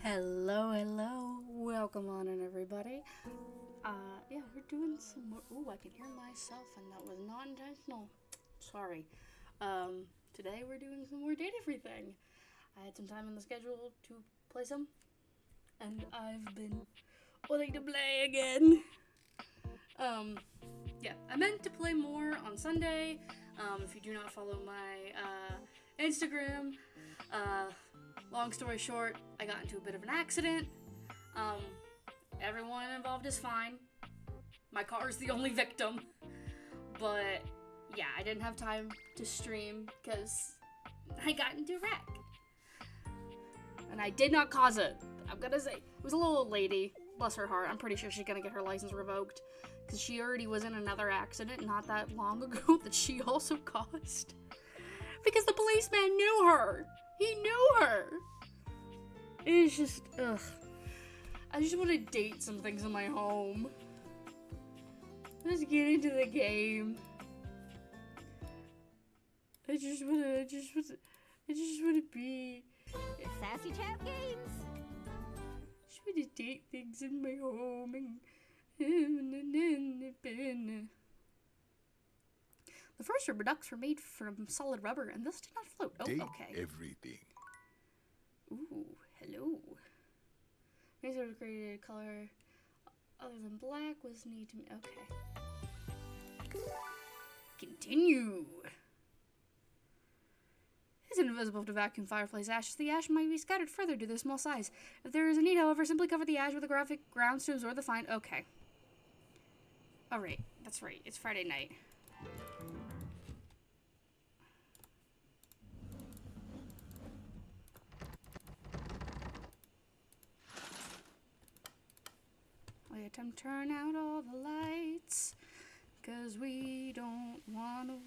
Hello, welcome on in everybody. Yeah, we're doing some more. Ooh, I can hear myself, and that was not intentional. Sorry. Today we're doing some more Date Everything. I had some time in the schedule to play some, and I've been wanting to play again. Um, yeah, I meant to play more on Sunday. If you do not follow my Instagram, uh, long story short, I got into a bit of an accident. Um, Everyone involved is fine. My car is the only victim. But yeah, I didn't have time to stream because I got into a wreck. And I did not cause it. I'm gonna say, it was a little old lady. Bless her heart. I'm pretty sure she's gonna get her license revoked. Because she already was in another accident not that long ago that she also caused. Because the policeman knew her. He knew her. It's just, ugh. I just want to date some things in my home. Let's get into the game. I just wanna be. Sassy Chat Games. Just wanna date things in my home and. The first rubber ducks were made from solid rubber, and thus did not float. Oh, Date okay. everything. Ooh, hello. Any sort of created color other than black was need to. Okay. Continue. Is it invisible to vacuum fireplace ashes? The ash might be scattered further due to the small size. If there is a need, however, simply cover the ash with a graphic grounds to absorb the fine. Okay. Alright, that's right. It's Friday night. We had to turn out all the lights, 'cause we don't want to.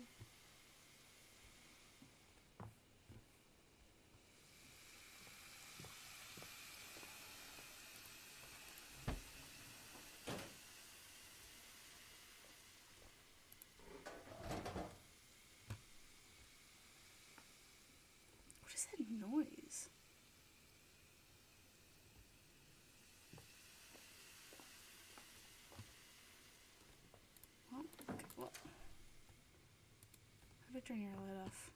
What is that noise? Okay, well. How do I turn your light off?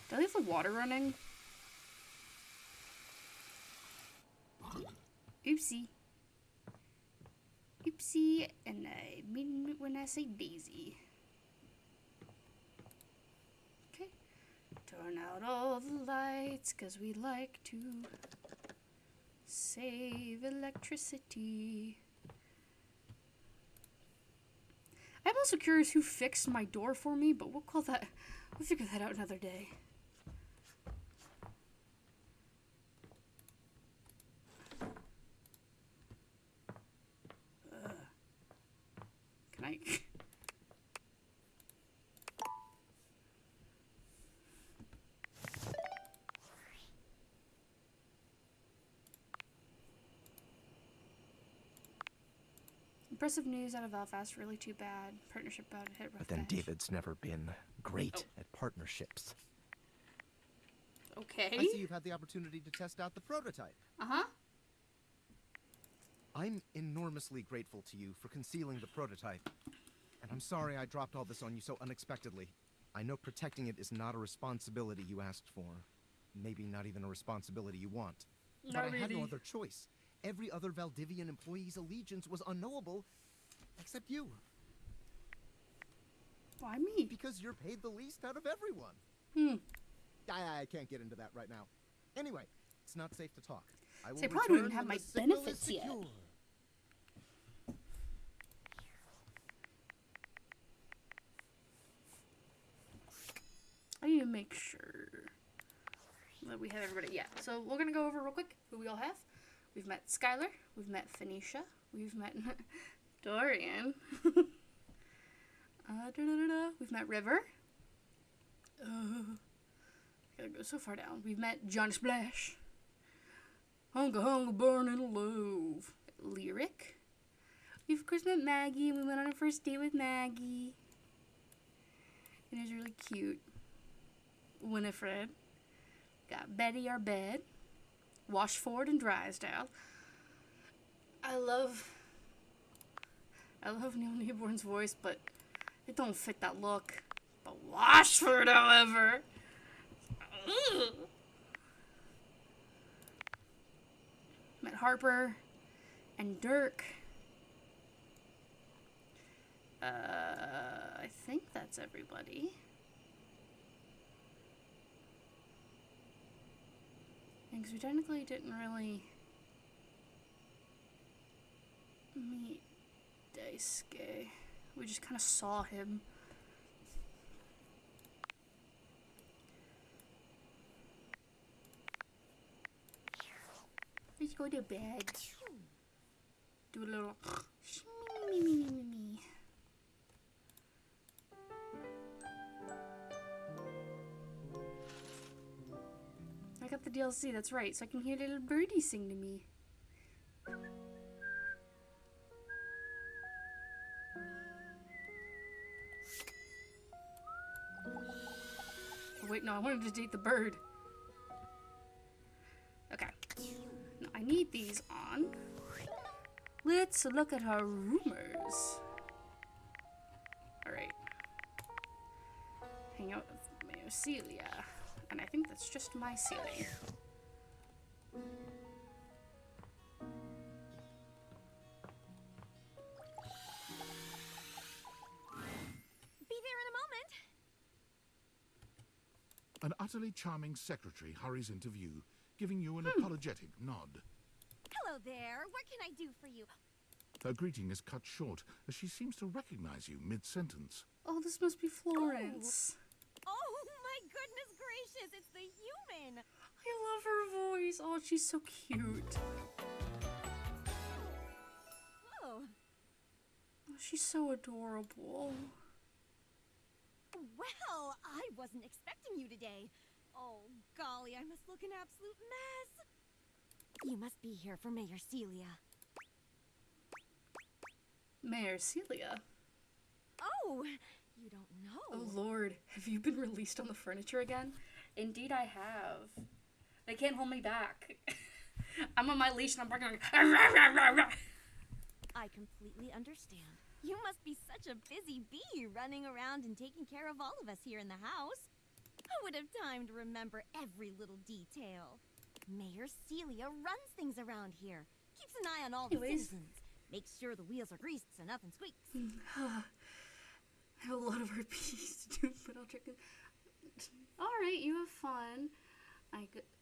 Did I leave the water running? Oopsie. Oopsie, and I mean when I say daisy. Okay. Turn out all the lights, 'cause we like to save electricity. I'm also curious who fixed my door for me, but we'll figure that out another day. Can I? Impressive news out of Belfast. Really too bad. Partnership about to hit rough But then patch. David's never been great at partnerships. Okay. I see you've had the opportunity to test out the prototype. Uh-huh. I'm enormously grateful to you for concealing the prototype. And I'm sorry I dropped all this on you so unexpectedly. I know protecting it is not a responsibility you asked for. Maybe not even a responsibility you want. Not but I had no really. other choice. Every other Valdivian employee's allegiance was unknowable, except you. Why me? Because you're paid the least out of everyone. I can't get into that right now. Anyway, it's not safe to talk. I will So I probably don't return even have when my the signal is benefits yet. secure. I need to make sure that we have everybody. Yeah, so we're gonna go over real quick who we all have. We've met Skylar, we've met Phoenicia, we've met Dorian, we've met River. Gotta go so far down. We've met John Splash, Hunger, Hunger, Burning Love, Lyric, Of course, met Maggie, and we went on our first date with Maggie. And it was really cute. Winifred. Got Betty, our bed. Washford and Drysdale. I love Neil Newborn's voice, but it don't fit that look. But Washford, however. Ugh. Met Harper and Dirk. I think that's everybody. Because we technically didn't really meet Daisuke. We just kind of saw him. Let's go to bed. Do a little me. I got the DLC, that's right, so I can hear little birdie sing to me. Oh, wait, no, I wanted to date the bird. Okay. Now, I need these on. Let's look at our rumors. Alright. Hang out with Celia. And I think that's just my ceiling. Be there in a moment. An utterly charming secretary hurries into view, giving you an apologetic nod. Hello there. What can I do for you? Her greeting is cut short, as she seems to recognize you mid-sentence. Oh, this must be Florence. Oh my goodness gracious, it's the human. I love her voice. Oh, she's so cute. Oh, Oh, she's so adorable. well, I wasn't expecting you today. Oh, golly, I must look an absolute mess. You must be here for Mayor Celia. Mayor Celia? Oh, you don't know. Oh, Lord. Have you been released on the furniture again? Indeed, I have. They can't hold me back. I'm on my leash and I'm barking like... I completely understand. You must be such a busy bee running around and taking care of all of us here in the house. I would have time to remember every little detail. Mayor Celia runs things around here. Keeps an eye on all the Anyways. citizens. Makes sure the wheels are greased so nothing squeaks. I have a lot of RPs to do, but I'll check it. Alright, you have fun.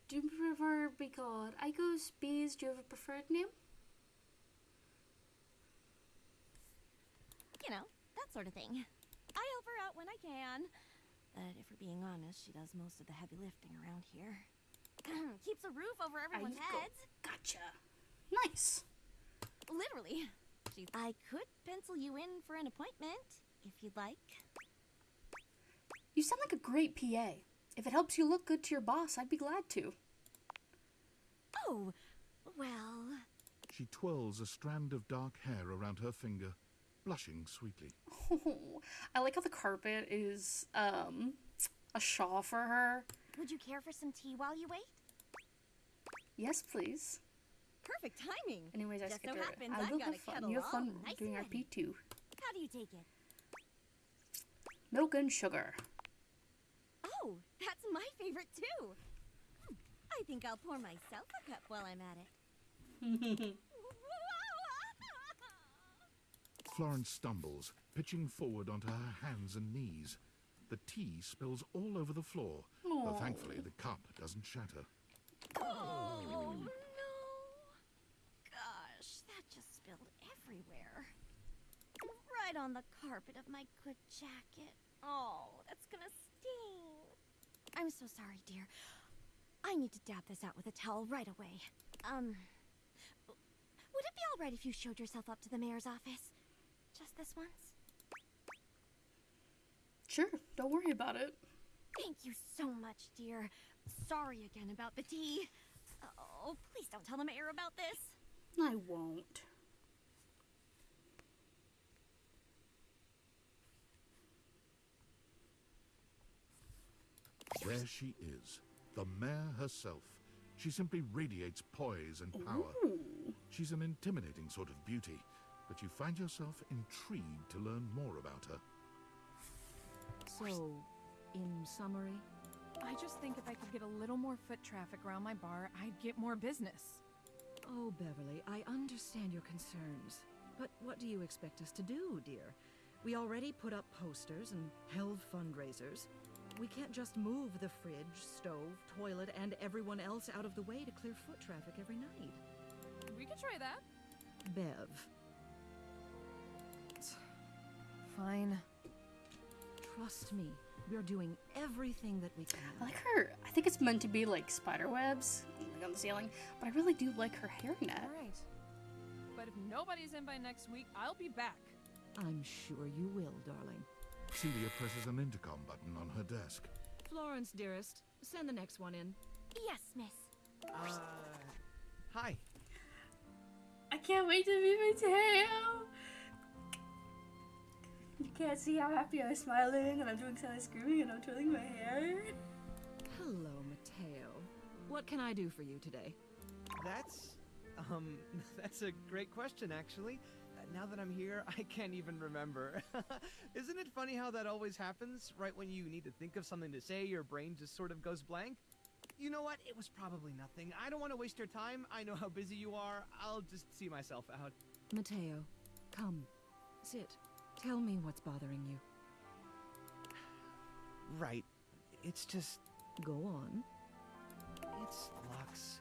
Do you prefer be called Icos, Bees? Do you have a preferred name? You know, that sort of thing. I help her out when I can. But if we're being honest, she does most of the heavy lifting around here. Keeps a roof over everyone's Aiko. heads. Gotcha. Nice. Literally. I could pencil you in for an appointment, if you'd like. You sound like a great PA. If it helps you look good to your boss, I'd be glad to. Oh, well... She twirls a strand of dark hair around her finger, blushing sweetly. Oh, I like how the carpet is, a shawl for her. Would you care for some tea while you wait? Yes, please. Perfect timing. Anyways, I Just skipped so it. happens I I've will got have a fun. kettle You have fun all nice doing and RP too. How do you take it? Milk and sugar. Oh, that's my favorite too. I think I'll pour myself a cup while I'm at it. Florence stumbles, pitching forward onto her hands and knees. The tea spills all over the floor, though Aw. thankfully the cup doesn't shatter. Oh, no. Gosh, that just spilled everywhere. Right on the carpet of my good jacket. Oh, that's gonna sting. I'm so sorry, dear. I need to dab this out with a towel right away. Would it be all right if you showed yourself up to the mayor's office? Just this once? Sure, don't worry about it. Thank you so much, dear. Sorry again about the tea. Oh, please don't tell the mayor about this. I won't. There she is, the mare herself. She simply radiates poise and power. Ooh. She's an intimidating sort of beauty, but you find yourself intrigued to learn more about her. So, in summary, I just think if I could get a little more foot traffic around my bar, I'd get more business. Oh, Beverly, I understand your concerns. But what do you expect us to do, dear? We already put up posters and held fundraisers. We can't just move the fridge, stove, toilet, and everyone else out of the way to clear foot traffic every night. We could try that. Bev. Fine. Trust me, we're doing everything that we can. I like her. I think it's meant to be like spider webs like on the ceiling, but I really do like her hairnet. Alright. But if nobody's in by next week, I'll be back. I'm sure you will, darling. Celia presses an intercom button on her desk. Florence, dearest, send the next one in. Yes, miss. Hi. I can't wait to meet Mateo. You can't see how happy I'm smiling and I'm doing silent screaming and I'm twirling my hair. Hello, Mateo. What can I do for you today? That's a great question, actually. Now that I'm here, I can't even remember. Isn't it funny how that always happens? Right when you need to think of something to say, your brain just sort of goes blank? You know what? It was probably nothing. I don't want to waste your time. I know how busy you are. I'll just see myself out. Mateo, come. Sit. Tell me what's bothering you. Right. It's just... Go on. It's Lux.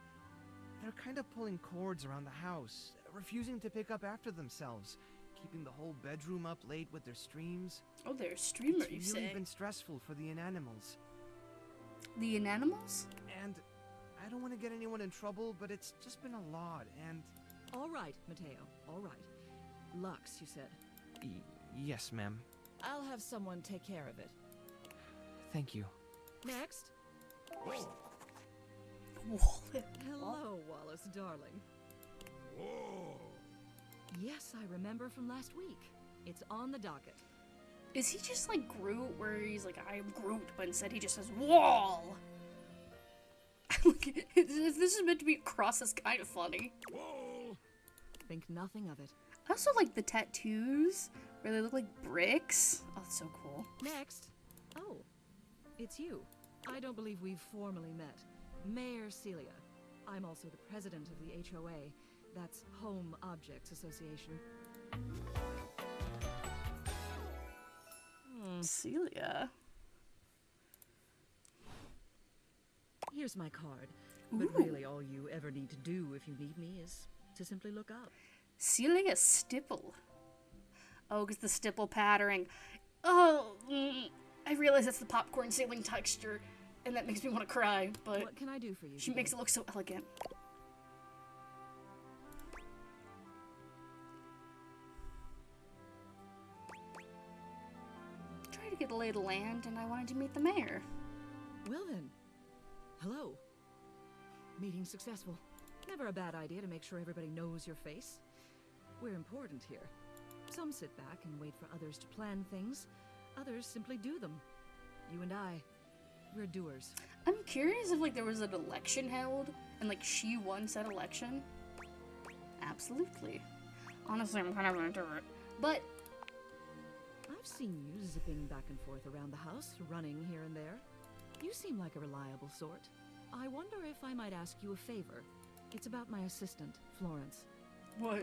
They're kind of pulling cords around the house, refusing to pick up after themselves, keeping the whole bedroom up late with their streams. Oh, they're a streamer, you It's really say? been stressful for the inanimals. The inanimals? And I don't want to get anyone in trouble, but it's just been a lot, and... All right, Mateo, all right. Lux, you said. Yes, ma'am. I'll have someone take care of it. Thank you. Next. Whoa. Hello, Wallace, darling. Yes, I remember from last week. It's on the docket. Is he just like Groot, where he's like, I'm Groot, but instead he just says, wall? If this is meant to be a cross, that's kind of funny. Think nothing of it. I also like the tattoos, where they look like bricks. Oh, that's so cool. Next. Oh, it's you. I don't believe we've formally met. Mayor Celia. I'm also the president of the HOA. That's Home Objects Association. Celia. Here's my card. But Ooh. really all you ever need to do if you need me is to simply look up. Celia Stipple. Oh, because the stipple patterning. Oh, I realize that's the popcorn ceiling texture, and that makes me want to cry, but What can I do for you she today? makes it look so elegant. Tried to get a lay of the land, and I wanted to meet the mayor. Well then. Hello. Meeting successful. Never a bad idea to make sure everybody knows your face. We're important here. Some sit back and wait for others to plan things. Others simply do them. You and I, we're doers. I'm curious if, like, there was an election held, and, like, she won said election. Absolutely. Honestly, I'm kind of into it. But I've seen you zipping back and forth around the house, running here and there. You seem like a reliable sort. I wonder if I might ask you a favor. It's about my assistant, Florence. what?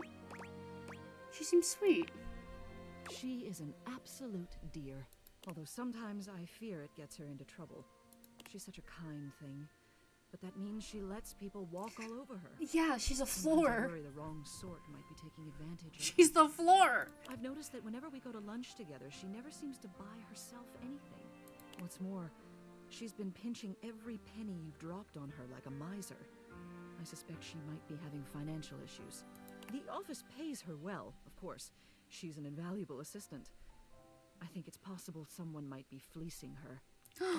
She seems sweet. She is an absolute dear. Although sometimes I fear it gets her into trouble. She's such a kind thing. But that means she lets people walk all over her. Yeah, she's a Sometimes I floor. worry the wrong sort might be taking advantage of her. She's the floor. I've noticed that whenever we go to lunch together, she never seems to buy herself anything. What's more, she's been pinching every penny you've dropped on her like a miser. I suspect she might be having financial issues. The office pays her well, of course. She's an invaluable assistant. I think it's possible someone might be fleecing her.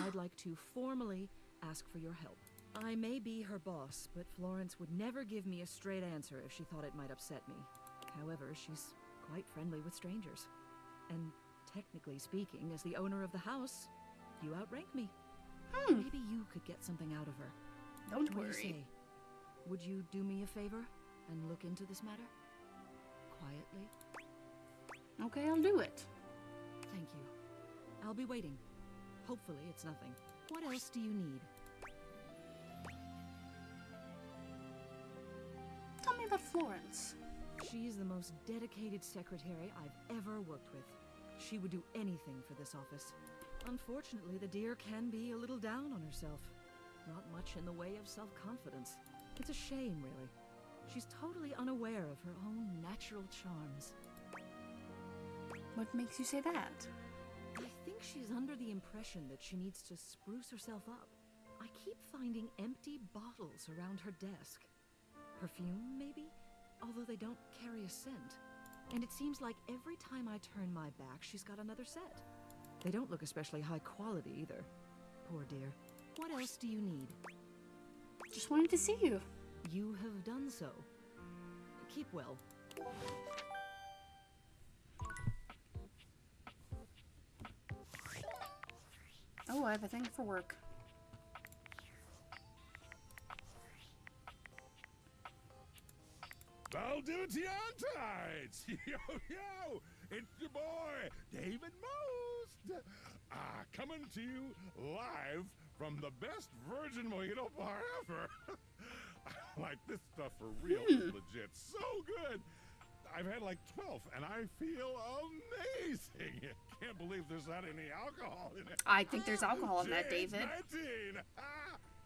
I'd like to formally ask for your help. I may be her boss, but Florence would never give me a straight answer if she thought it might upset me. However, she's quite friendly with strangers. And technically speaking, as the owner of the house, you outrank me. Maybe you could get something out of her. Don't What do you worry. say? Would you do me a favor and look into this matter? Quietly? Okay, I'll do it. Thank you. I'll be waiting. Hopefully it's nothing. What else do you need? Tell me about Florence. She's the most dedicated secretary I've ever worked with. She would do anything for this office. Unfortunately, the dear can be a little down on herself. Not much in the way of self-confidence. It's a shame, really. She's totally unaware of her own natural charms. What makes you say that? I think she's under the impression that she needs to spruce herself up. I keep finding empty bottles around her desk. Perfume, maybe? Although they don't carry a scent. And it seems like every time I turn my back, she's got another set. They don't look especially high quality either. Poor dear. What else do you need? Just wanted to see you. You have done so. Keep well. Oh, I have a thing for work. I'll do it to you on tights. Yo, yo, it's your boy, David Most. Coming to you live from the best virgin mojito bar ever. I like this stuff for real, legit, so good. I've had like 12, and I feel amazing. Can't believe there's not any alcohol in it. I think there's alcohol in that, James David. 19.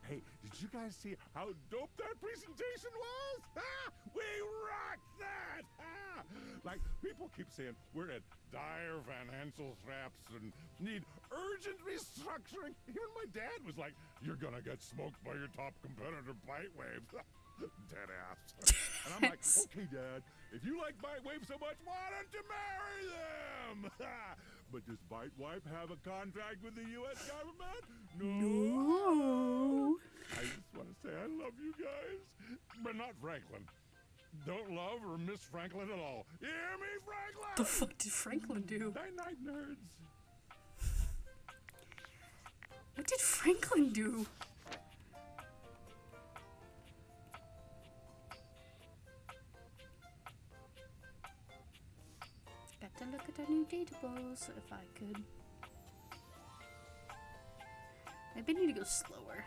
Hey, did you guys see how dope that presentation was? We rocked that! Like, people keep saying we're at dire financial straps and need urgent restructuring. Even my dad was like, you're gonna get smoked by your top competitor, Bitewave. Dead ass. And I'm like, okay, Dad, if you like Bitewave so much, why don't you marry them? But does Bitewave have a contract with the U.S. government? No. I just want to say I love you guys, but not Franklin. Don't love or miss Franklin at all. You hear me, Franklin? The fuck did Franklin do? Night-night, nerds. What did Franklin do? Got to look at our new datables if I could. Maybe I need to go slower.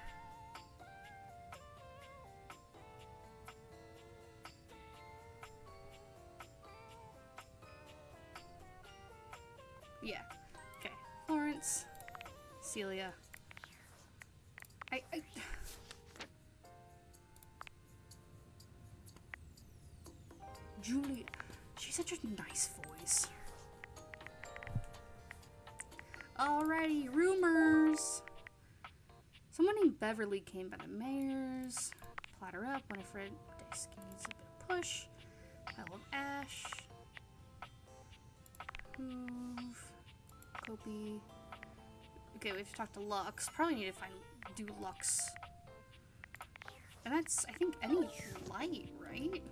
Yeah. Okay. Florence. Celia. I Julia. She's such a nice voice. Alrighty, rumors. Someone named Beverly came by the mayor's. Platter up. Winifred Dice needs a bit of push. Pile of ash. Move. Copy. Okay, we have to talk to Lux. Probably need to do Lux. And that's, I think, any light, right?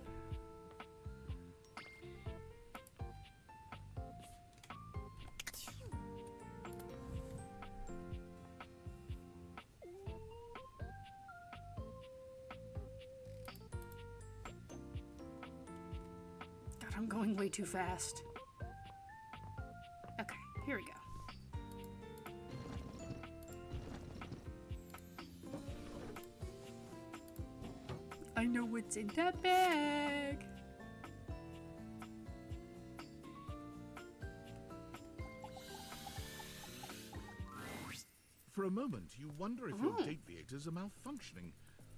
God, I'm going way too fast. Okay, here we go. I know what's in that bag. For a moment, you wonder if your date theaters are malfunctioning.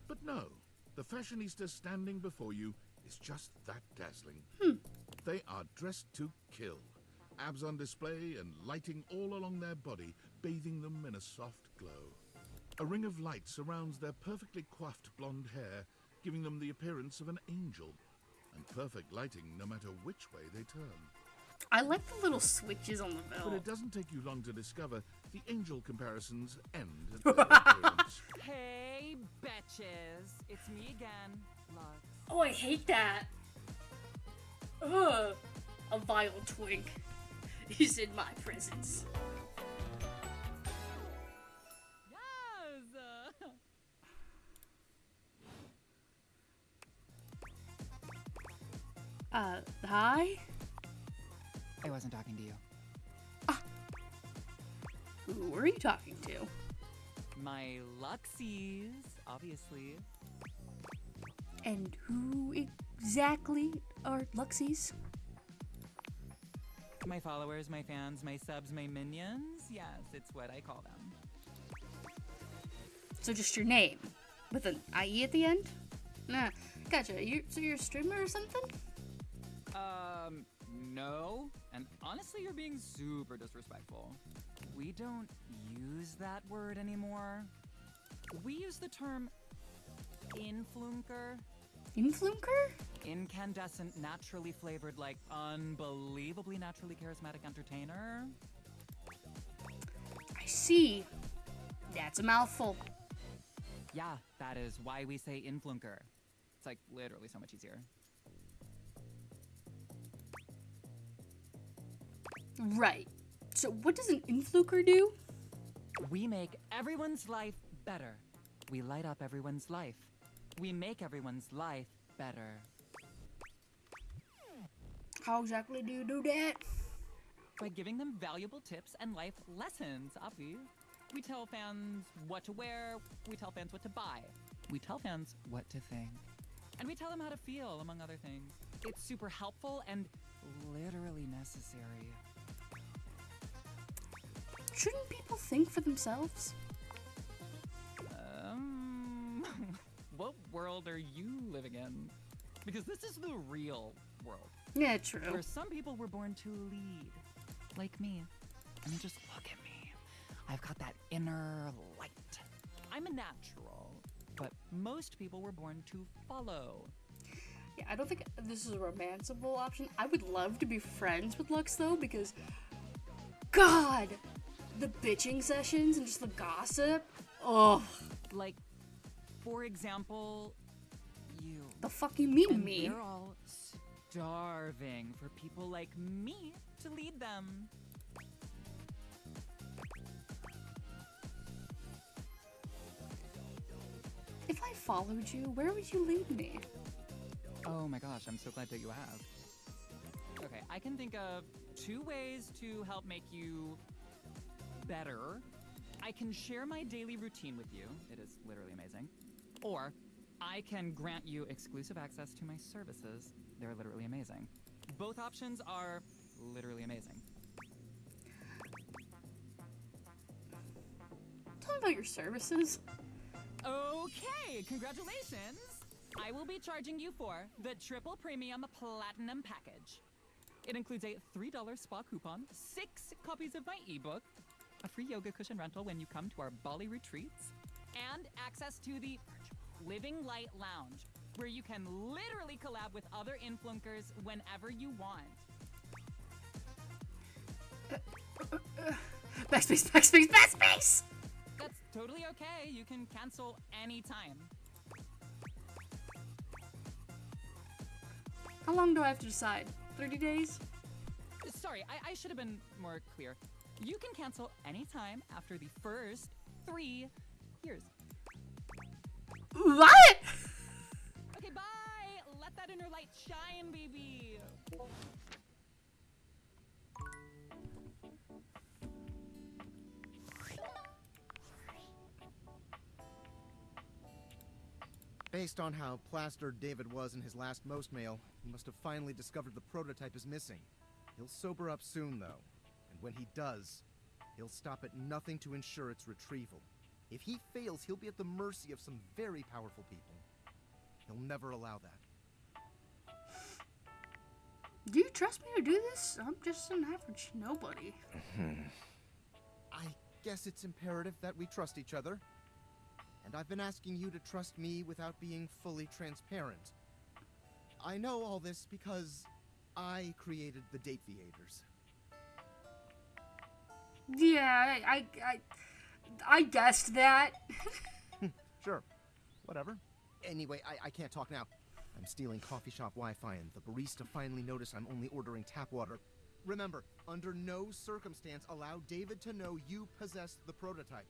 But no, the fashionista standing before you is just that dazzling. They are dressed to kill. Abs on display and lighting all along their body, bathing them in a soft glow. A ring of light surrounds their perfectly coiffed blonde hair, giving them the appearance of an angel, and perfect lighting no matter which way they turn. I like the little switches on the But belt. it doesn't take you long to discover the angel comparisons end at their appearance. Hey, betches. It's me again, Lux. Oh, I hate that. Ugh. A vile twink is in my presence. Yes! Who are you talking to? My Luxies, obviously. And who exactly are Luxies? My followers, my fans, my subs, my minions. Yes, it's what I call them. So just your name, with an IE at the end? Nah, gotcha. So you're a streamer or something? No. And honestly, you're being super disrespectful. We don't use that word anymore. We use the term influencer. Influencer? Incandescent, naturally flavored, like unbelievably naturally charismatic entertainer. I see. That's a mouthful. Yeah, that is why we say influencer. It's like literally so much easier. Right. So what does an influencer do? We make everyone's life better. We light up everyone's life. We make everyone's life better. How exactly do you do that? By giving them valuable tips and life lessons, obvi. We tell fans what to wear, we tell fans what to buy, we tell fans what to think, and we tell them how to feel, among other things. It's super helpful and literally necessary. Shouldn't people think for themselves? What world are you living in? Because this is the real world. Yeah, true. Where some people were born to lead, like me. I mean, just look at me. I've got that inner light. I'm a natural, but most people were born to follow. Yeah, I don't think this is a romanceable option. I would love to be friends with Lux, though, because... God! The bitching sessions and just the gossip. Oh. Like, for example, you. The fuck you mean, and me? They're all starving for people like me to lead them. If I followed you, where would you lead me? Oh my gosh, I'm so glad that you asked. Okay, I can think of 2 ways to help make you better. I can share my daily routine with you. It is literally amazing. Or I can grant you exclusive access to my services. They're literally amazing. Both options are literally amazing. Tell me about your services. Okay, congratulations! I will be charging you for the triple premium platinum package. It includes a $3 spa coupon, 6 copies of my ebook, a free yoga cushion rental when you come to our Bali retreats, and access to the Living Light Lounge, where you can literally collab with other influencers whenever you want. Backspace, backspace, backspace! That's totally okay. You can cancel anytime. How long do I have to decide? 30 days? Sorry, I should have been more clear. You can cancel anytime after the first 3 years. What? Okay, bye! Let that inner light shine, baby! Based on how plastered David was in his last most mail, he must have finally discovered the prototype is missing. He'll sober up soon, though. And when he does, he'll stop at nothing to ensure its retrieval. If he fails, he'll be at the mercy of some very powerful people. He'll never allow that. Do you trust me to do this? I'm just an average nobody. I guess it's imperative that we trust each other. And I've been asking you to trust me without being fully transparent. I know all this because I created the Date Theaters. Yeah, I guessed that. Sure, whatever. Anyway, I can't talk now. I'm stealing coffee shop Wi-Fi, and the barista finally noticed I'm only ordering tap water. Remember, under no circumstance allow David to know you possessed the prototype.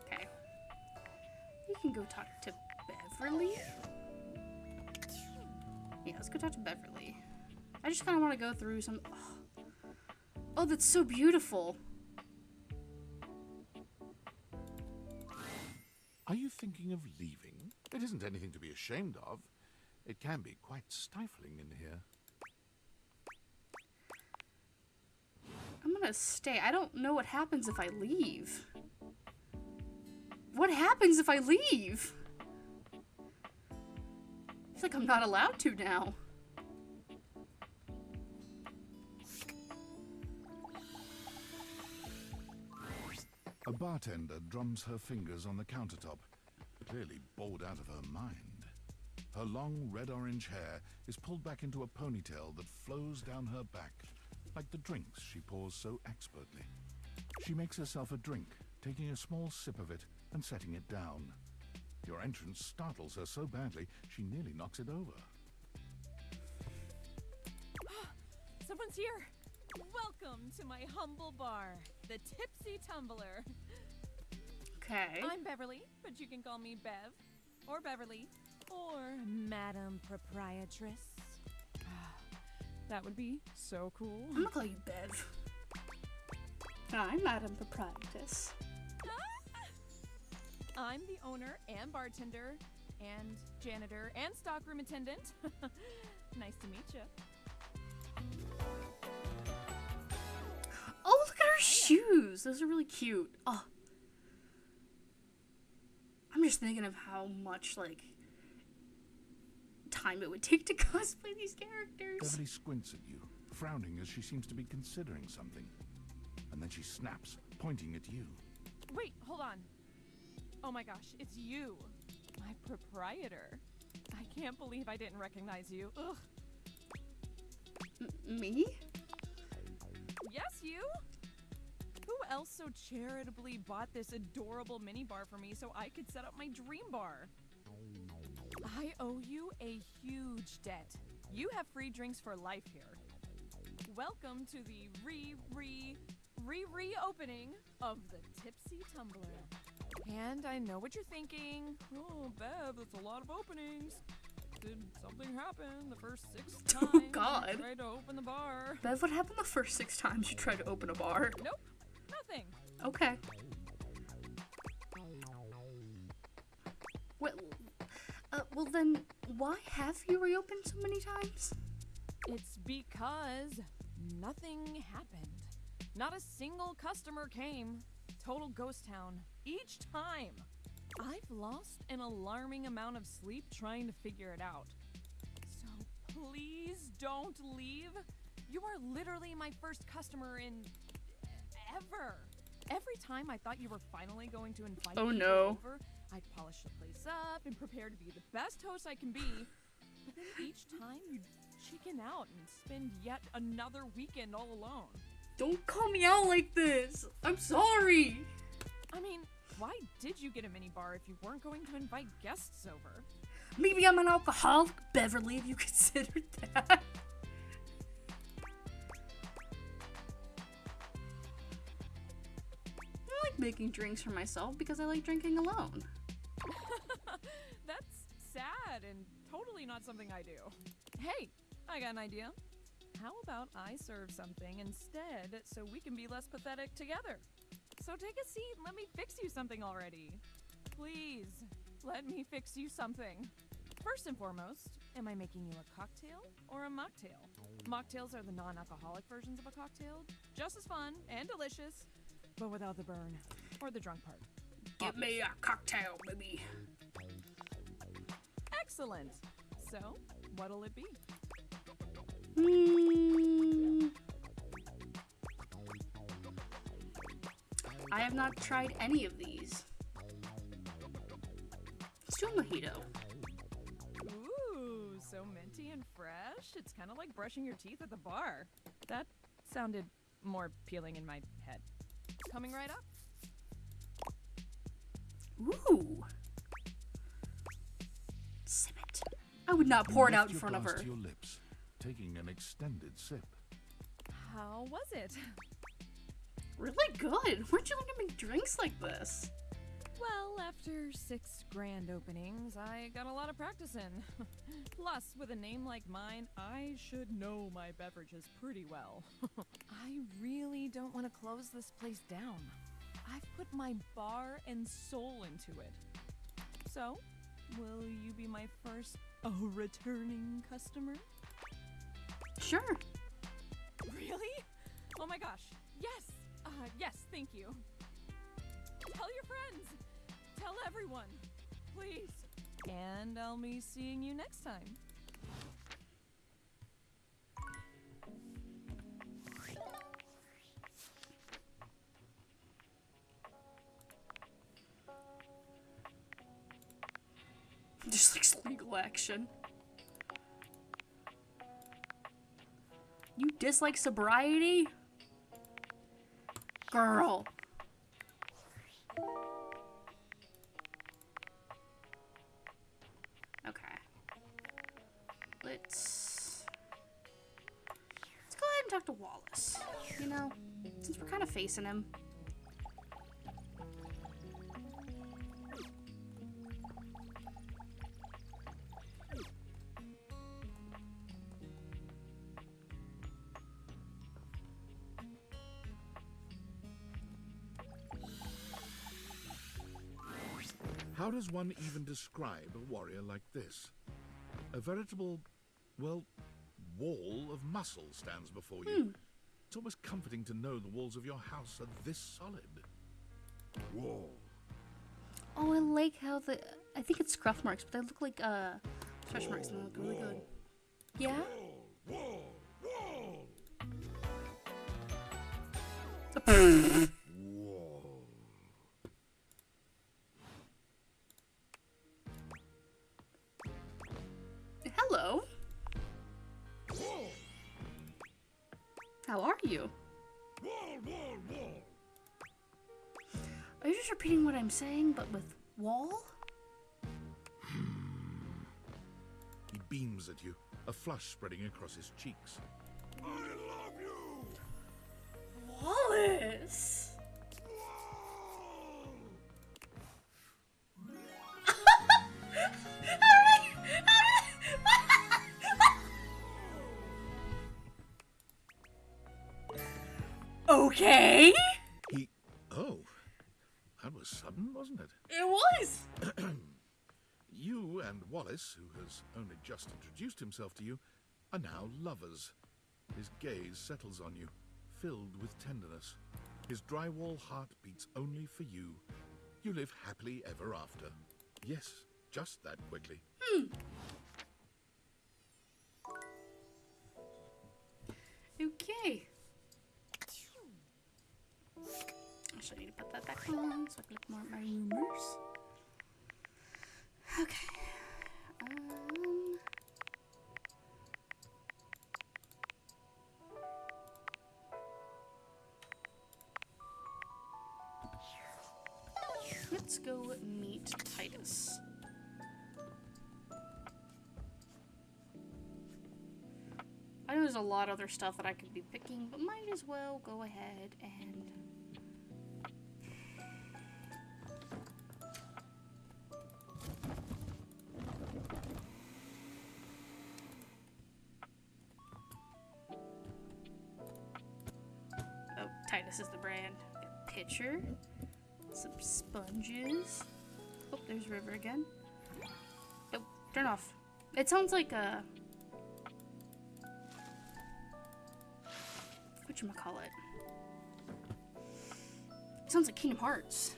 Okay. You can go talk to Bev. Beverly? Yeah, let's go talk to Beverly. I just kind of want to go through some... Oh, that's so beautiful. Are you thinking of leaving? It isn't anything to be ashamed of. It can be quite stifling in here. I'm gonna stay. I don't know what happens if I leave. What happens if I leave? I feel like I'm not allowed to now. A bartender drums her fingers on the countertop, clearly bored out of her mind. Her long red-orange hair is pulled back into a ponytail that flows down her back, like the drinks she pours so expertly. She makes herself a drink, taking a small sip of it and setting it down. Your entrance startles her so badly, she nearly knocks it over. Someone's here. Welcome to my humble bar, the Tipsy Tumbler. Okay. I'm Beverly, but you can call me Bev, or Beverly, or Madam Proprietress. That would be so cool. I'm gonna call you Bev. Hi, Madam Proprietress. I'm the owner and bartender and janitor and stockroom attendant. Nice to meet you. Oh, look at her shoes. Those are really cute. Oh. I'm just thinking of how much, like, time it would take to cosplay these characters. Beverly squints at you, frowning as she seems to be considering something. And then she snaps, pointing at you. Wait, hold on. Oh my gosh, it's you, my proprietor. I can't believe I didn't recognize you. Ugh. Me? Yes, you? Who else so charitably bought this adorable minibar for me so I could set up my dream bar? I owe you a huge debt. You have free drinks for life here. Welcome to the reopening of the Tipsy Tumbler. And I know what you're thinking. Oh, Bev, that's a lot of openings. Did something happen the first 6 times Oh, God. you tried to open the bar? Bev, what happened the first 6 times you tried to open a bar? Nope, nothing. Okay. Well then, why have you reopened so many times? It's because nothing happened. Not a single customer came. Total ghost town. Each time. I've lost an alarming amount of sleep trying to figure it out. So please don't leave. You are literally my first customer in ever. Every time I thought you were finally going to invite me over, I'd polish the place up and prepare to be the best host I can be. But then each time you'd chicken out and spend yet another weekend all alone. Don't call me out like this. I'm sorry. I mean, why did you get a minibar if you weren't going to invite guests over? Maybe I'm an alcoholic, Beverly, if you considered that. I like making drinks for myself because I like drinking alone. That's sad and totally not something I do. Hey, I got an idea. How about I serve something instead so we can be less pathetic together? So take a seat and let me fix you something already. Please, let me fix you something. First and foremost, am I making you a cocktail or a mocktail? Mocktails are the non-alcoholic versions of a cocktail. Just as fun and delicious, but without the burn or the drunk part. Give me a cocktail, baby. Excellent. So, what'll it be? I have not tried any of these. Let's do a mojito. Ooh, so minty and fresh. It's kind of like brushing your teeth at the bar. That sounded more appealing in my head. Coming right up. Ooh. Sip it. I would not pour it out in Lift front your of glass her. to your lips, taking an extended sip. How was it? Really good. Where'd you learn to make drinks like this? Well, after 6 grand openings, I got a lot of practice in. Plus, with a name like mine, I should know my beverages pretty well. I really don't want to close this place down. I've put my bar and soul into it. So, will you be my first returning customer? Sure. Really? Oh my gosh. Yes. Yes, thank you. Tell your friends. Tell everyone. Please. And I'll be seeing you next time. Just like legal action. You dislike sobriety? Girl. Okay. Let's go ahead and talk to Wallace. You know, since we're kind of facing him. How does one even describe a warrior like this? A veritable, well, wall of muscle stands before you. It's almost comforting to know the walls of your house are this solid. Whoa. Oh, I like how I think it's scruff marks, but they look like stretch marks and they look really good. Yeah? Whoa. Hello. How are you? Are you just repeating what I'm saying, but with wall? He beams at you, a flush spreading across his cheeks. I love you. Wallace! Okay. Oh, that was sudden, wasn't it? It was. You and Wallace, who has only just introduced himself to you, are now lovers. His gaze settles on you, filled with tenderness. His drywall heart beats only for you. You live happily ever after. Yes, just that quickly. Okay. So I need to put that back on so I can look more at my rumors. Okay. Let's go meet Titus. I know there's a lot of other stuff that I could be picking, but might as well go ahead and... Oh, Titus is the brand. Got a pitcher, some sponges. Oh, there's River again. Oh, turn off. It sounds like a... whatchamacallit. It sounds like Kingdom Hearts.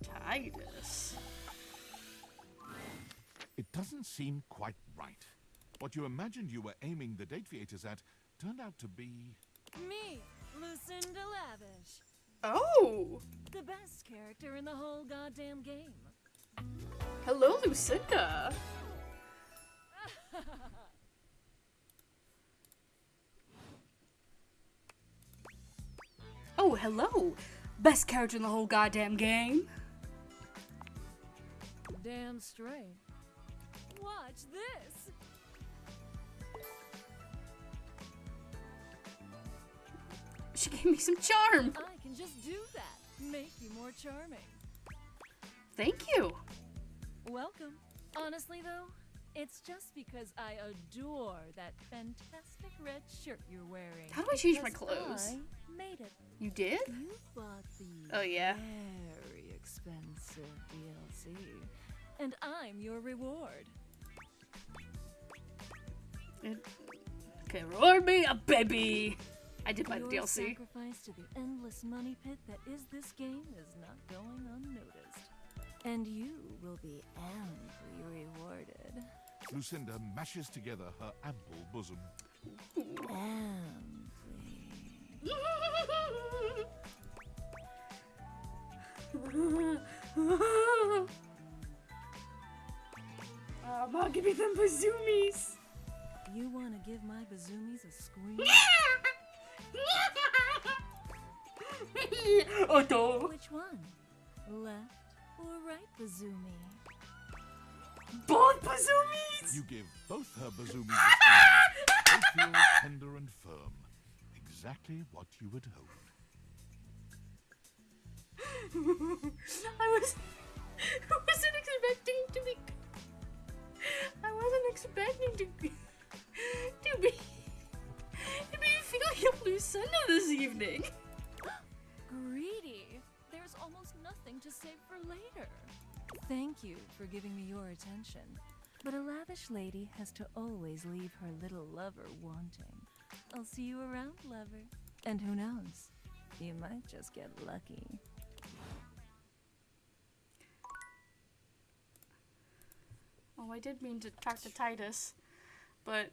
Titus. It doesn't seem quite right. What you imagined you were aiming the date theaters at turned out to be... Me, Lucinda Lavish. Oh! The best character in the whole goddamn game. Hello, Lucinda! Oh, hello! Best character in the whole goddamn game! Damn straight. Watch this. She gave me some charm! I can just do that. make you more charming. Thank you. Welcome. Honestly, though, it's just because I adore that fantastic red shirt you're wearing. How do I change my Because clothes? I made it. You did? You bought the Oh, yeah. very expensive DLC, and I'm your reward. Okay, reward me a baby. I did buy the Your DLC. sacrifice to the endless money pit that is this game is not going unnoticed. And you will be amply rewarded. Lucinda mashes together her ample bosom. Mom, give me them bazoomies. You want to give my bazoomies a scream? Oh, no. Which one? Left or right bazoomy? Both bazoomies. You give both her bazoomies a spin. They feel tender and firm. Exactly what you had hoped. I wasn't expecting to be. I wasn't expecting to be feeling up Lucinda this evening. Greedy. There's almost nothing to save for later. Thank you for giving me your attention. But a lavish lady has to always leave her little lover wanting. I'll see you around, lover. And who knows? You might just get lucky. Oh, I did mean to talk to Titus, but.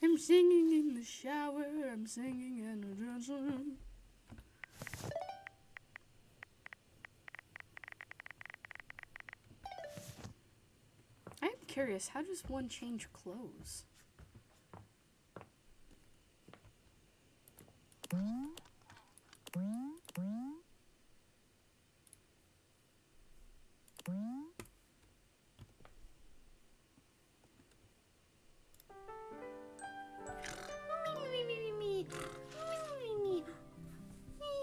I'm singing in the shower, I'm singing in the dressing room. I'm curious, how does one change clothes?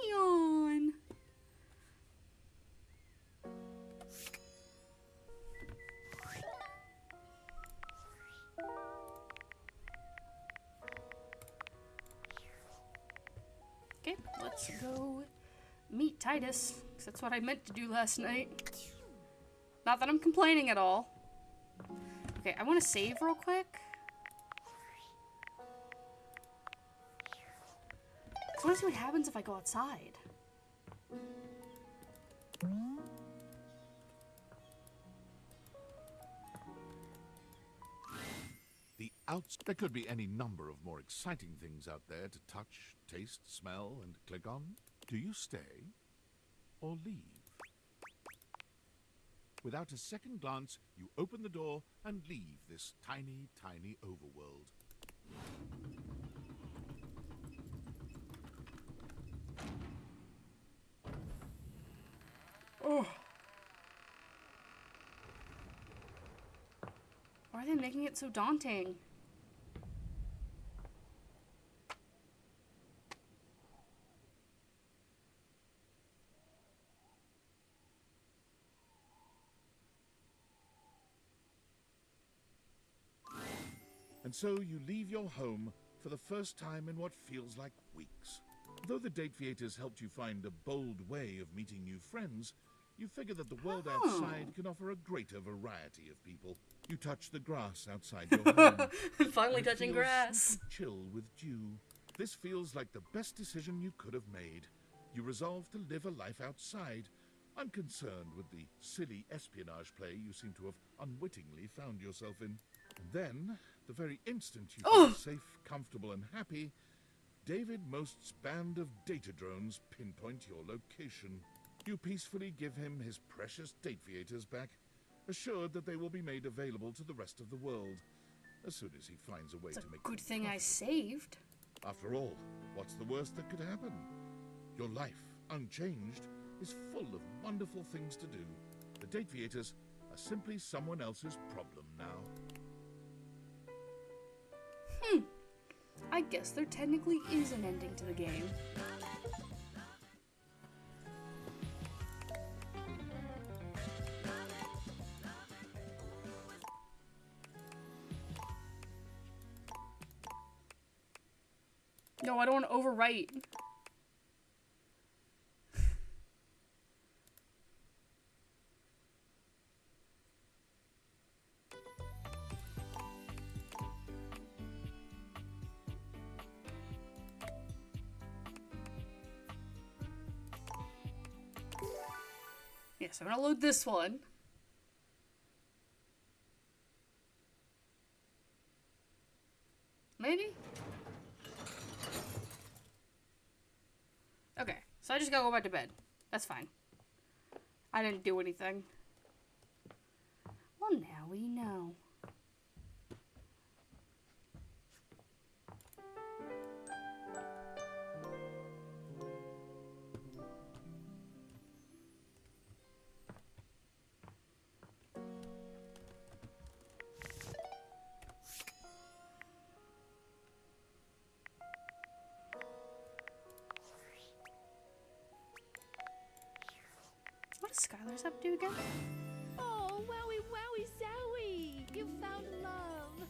Yawn. Okay, let's go meet Titus, 'cause that's what I meant to do last night. Not that I'm complaining at all. Okay, I want to save real quick. 'Cause I want to see what happens if I go outside. There could be any number of more exciting things out there to touch, taste, smell, and click on. Do you stay or leave? Without a second glance, you open the door and leave this tiny, tiny overworld. Oh. Why are they making it so daunting? And so you leave your home for the first time in what feels like weeks. Though the date theaters helped you find a bold way of meeting new friends, you figure that the world outside can offer a greater variety of people. You touch the grass outside your home. Finally and it touching feels grass. slightly chill with dew. This feels like the best decision you could have made. You resolve to live a life outside, unconcerned with the silly espionage play you seem to have unwittingly found yourself in. And then, the very instant you feel safe, comfortable, and happy, David Most's band of data drones pinpoint your location. You peacefully give him his precious date theaters back, assured that they will be made available to the rest of the world as soon as he finds a way It's to a make good them thing I profitable. saved. After all, what's the worst that could happen? Your life, unchanged, is full of wonderful things to do. The Dateviators are simply someone else's problem now. I guess there technically is an ending to the game. No, I don't want to overwrite. Yes, I'm gonna load this one. Maybe? Okay, so I just gotta go back to bed. That's fine. I didn't do anything. Well, now we know. What is Skylar's up to again? Oh, wowie, wowie, zowie! You found love.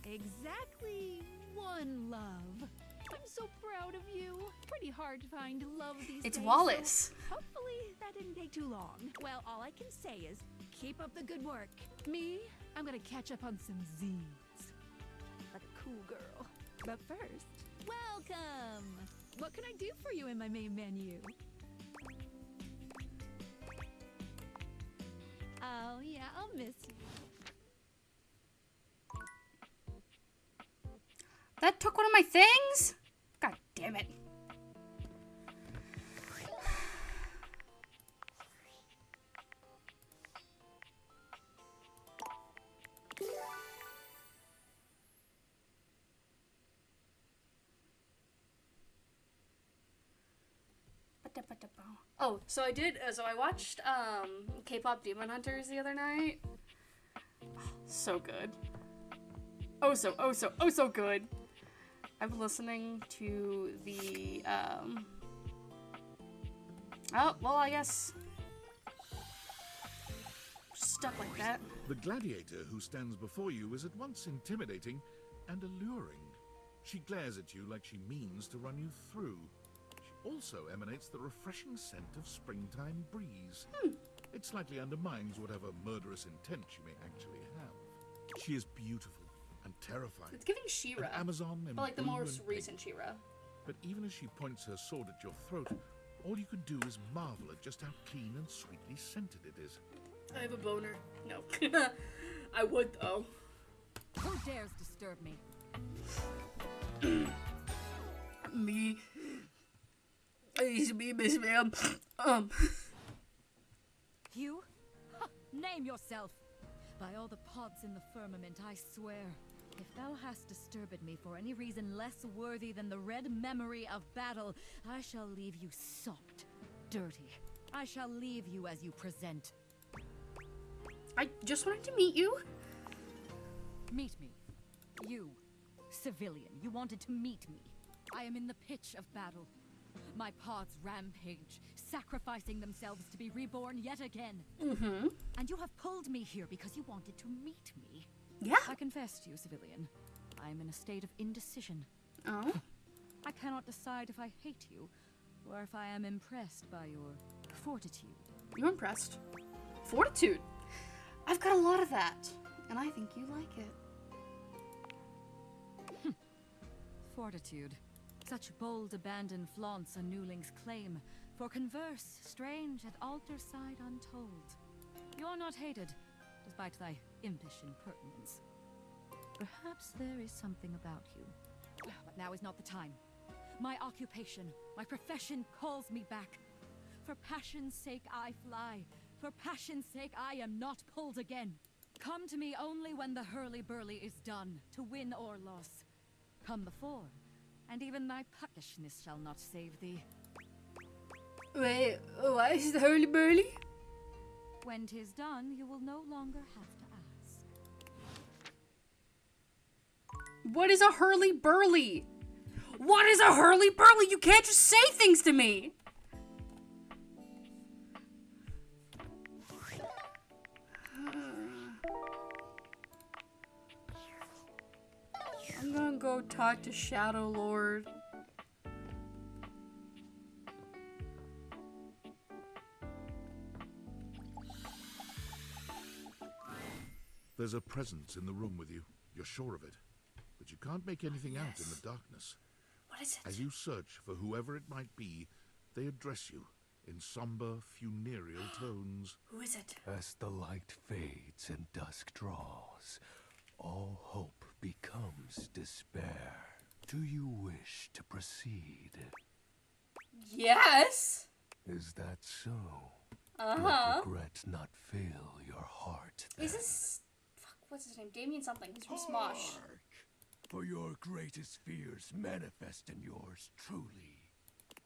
Exactly one love. I'm so proud of you. Pretty hard to find love these days. It's Wallace. So hopefully that didn't take too long. Well, all I can say is keep up the good work. Me, I'm gonna catch up on some Z's. Like a cool girl. But first, welcome! What can I do for you in my main menu? Oh, yeah, I'll miss you. That took one of my things? God damn it. Oh, so I did, so I watched, K-pop Demon Hunters the other night. Oh, so good. Oh so good. I've been listening to the, oh, well, I guess stuff like that. The gladiator who stands before you is at once intimidating and alluring. She glares at you like she means to run you through. She also emanates the refreshing scent of springtime breeze. It slightly undermines whatever murderous intent she may actually have. She is beautiful and terrifying. It's giving She-Ra, An Amazon in but like the blue most and recent pink. She-Ra. But even as she points her sword at your throat, all you can do is marvel at just how clean and sweetly scented it is. I have a boner. No. I would, though. Who dares disturb me? Me. It's me, Miss Ma'am. You? Name yourself. By all the pods in the firmament, I swear, if thou hast disturbed me for any reason less worthy than the red memory of battle, I shall leave you sopped, dirty. I shall leave you as you present. I just wanted to meet you. Meet me. You, civilian, you wanted to meet me. I am in the pitch of battle. My pods rampage, sacrificing themselves to be reborn yet again. And you have pulled me here because you wanted to meet me. Yeah. I confess to you, civilian, I am in a state of indecision. Oh. I cannot decide if I hate you, or if I am impressed by your fortitude. You're impressed. Fortitude. I've got a lot of that, and I think you like it. Fortitude. Such bold abandon flaunts a newling's claim, for converse, strange at altar side untold. You're not hated, despite thy impish impertinence. Perhaps there is something about you. But now is not the time. My occupation, my profession calls me back. For passion's sake I fly. For passion's sake I am not pulled again. Come to me only when the hurly-burly is done, to win or loss. Come before, and even thy puckishness shall not save thee. Wait, why is it hurly-burly? When 'tis done, you will no longer have to ask. What is a hurly-burly? What is a hurly-burly? You can't just say things to me! I'm gonna go talk to Shadow Lord. There's a presence in the room with you. You're sure of it. But you can't make anything out in the darkness. What is it? As you search for whoever it might be, they address you in somber, funereal tones. Who is it? As the light fades and dusk draws, all hope becomes despair. Do you wish to proceed? Yes! Is that so? Uh-huh. Let regret not fill your heart then. Is this... Fuck, what's his name? Damien something. He's from Smosh. Hark! For your greatest fears manifest in yours truly.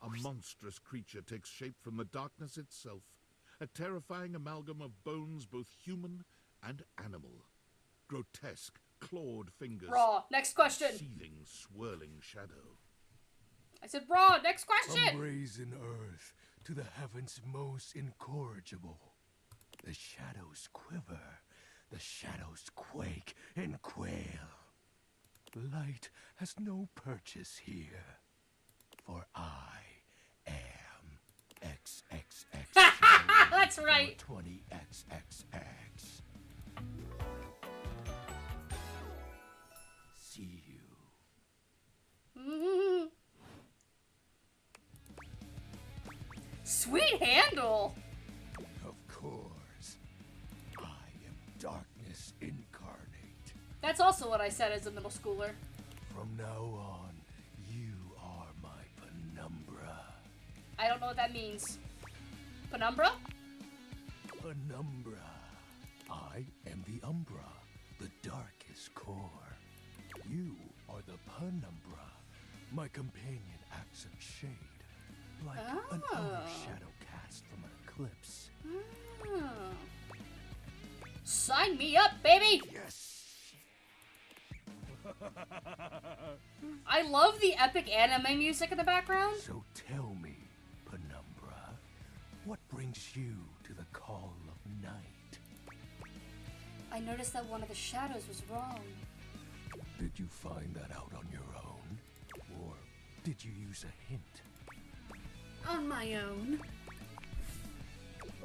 A monstrous creature takes shape from the darkness itself. A terrifying amalgam of bones both human and animal. Grotesque, clawed fingers. Raw. Next question. Seething, swirling shadow. I said raw. Next question. From brazen earth to the heavens most incorrigible. The shadows quiver, the shadows quake and quail. Light has no purchase here, for I am XXX. That's right. 20XXX. See you. Sweet handle. Of course, I am darkness incarnate. That's also what I said as a middle schooler. From now on, you are my penumbra. I don't know what that means. Penumbra? Penumbra. I am the umbra, the darkest core. You are the penumbra, my companion accent shade, like an outer shadow cast from an eclipse. Oh. Sign me up, baby! Yes. I love the epic anime music in the background. So tell me, penumbra, what brings you to the call of night? I noticed that one of the shadows was wrong. Did you find that out on your own? Or did you use a hint? On my own.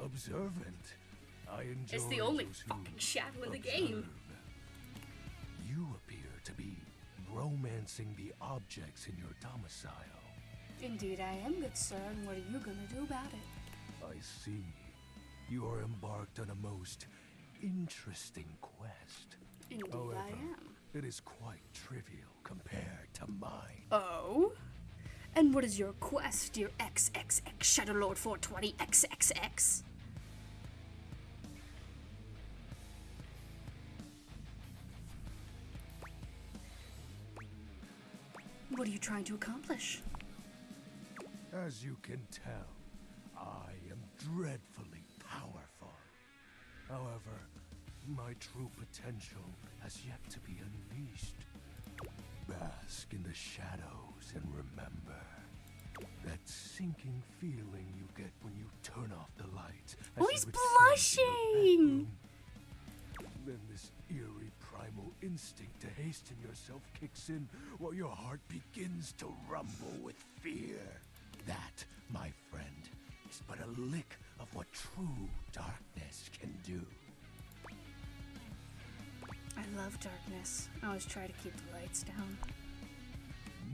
Observant. I enjoy It's the only those who fucking shadow in the game. observe. You appear to be romancing the objects in your domicile. Indeed I am, good sir, and what are you gonna do about it? I see. You are embarked on a most interesting quest. Indeed However, I am. it is quite trivial compared to mine. Oh? And what is your quest, dear XXX Shadowlord 420 XXX? What are you trying to accomplish? As you can tell, I am dreadfully powerful. However, my true potential has yet to be unleashed. Bask in the shadows and remember that sinking feeling you get when you turn off the lights. as Oh, you he's return to your blushing! bedroom. Then this eerie primal instinct to hasten yourself kicks in while your heart begins to rumble with fear. That, my friend, is but a lick of what true darkness can do. I love darkness. I always try to keep the lights down.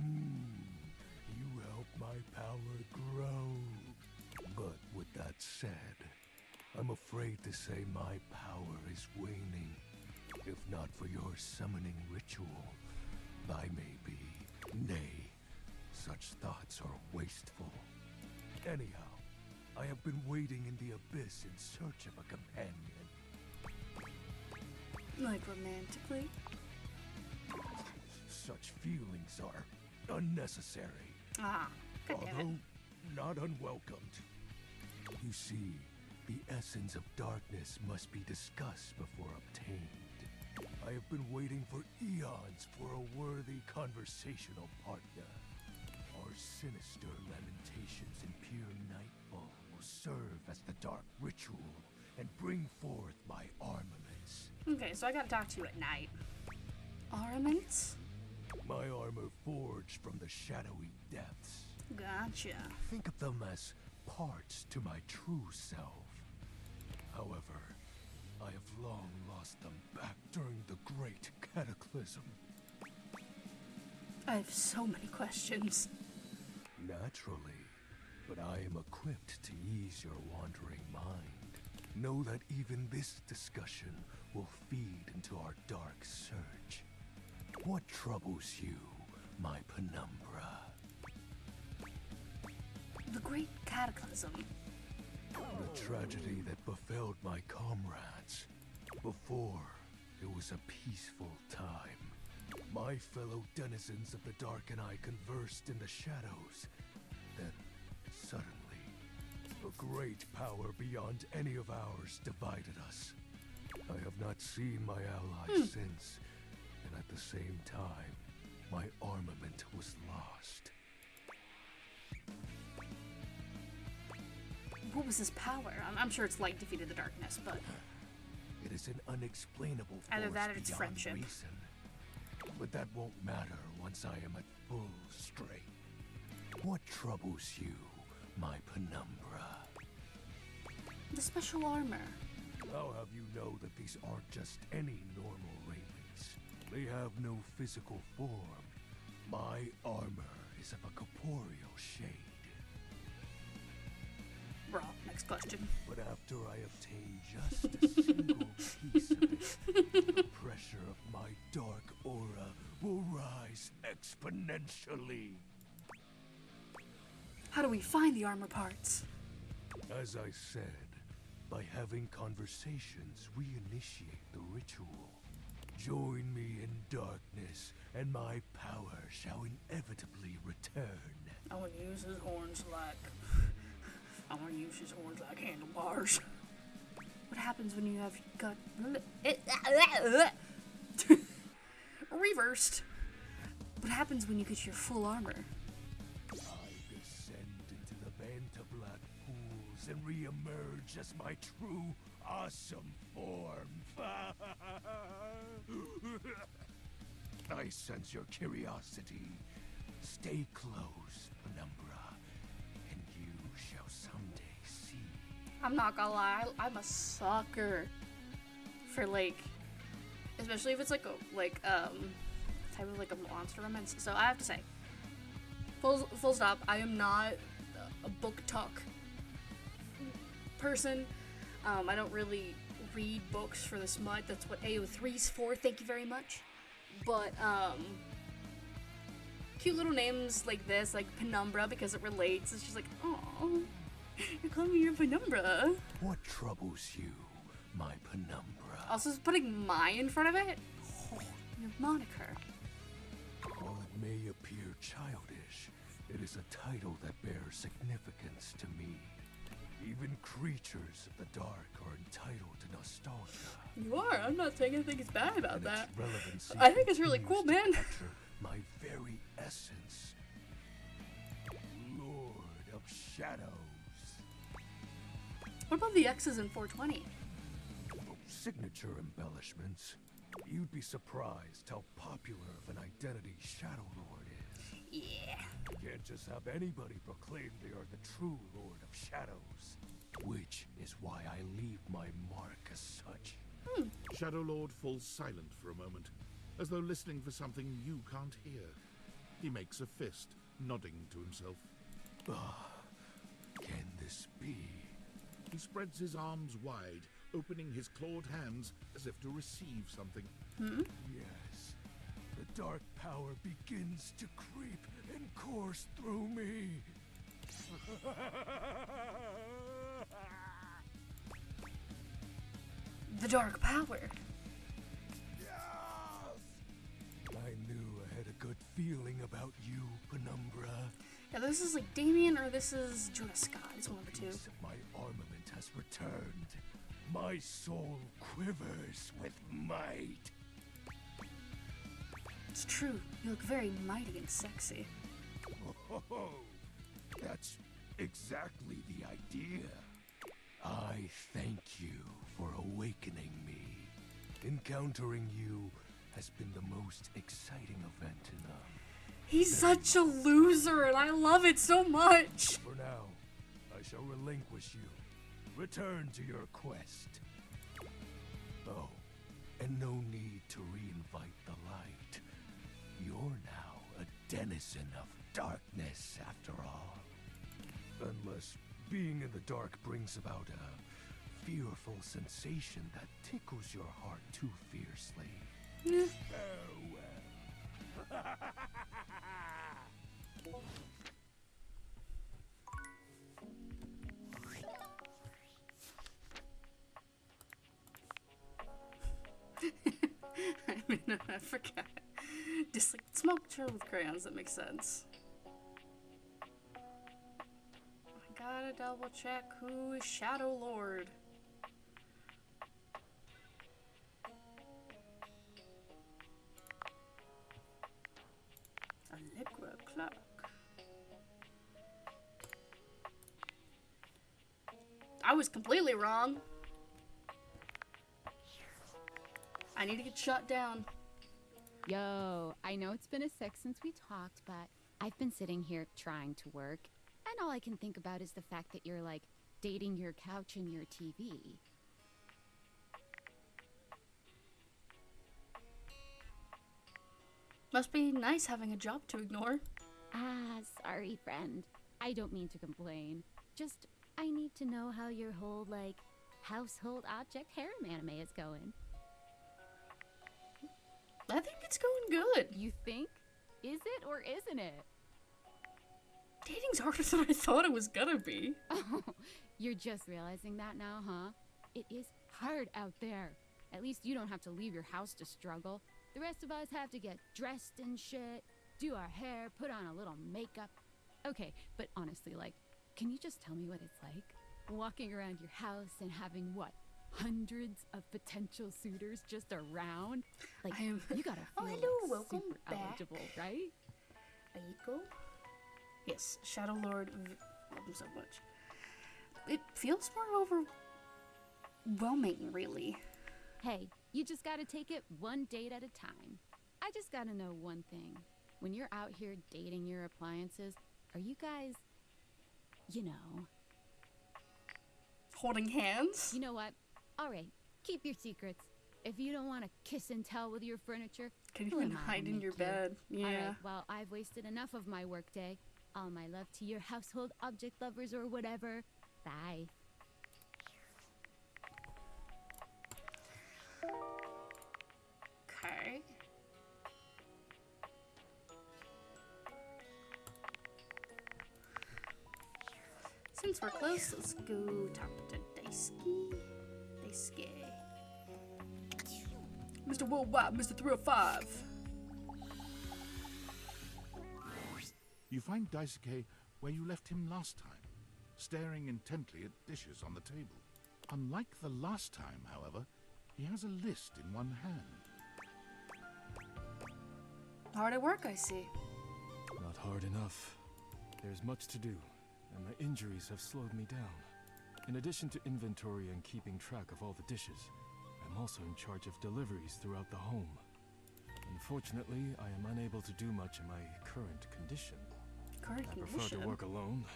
You help my power grow. But with that said, I'm afraid to say my power is waning. If not for your summoning ritual, I may be. Nay, such thoughts are wasteful. Anyhow, I have been wading in the abyss in search of a companion. Like romantically? Such feelings are unnecessary. Ah, god damn it. Although not unwelcomed. You see, the essence of darkness must be discussed before obtained. I have been waiting for eons for a worthy conversational partner. Our sinister lamentations in pure nightfall will serve as the dark ritual and bring forth my armaments. Okay, so I gotta talk to you at night. Armaments? My armor forged from the shadowy depths. Gotcha. Think of them as parts to my true self. However, I have long lost them back during the Great Cataclysm. I have so many questions. Naturally, but I am equipped to ease your wandering mind. Know that even this discussion will feed into our dark search. What troubles you, my penumbra? The Great Cataclysm. The tragedy that befell my comrades. Before, it was a peaceful time. My fellow denizens of the dark and I conversed in the shadows. Then, suddenly, a great power beyond any of ours divided us. I have not seen my allies since, and at the same time, my armament was lost. What was his power? I'm sure it's light defeated the darkness, but It is an unexplainable force either that or it's beyond friendship. reason. But that won't matter once I am at full strength. What troubles you, my penumbra? The special armor. I'll have you know that these aren't just any normal raiments. They have no physical form. My armor is of a corporeal shade. Bro, next question. But after I obtain just a single piece of it, the pressure of my dark aura will rise exponentially. How do we find the armor parts? As I said, by having conversations, we initiate the ritual. Join me in darkness, and my power shall inevitably return. I want to use his horns like... I want to use his horns like handlebars. What happens when you have got... Reversed. What happens when you get your full armor? I descend into the Vantablack pools and re-emerge as my true, awesome form. I sense your curiosity. Stay close, Penumbra, and you shall someday see. I'm not gonna lie, I'm a sucker for like, especially if it's like a type of like a monster romance. So I have to say, full stop. I am not a book talk person. I don't really read books for this much. That's what AO3's for. Thank you very much. But cute little names like this, like Penumbra, because it relates. It's just like, oh, you're calling me your Penumbra. What troubles you, my Penumbra? Also, just putting my in front of it. Oh, your moniker. While it may appear childish, it is a title that bears significance to me. Even creatures of the dark are entitled to nostalgia. You are. I'm not saying anything is bad about And that. its relevancy I think it's really cool, continues to man. capture my very essence. Lord of Shadows. What about the X's in 420? Signature embellishments. You'd be surprised how popular of an identity Shadow Lord is. Yeah. You can't just have anybody proclaim they are the true Lord of Shadows. Which is why I leave my mark as such. Shadow Lord falls silent for a moment, as though listening for something you can't hear. He makes a fist, nodding to himself. Can this be? He spreads his arms wide, opening his clawed hands as if to receive something. Yes. The dark power begins to creep and course through me. The dark power. I knew I had a good feeling about you, Penumbra. Yeah, this is like Damien or this is Jonah Scott. It's one of the two. Piece of my armament has returned. My soul quivers with might. It's true. You look very mighty and sexy. Oh, that's exactly the idea. I thank you for awakening me. Encountering you has been the most exciting event in the... He's such a loser, and I love it so much. For now, I shall relinquish you. Return to your quest. Oh, and no need to reinvite the light. You're now a denizen of darkness, after all. Unless being in the dark brings about a fearful sensation that tickles your heart too fiercely. Farewell. I mean, I forgot. Just like smoke trail with crayons, that makes sense. I gotta double check who is Shadow Lord. Allegra Clark. I was completely wrong. I need to get shut down. Yo, I know it's been a sec since we talked, but I've been sitting here trying to work, and all I can think about is the fact that you're, like, dating your couch and your TV. Must be nice having a job to ignore. Ah, sorry, friend. I don't mean to complain. Just, I need to know how your whole, like, household object harem anime is going. I think it's going good. You think? Is it or isn't it? Dating's harder than I thought it was gonna be. Oh, you're just realizing that now, huh? It is hard out there. At least you don't have to leave your house to struggle. The rest of us have to get dressed and shit, do our hair, put on a little makeup. Okay, but honestly, like, can you just tell me what it's like? Walking around your house and having what? Hundreds of potential suitors just around? Like, you gotta feel Oh, hello, like welcome super back. eligible, right? Aiko? Yes, Shadow Lord. Love him so much. It feels more overwhelming, really. Hey, you just gotta take it one date at a time. I just gotta know one thing. When you're out here dating your appliances, are you guys, you know... Holding hands? You know what? Alright, keep your secrets. If you don't want to kiss and tell with your furniture, Can who you even am I to hide in make your you? bed? Yeah. Alright, well, I've wasted enough of my workday. All my love to your household object lovers or whatever. Bye. Okay. Since we're close, let's go talk to Daisuke. Daisuke. Mr. Worldwide, Mr. 305. You find Daisuke where you left him last time, staring intently at dishes on the table. Unlike the last time, however, he has a list in one hand. Hard at work, I see. Not hard enough. There's much to do, and my injuries have slowed me down. In addition to inventory and keeping track of all the dishes, I'm also in charge of deliveries throughout the home. Unfortunately, I am unable to do much in my current condition. I prefer to work alone,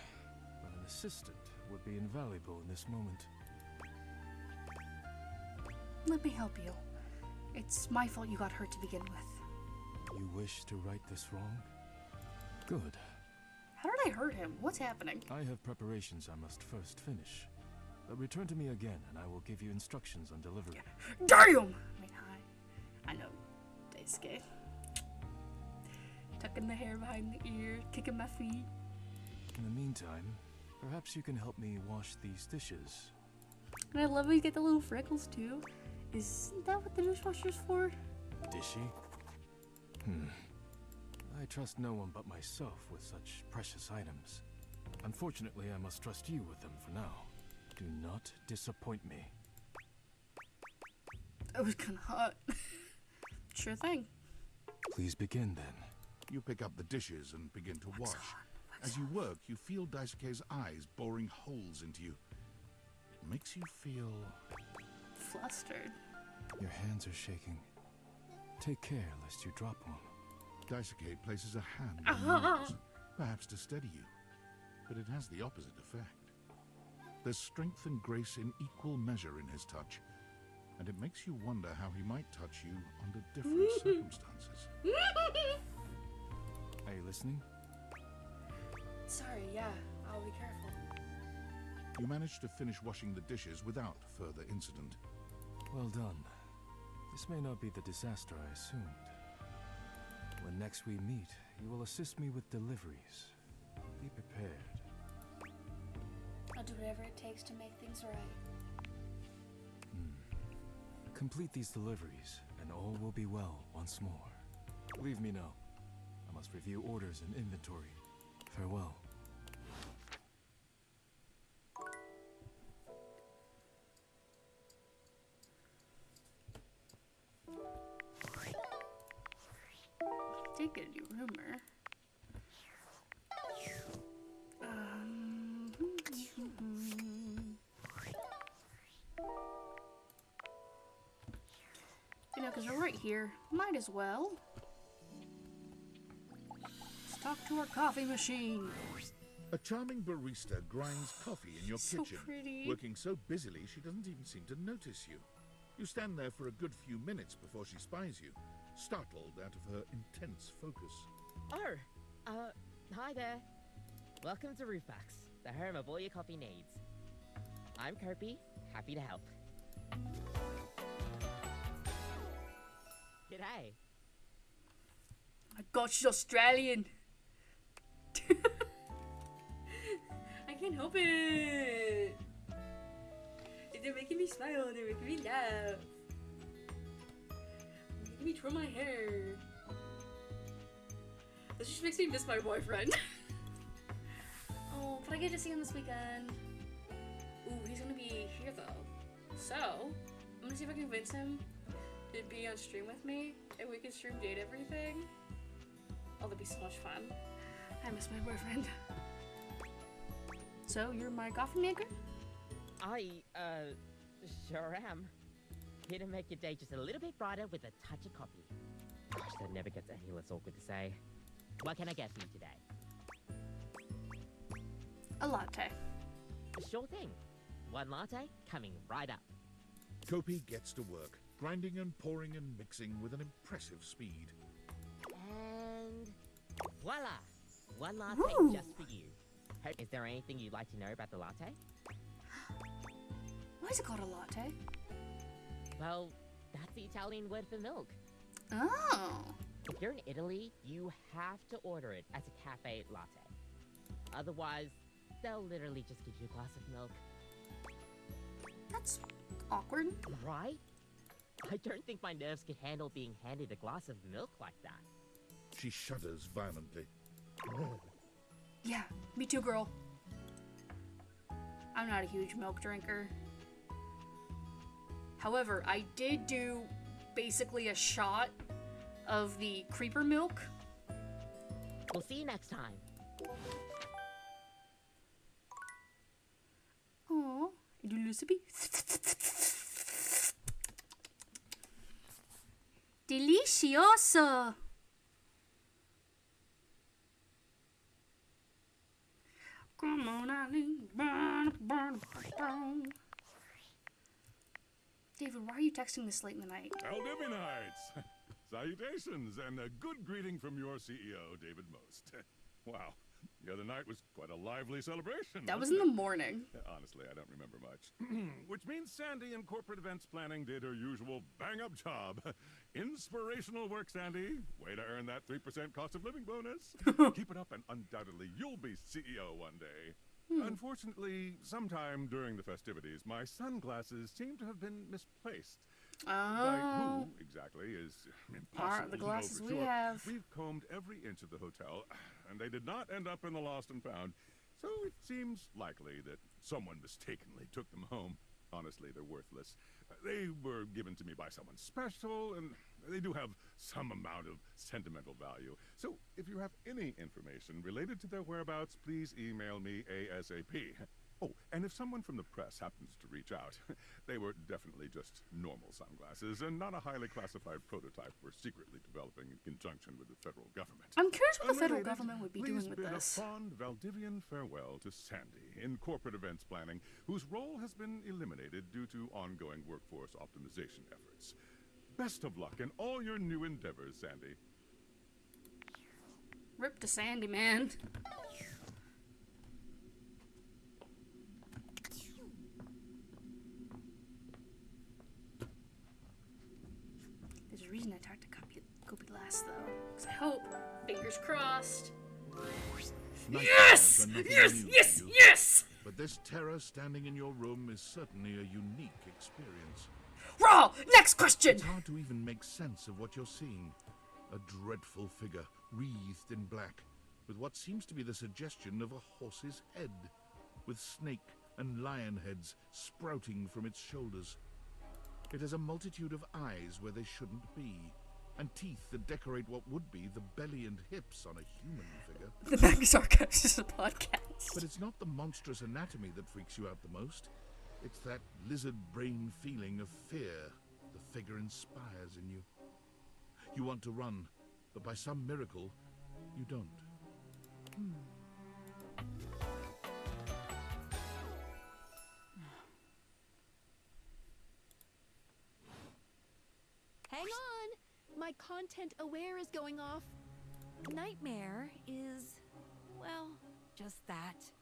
but an assistant would be invaluable in this moment. Let me help you. It's my fault you got hurt to begin with. You wish to right this wrong? Good. How did I hurt him? What's happening? I have preparations I must first finish. Return to me again, and I will give you instructions on delivery. Damn! I mean, hi. I know. Daisuke. Tucking the hair behind the ear, kicking my feet. In the meantime, perhaps you can help me wash these dishes. And I love how you get the little freckles too. Isn't that what the dishwasher's for? Dishy? I trust no one but myself with such precious items. Unfortunately, I must trust you with them for now. Do not disappoint me. That was kind of hot. Sure thing. Please begin then. You pick up the dishes and begin to wash. As you work, you feel Daisuke's eyes boring holes into you. It makes you feel... flustered. Your hands are shaking. Take care lest you drop one. Daisuke places a hand on yours, perhaps to steady you, but it has the opposite effect. There's strength and grace in equal measure in his touch, and it makes you wonder how he might touch you under different circumstances. Are you listening? Sorry, yeah, I'll be careful. You manage to finish washing the dishes without further incident. Well done. This may not be the disaster I assumed. When next we meet, you will assist me with deliveries. Be prepared. I'll do whatever it takes to make things right. Complete these deliveries, and all will be well once more. Leave me now. I must review orders and inventory. Farewell. Did get a new rumor. You know, because we're right here. Might as well. Let's talk to our coffee machine. A charming barista grinds coffee in your So kitchen, pretty. working so busily she doesn't even seem to notice you. You stand there for a good few minutes before she spies you, startled out of her intense focus. Oh, hi there. Welcome to Roofbox, the home of all your coffee needs. I'm Kirby, happy to help. G'day. My God, she's Australian. I can't help it. They're making me smile. They're making me laugh. They're making me twirl my hair. This just makes me miss my boyfriend. Oh, but I get to see him this weekend. Ooh, he's gonna be here though. So, I'm gonna see if I can convince him to be on stream with me, and we can stream date everything. Oh, that'd be so much fun. I miss my boyfriend. So, you're my coffee maker? I, sure am. Here to make your day just a little bit brighter with a touch of coffee. Gosh, that never gets any less awkward to say. What can I get for you today? A latte. Sure thing. One latte coming right up. Kopi gets to work, grinding and pouring and mixing with an impressive speed. And voila! One latte Ooh. just for you. Is there anything you'd like to know about the latte? Why is it called a latte? Well, that's the Italian word for milk. Oh. If you're in Italy, you have to order it as a cafe latte. Otherwise, they'll literally just give you a glass of milk. That's awkward. Right? I don't think my nerves could handle being handed a glass of milk like that. She shudders violently. Yeah, me too, girl. I'm not a huge milk drinker. However, I did do basically a shot of the creeper milk. We'll see you next time. Oh, du Luciby. Delicioso. Come on, Eileen. Burn, burn, burn. David, why are you texting this late in the night? Aldivinites! Salutations, and a good greeting from your CEO, David Most. Wow, the other night was quite a lively celebration. That was in wasn't the it? morning. Honestly, I don't remember much. Which means Sandy in corporate events planning did her usual bang-up job. Inspirational work, Sandy. Way to earn that 3% cost of living bonus. Keep it up and undoubtedly you'll be CEO one day. Unfortunately, sometime during the festivities, my sunglasses seem to have been misplaced. By Oh. who exactly is impossible The to know glasses for we sure. have. We've combed every inch of the hotel, and they did not end up in the lost and found. So it seems likely that someone mistakenly took them home. Honestly, they're worthless. They were given to me by someone special, and they do have some amount of sentimental value. So if you have any information related to their whereabouts, please email me ASAP. Oh, and if someone from the press happens to reach out, they were definitely just normal sunglasses and not a highly classified prototype we're secretly developing in conjunction with the federal government. I'm curious what the federal Unrelated, government would be please doing with bid this. a fond Valdivian farewell to Sandy in corporate events planning, whose role has been eliminated due to ongoing workforce optimization efforts. Best of luck in all your new endeavors, Sandy. Rip to Sandy, man. There's a reason I talked to Copy last, though. 'Cause I hope, fingers crossed. Yes! Yes! Yes! Yes! But this terror standing in your room is certainly a unique experience. Raw! Next question! It's hard to even make sense of what you're seeing. A dreadful figure, wreathed in black, with what seems to be the suggestion of a horse's head, with snake and lion heads sprouting from its shoulders. It has a multitude of eyes where they shouldn't be, and teeth that decorate what would be the belly and hips on a human figure. The Magnus Archives is a podcast. But it's not the monstrous anatomy that freaks you out the most. It's that lizard brain feeling of fear the figure inspires in you. You want to run, but by some miracle, you don't. Hang on! My content aware is going off. Nightmare is, well, just that.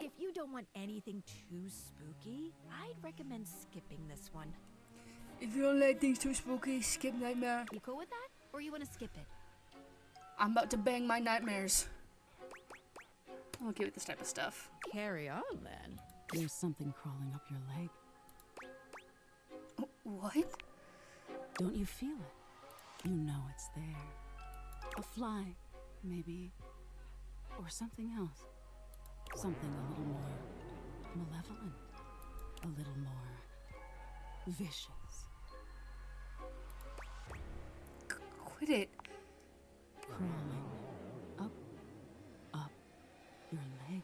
If you don't want anything too spooky, I'd recommend skipping this one. If you don't like things too spooky, skip Nightmare. You cool with that? Or you want to skip it? I'm about to bang my nightmares. I'm okay with this type of stuff. Carry on, then. There's something crawling up your leg. What? Don't you feel it? You know it's there. A fly, maybe. Or something else. Something a little more malevolent. A little more vicious. Quit it. Crawling up your leg.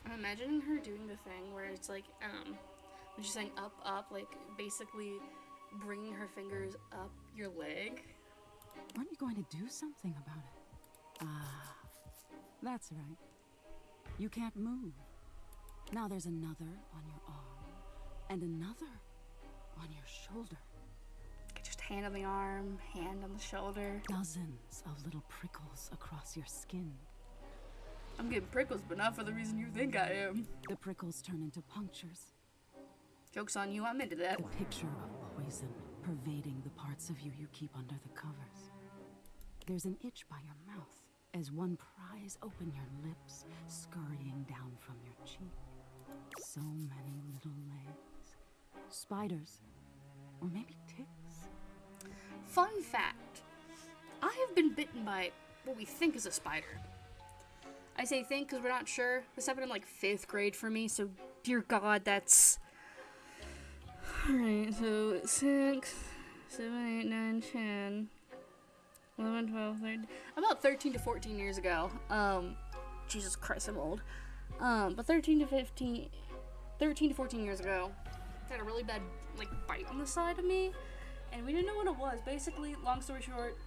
I'm imagining her doing the thing where it's like, when she's saying up, like basically bringing her fingers up your leg. Aren't you going to do something about it? Ah, that's right. You can't move. Now there's another on your arm, and another on your shoulder. Just hand on the arm, hand on the shoulder. Dozens of little prickles across your skin. I'm getting prickles, but not for the reason you think I am. The prickles turn into punctures. Joke's on you, I'm into that. The picture of poison pervading the parts of you you keep under the covers. There's an itch by your mouth as one pries open your lips, scurrying down from your cheek. So many little legs. Spiders. Or maybe ticks. Fun fact. I have been bitten by what we think is a spider. I say think because we're not sure. This happened in like 5th grade for me, so dear God, that's... Alright, so 6, 7, 8, 9, 10, 11, 12, 13... About 13 to 14 years ago. Jesus Christ, I'm old. But 13 to 14 years ago, I had a really bad, like, bite on the side of me, and we didn't know what it was. Basically, long story short,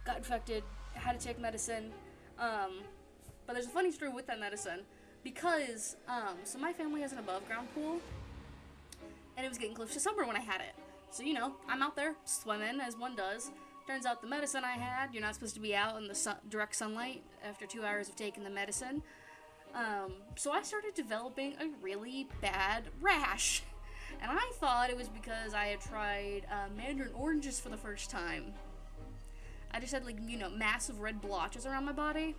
got infected, had to take medicine, but there's a funny story with that medicine, because, so my family has an above-ground pool, and it was getting close to summer when I had it. So, you know, I'm out there swimming, as one does. Turns out the medicine I had, you're not supposed to be out in the direct sunlight after 2 hours of taking the medicine. So I started developing a really bad rash. And I thought it was because I had tried mandarin oranges for the first time. I just had, like, you know, massive red blotches around my body.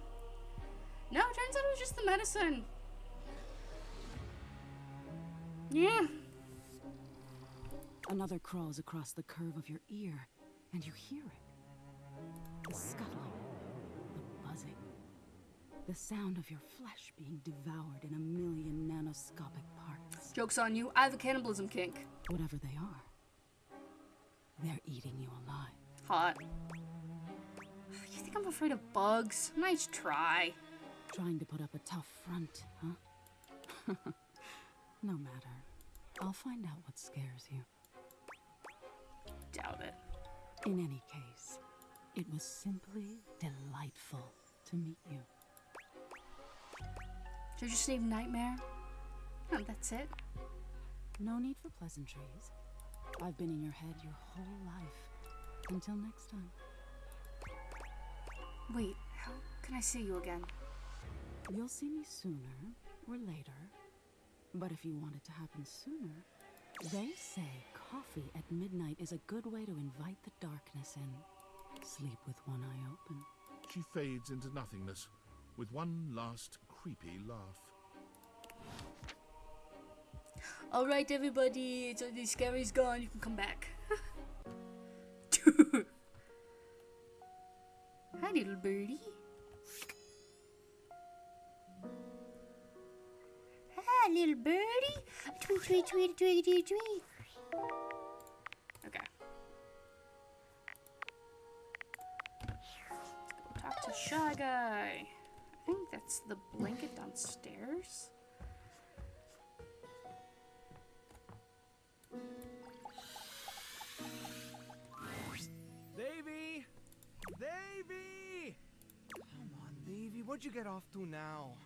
No, it turns out it was just the medicine. Yeah. Another crawls across the curve of your ear, and you hear it. The scuttling, the buzzing, the sound of your flesh being devoured in a million nanoscopic parts. Joke's on you, I have a cannibalism kink. Whatever they are, they're eating you alive. Hot. You think I'm afraid of bugs? Nice try. Trying to put up a tough front, huh? No matter. I'll find out what scares you. Doubt it. In any case, it was simply delightful to meet you. Did you just say nightmare? Oh, that's it. No need for pleasantries. I've been in your head your whole life. Until next time. Wait, how can I see you again? You'll see me sooner or later. But if you want it to happen sooner, they say coffee at midnight is a good way to invite the darkness in. Sleep with one eye open. She fades into nothingness with one last creepy laugh. Alright, everybody, so the scary's gone. You can come back. Hi, little birdie. Hi, little birdie. Tweet, tweet, tweet, tweet, tweet, tweet. Okay. Let's go talk to Shy Guy. I think that's the blanket downstairs. Davy! Davy! Come on, Davy, what'd you get off to now?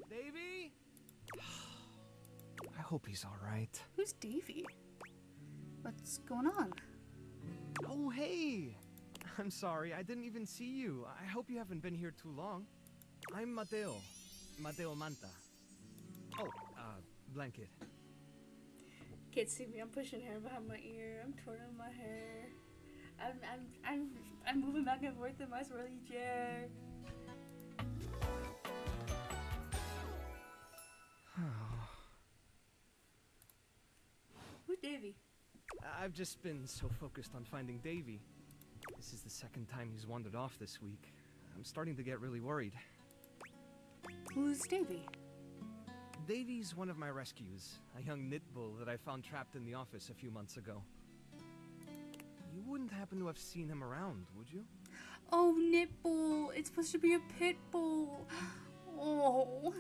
Davy? I hope he's alright. Who's Davy? What's going on? Oh, hey! I'm sorry, I didn't even see you. I hope you haven't been here too long. I'm Mateo. Mateo Manta. Oh, blanket. Can't see me. I'm pushing hair behind my ear. I'm twirling my hair. I'm moving back and forth in my swirly chair. Who's Davy? I've just been so focused on finding Davy. This is the second time he's wandered off this week. I'm starting to get really worried. Who's Davy? Davy's one of my rescues, a young knit bull that I found trapped in the office a few months ago. You wouldn't happen to have seen him around, would you? Oh, knit bull. It's supposed to be a pit bull. Oh.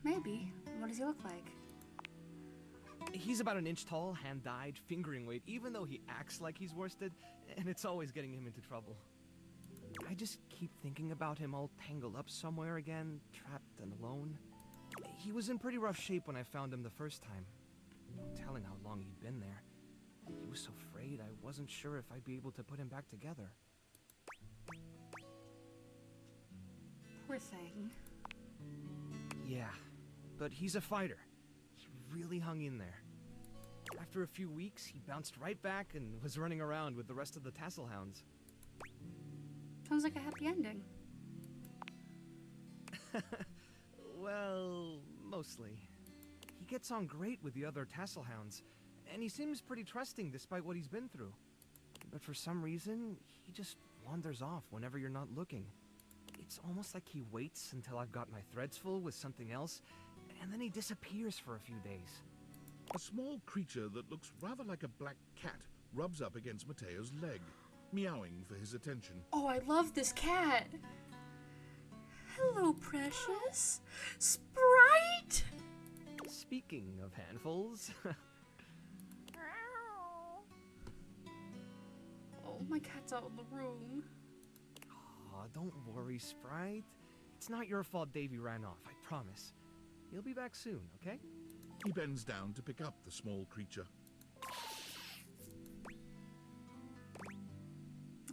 Maybe. What does he look like? He's about an inch tall, hand-dyed, fingering weight, even though he acts like he's worsted, and it's always getting him into trouble. I just keep thinking about him all tangled up somewhere again, trapped and alone. He was in pretty rough shape when I found him the first time. No telling how long he'd been there. He was so frayed, I wasn't sure if I'd be able to put him back together. Poor thing. Yeah, but he's a fighter. He really hung in there. After a few weeks, he bounced right back and was running around with the rest of the tassel hounds. Sounds like a happy ending. Well, mostly. He gets on great with the other tassel hounds, and he seems pretty trusting despite what he's been through. But for some reason, he just wanders off whenever you're not looking. It's almost like he waits until I've got my threads full with something else, and then he disappears for a few days. A small creature that looks rather like a black cat rubs up against Mateo's leg, meowing for his attention. Oh, I love this cat. Hello, precious. Sprite! Speaking of handfuls... Oh, my cat's out in the room. Aw, don't worry, Sprite. It's not your fault Davy ran off, I promise. He'll be back soon, okay? He bends down to pick up the small creature.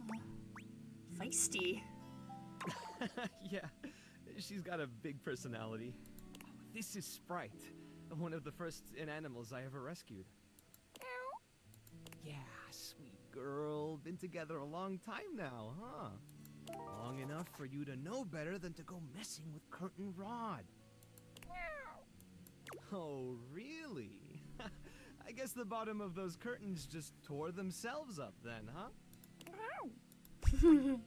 Oh, feisty. Yeah, she's got a big personality. Oh, this is Sprite, one of the first inanimals I ever rescued. Yeah, sweet girl. Been together a long time now, huh? Long enough for you to know better than to go messing with Curtin Rod. Oh, really? I guess the bottom of those curtains just tore themselves up then, huh? I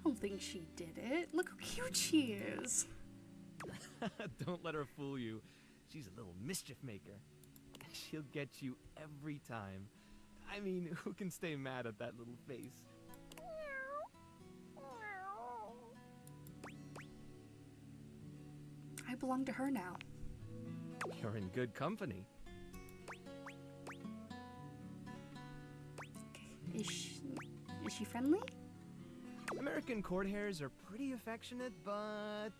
don't think she did it. Look how cute she is. Don't let her fool you. She's a little mischief maker. She'll get you every time. I mean, who can stay mad at that little face? I belong to her now. You're in good company. Is she friendly? American court hares are pretty affectionate, but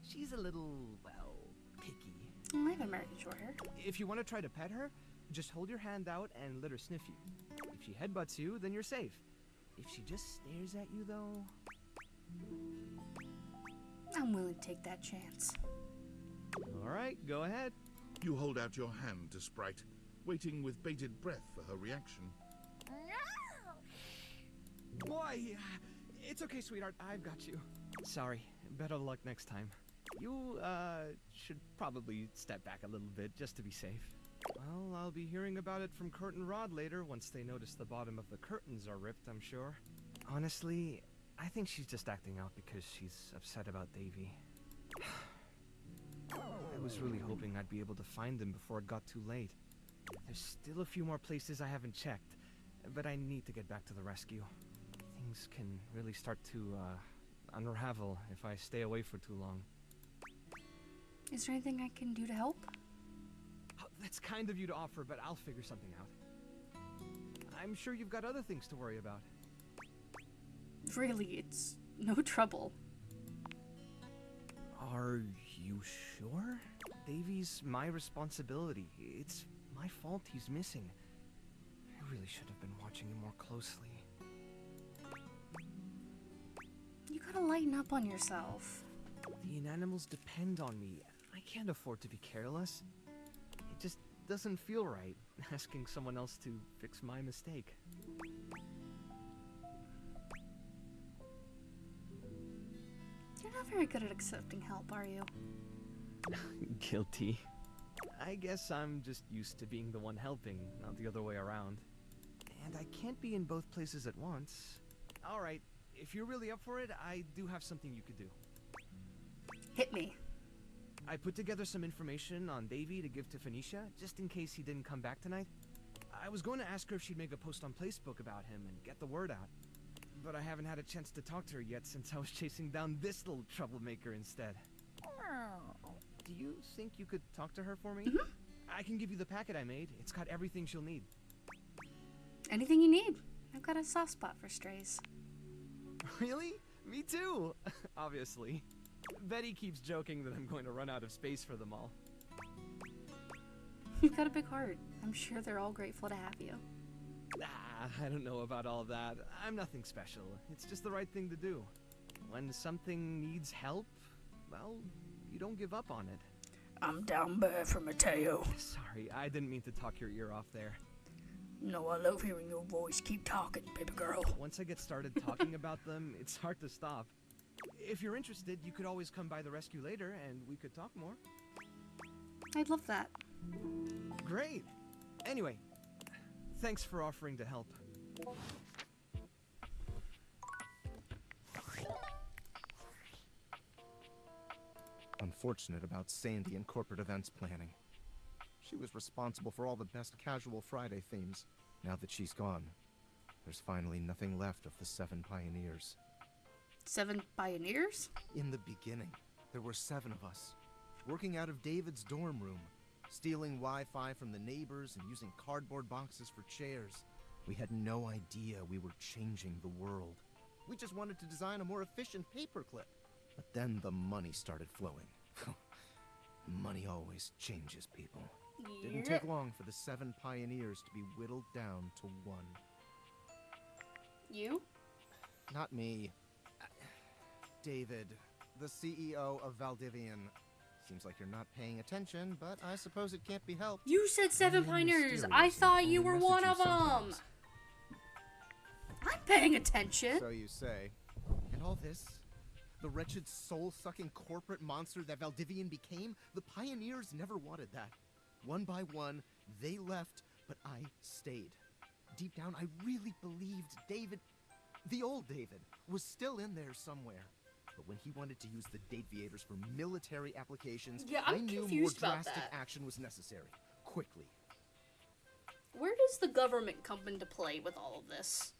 she's a little, well, picky. I have American short hair. If you want to try to pet her, just hold your hand out and let her sniff you. If she headbutts you, then you're safe. If she just stares at you, though... I'm willing to take that chance. Alright, go ahead. You hold out your hand to Sprite, waiting with bated breath for her reaction. Boy, it's okay, sweetheart. I've got you. Sorry. Better luck next time. You, should probably step back a little bit just to be safe. Well, I'll be hearing about it from Kurt and Rod later once they notice the bottom of the curtains are ripped, I'm sure. Honestly, I think she's just acting out because she's upset about Davy. I was really hoping I'd be able to find them before it got too late. There's still a few more places I haven't checked, but I need to get back to the rescue. Things can really start to, unravel if I stay away for too long. Is there anything I can do to help? Oh, that's kind of you to offer, but I'll figure something out. I'm sure you've got other things to worry about. Really, it's no trouble. Are you sure? Davy's my responsibility. It's my fault he's missing. I really should have been watching him more closely. You gotta lighten up on yourself. The inanimals depend on me. I can't afford to be careless. It just doesn't feel right, asking someone else to fix my mistake. You're not very good at accepting help, are you? Guilty. I guess I'm just used to being the one helping, not the other way around. And I can't be in both places at once. Alright, if you're really up for it, I do have something you could do. Hit me. I put together some information on Davy to give to Phoenicia, just in case he didn't come back tonight. I was going to ask her if she'd make a post on Facebook about him and get the word out. But I haven't had a chance to talk to her yet since I was chasing down this little troublemaker instead. Do you think you could talk to her for me? Mm-hmm. I can give you the packet I made. It's got everything she'll need. Anything you need. I've got a soft spot for strays. Really? Me too! Obviously. Betty keeps joking that I'm going to run out of space for them all. You've got a big heart. I'm sure they're all grateful to have you. I don't know about all that. I'm nothing special. It's just the right thing to do. When something needs help, well, you don't give up on it. I'm down bad for Mateo. Sorry, I didn't mean to talk your ear off there. No, I love hearing your voice. Keep talking, baby girl. Once I get started talking about them, it's hard to stop. If you're interested, you could always come by the rescue later and we could talk more. I'd love that. Great. Anyway, thanks for offering to help. Unfortunate about Sandy and corporate events planning. She was responsible for all the best casual Friday themes. Now that she's gone, there's finally nothing left of the 7 pioneers. 7 pioneers? In the beginning, there were 7 of us, working out of David's dorm room, stealing Wi-Fi from the neighbors and using cardboard boxes for chairs. We had no idea we were changing the world. We just wanted to design a more efficient paperclip. But then the money started flowing. Money always changes people. Didn't take long for the 7 pioneers to be whittled down to 1. You? Not me. David, the CEO of Valdivian. Seems like you're not paying attention, but I suppose it can't be helped. You said 7 pioneers. I thought you were one of them. I'm paying attention. So you say. And all this? The wretched soul-sucking corporate monster that Valdivian became? The pioneers never wanted that. One by one, they left, but I stayed. Deep down, I really believed David, the old David, was still in there somewhere. But when he wanted to use the Dateviators for military applications, Yeah, I I'm knew more confused about drastic that. action was necessary. Quickly. Where does the government come into play with all of this?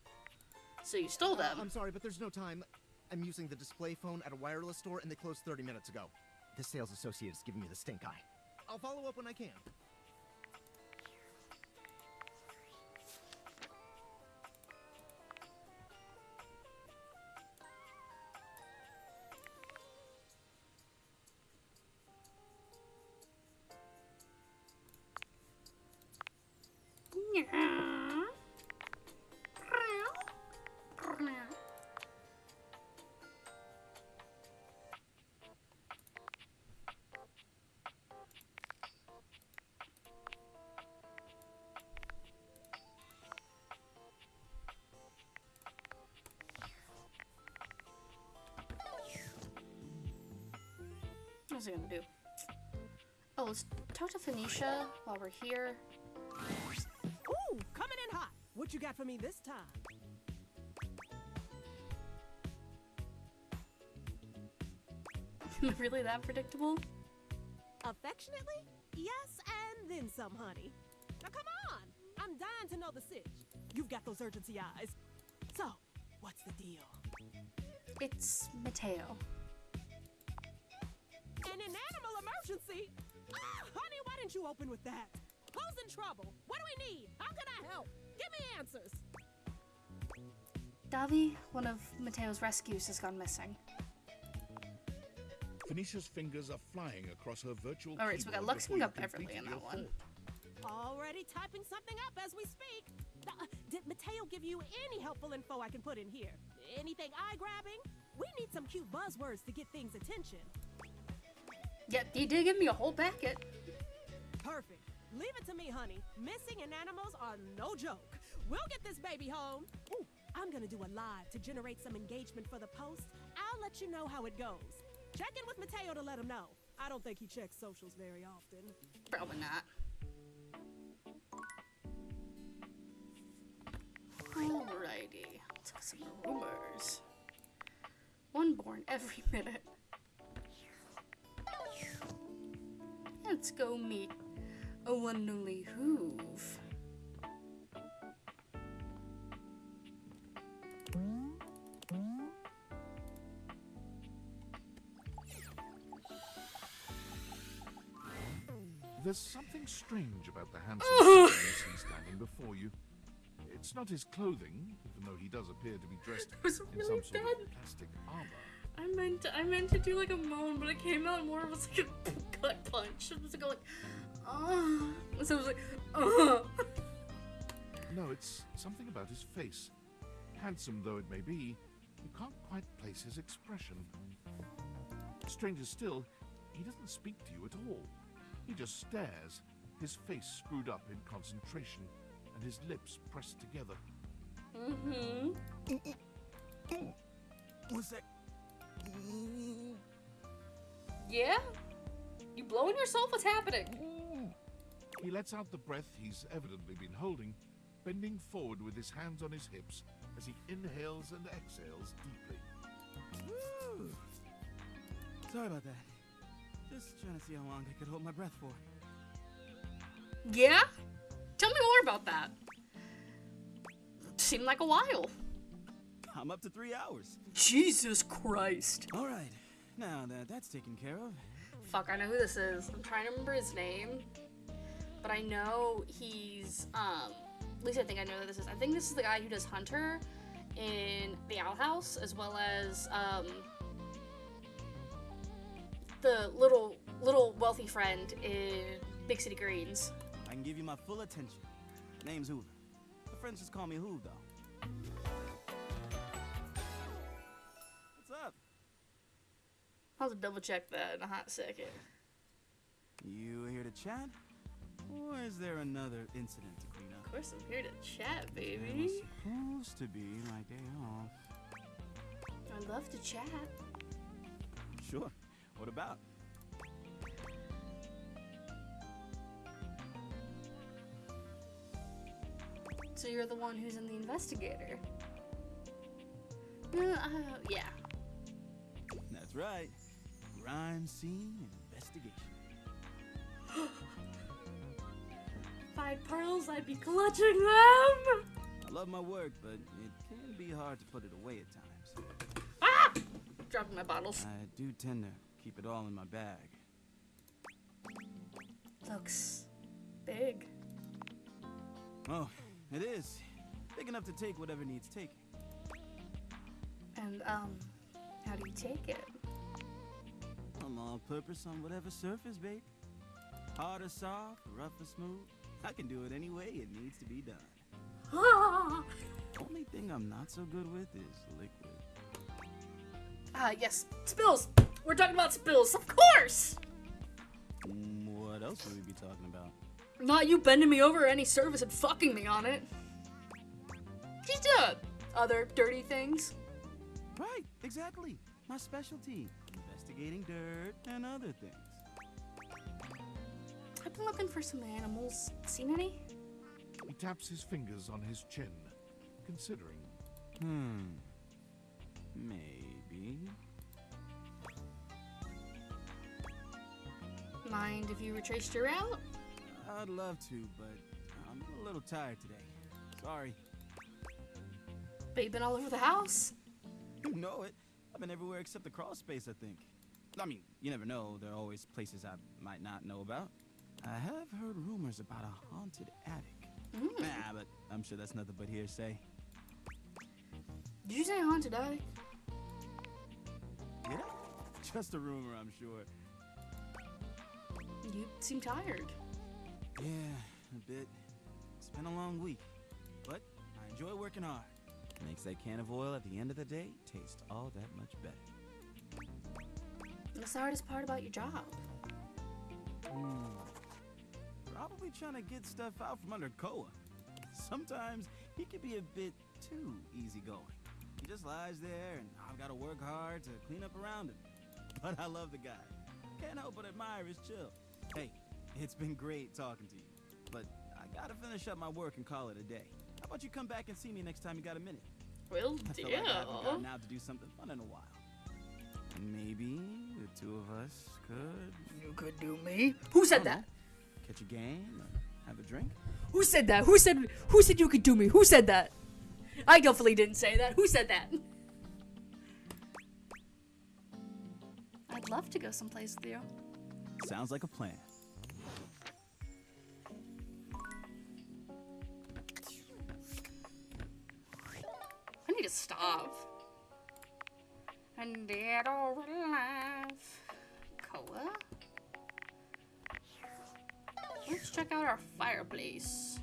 So you stole them. I'm sorry, but there's no time. I'm using the display phone at a wireless store, and they closed 30 minutes ago. The sales associate is giving me the stink eye. I'll follow up when I can. What's he gonna do? Oh, let's talk to Phoenicia while we're here. Ooh, coming in hot. What you got for me this time? Really that predictable? Affectionately? Yes, and then some, honey. Now come on. I'm dying to know the sitch. You've got those urgency eyes. So, what's the deal? It's Mateo. An animal emergency? Ah, honey, why didn't you open with that? Who's in trouble? What do we need? How can I help? Give me answers. Davi, one of Mateo's rescues, has gone missing. Phoenicia's fingers are flying across her virtual Alright, so we got keyboard Lux before you up complete Beverly in your that one. thought. Already typing something up as we speak. Did Mateo give you any helpful info I can put in here? Anything eye-grabbing? We need some cute buzzwords to get things attention. Yep, he did give me a whole packet. Perfect. Leave it to me, honey. Missing and animals are no joke. We'll get this baby home. Ooh, I'm gonna do a live to generate some engagement for the post. I'll let you know how it goes. Check in with Mateo to let him know. I don't think he checks socials very often. Probably not. Alrighty. Let's get some rumors. One born every minute. Let's go meet a one and only Hoove. There's something strange about the handsome man he's standing before you. It's not his clothing, even though he does appear to be dressed was in really some sort bad. of plastic armor. I meant to do like a moan, but it came out more of like a gut punch. It was like, so it was like, No, it's something about his face. Handsome though it may be, you can't quite place his expression. Stranger still, he doesn't speak to you at all. He just stares, his face screwed up in concentration, and his lips pressed together. What's that? Yeah? You blowing yourself? What's happening? He lets out the breath he's evidently been holding, bending forward with his hands on his hips as he inhales and exhales deeply. Woo. Sorry about that. Just trying to see how long I could hold my breath for. Yeah? Tell me more about that. Seemed like a while. I'm up to 3 hours. Jesus Christ. All right. Now that that's taken care of. Fuck, I know who this is. I'm trying to remember his name. But I know he's, at least I think I know who this is. I think this is the guy who does Hunter in the Owl House, as well as, the little wealthy friend in Big City Greens. I can give you my full attention. Name's Hoover. The friends just call me Hoove, though. What's up? I'll have to double check that in a hot second. You here to chat? Or is there another incident to clean up? Of course I'm here to chat, It baby. was supposed to be my day off. I love to chat. Sure. What about? So you're the one who's in the investigator. Yeah. That's right. Crime scene investigation. If I had pearls, I'd be clutching them! I love my work, but it can be hard to put it away at times. Ah! Dropping my bottles. I do tend to keep it all in my bag. Looks big. Oh, it is. Big enough to take whatever needs taking. And, how do you take it? I'm all purpose on whatever surface, babe. Hard or soft, rough or smooth. I can do it any way it needs to be done. Only thing I'm not so good with is liquid. Yes. Spills! We're talking about spills, of course! What else would we be talking about? Not you bending me over any surface and fucking me on it. Just, other dirty things. Right, exactly. My specialty. Investigating dirt and other things. I've been looking for some animals. Seen any? He taps his fingers on his chin, considering. Maybe. Mind if you retraced your route? I'd love to, but I'm a little tired today. Sorry. But you've been all over the house. You know it. I've been everywhere except the crawl space, I think. I mean, you never know. There are always places I might not know about. I have heard rumors about a haunted attic. Nah, but I'm sure that's nothing but hearsay. Did you say haunted attic? Yeah? Just a rumor, I'm sure. You seem tired. Yeah, a bit. It's been a long week, but I enjoy working hard. Makes that can of oil at the end of the day taste all that much better. What's the hardest part about your job? Probably trying to get stuff out from under Koa. Sometimes he can be a bit too easygoing. He just lies there, and I've got to work hard to clean up around him. But I love the guy. Can't help but admire his chill. Hey, it's been great talking to you, but I gotta finish up my work and call it a day. How about you come back and see me next time you got a minute? Will I feel do. like I haven't gotten out to do something fun in a while. Maybe the two of us could... You could do me? Who said that? Catch a game or have a drink? Who said that? Who said you could do me? Who said that? I definitely didn't say that. Who said that? I'd love to go someplace with you. Sounds like a plan. I need to stop. And dead or alive. Koa? Let's check out our fireplace.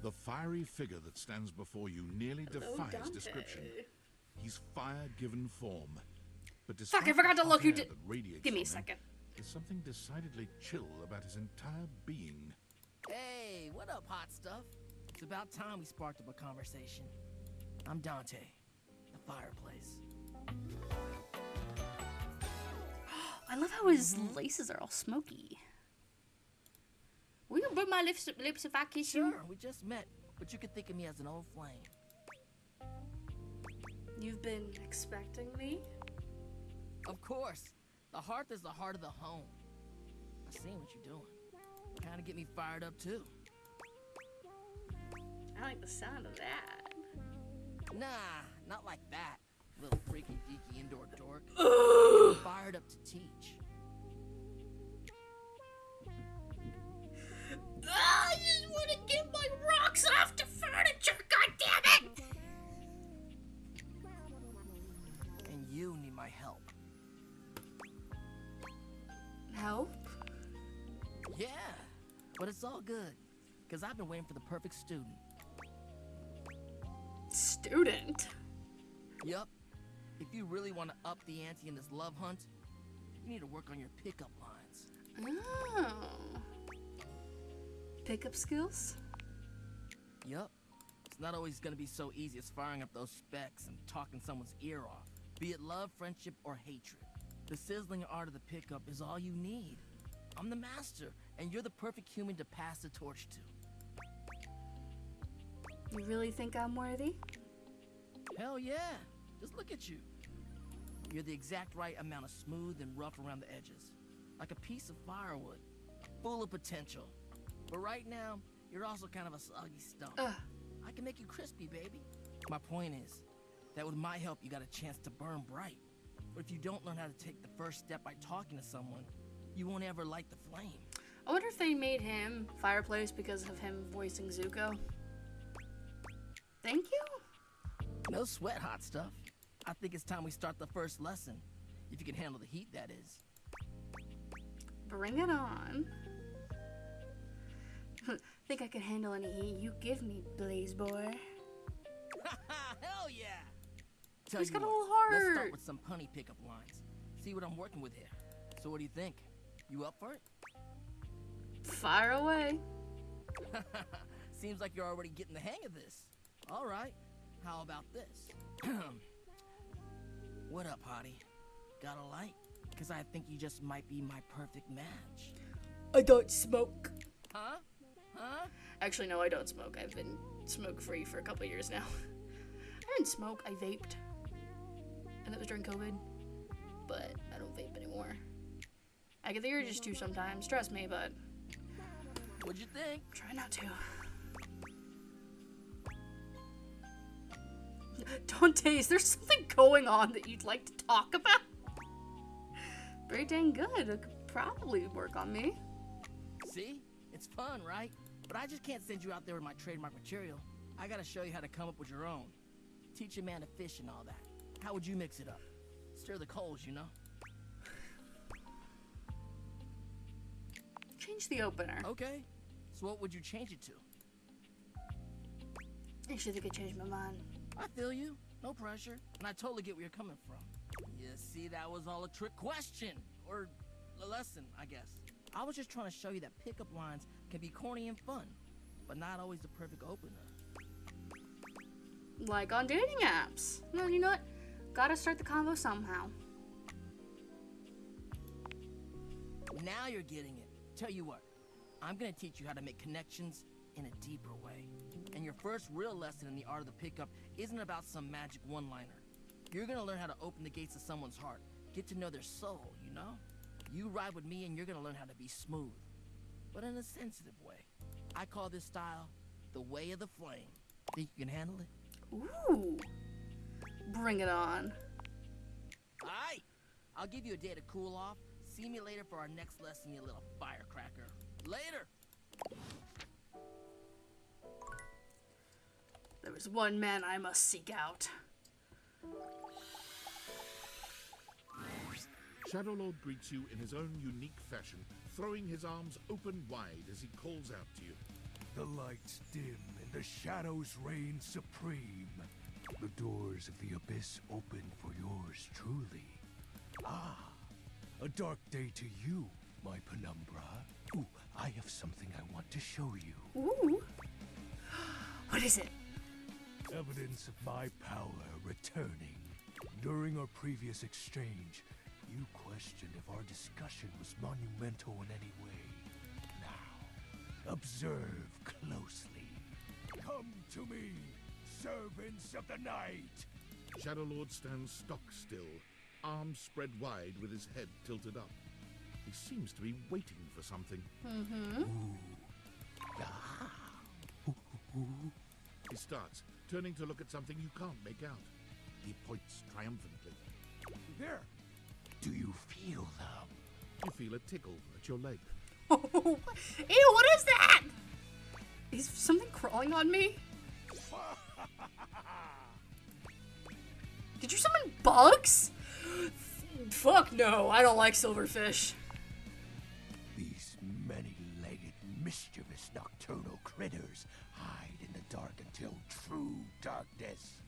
The fiery figure that stands before you nearly Hello, defies Dante. description. He's fire given form. But Fuck, I despite forgot the to look hot who air did. that radiates Give me a from him, second. there's something decidedly chill about his entire being. Hey, what up, hot stuff? It's about time we sparked up a conversation. I'm Dante, the fireplace. I love how his laces are all smoky. Will you burn my lips if I kiss you? Sure, we just met, but you could think of me as an old flame. You've been expecting me? Of course. The hearth is the heart of the home. I seen what you're doing. Kind of get me fired up, too. I like the sound of that. Nah, not like that. Little freaky deaky indoor dork. Get me fired up to teach. I just want to get my rocks off the furniture, goddammit! And you need my help. Help? Yeah, but it's all good. Because I've been waiting for the perfect student. Student? Yup. If you really want to up the ante in this love hunt, you need to work on your pickup lines. Oh. Pickup skills? Yup. It's not always gonna be so easy as firing up those specs and talking someone's ear off. Be it love, friendship, or hatred. The sizzling art of the pickup is all you need. I'm the master, and you're the perfect human to pass the torch to. You really think I'm worthy? Hell yeah. Just look at you. You're the exact right amount of smooth and rough around the edges. Like a piece of firewood. Full of potential. But right now, you're also kind of a soggy stump. I can make you crispy, baby. My point is that with my help, you got a chance to burn bright. But if you don't learn how to take the first step by talking to someone, you won't ever light the flame. I wonder if they made him Fireplace because of him voicing Zuko. Thank you? No sweat, hot stuff. I think it's time we start the first lesson. If you can handle the heat, that is. Bring it on. Think I can handle any heat you give me, Blaze Boy. Hell yeah! He's got a what, little heart. Let's start with some punny pickup lines. See what I'm working with here. So what do you think? You up for it? Fire away. Seems like you're already getting the hang of this. All right. How about this? What up, hottie? Got a light? Because I think you just might be my perfect match. I don't smoke. Huh? Huh? Actually, no, I don't smoke. I've been smoke-free for a couple years now. I didn't smoke. I vaped. And that was during COVID. But I don't vape anymore. I get the urges to sometimes. Trust me, but... What'd you think? Try not to. Dante's, there's something going on that you'd like to talk about? Very dang good. It could probably work on me. See? It's fun, right? But I just can't send you out there with my trademark material. I gotta show you how to come up with your own. Teach a man to fish and all that. How would you mix it up? Stir the coals, you know? Change the opener. Okay. So what would you change it to? Actually, I think I changed my mind. I feel you. No pressure. And I totally get where you're coming from. You see, that was all a trick question. Or a lesson, I guess. I was just trying to show you that pickup lines can be corny and fun, but not always the perfect opener. Like on dating apps. No, you know what? Gotta start the convo somehow. Now you're getting it. Tell you what, I'm gonna teach you how to make connections in a deeper way. And your first real lesson in the art of the pickup isn't about some magic one-liner. You're gonna learn how to open the gates of someone's heart, get to know their soul, you know? You ride with me and you're gonna learn how to be smooth, but in a sensitive way. I call this style the way of the flame. Think you can handle it? Ooh. Bring it on. Aight! I'll give you a day to cool off. See me later for our next lesson, you little firecracker. Later! There is one man I must seek out. Shadowlord greets you in his own unique fashion, throwing his arms open wide as he calls out to you. The lights dim and the shadows reign supreme. The doors of the abyss open for yours truly. Ah, a dark day to you, my penumbra. Ooh, I have something I want to show you. Ooh. What is it? Evidence of my power returning. During our previous exchange, you questioned if our discussion was monumental in any way. Now, observe closely. Come to me, servants of the night! Shadowlord stands stock still, arms spread wide with his head tilted up. He seems to be waiting for something. Mm-hmm. He starts, turning to look at something you can't make out. He points triumphantly. There! Do you feel them? You feel a tickle at your leg. Ew, what is that? Is something crawling on me? Did you summon bugs? Fuck no, I don't like silverfish. These many-legged, mischievous nocturnal critters hide in the dark until true darkness.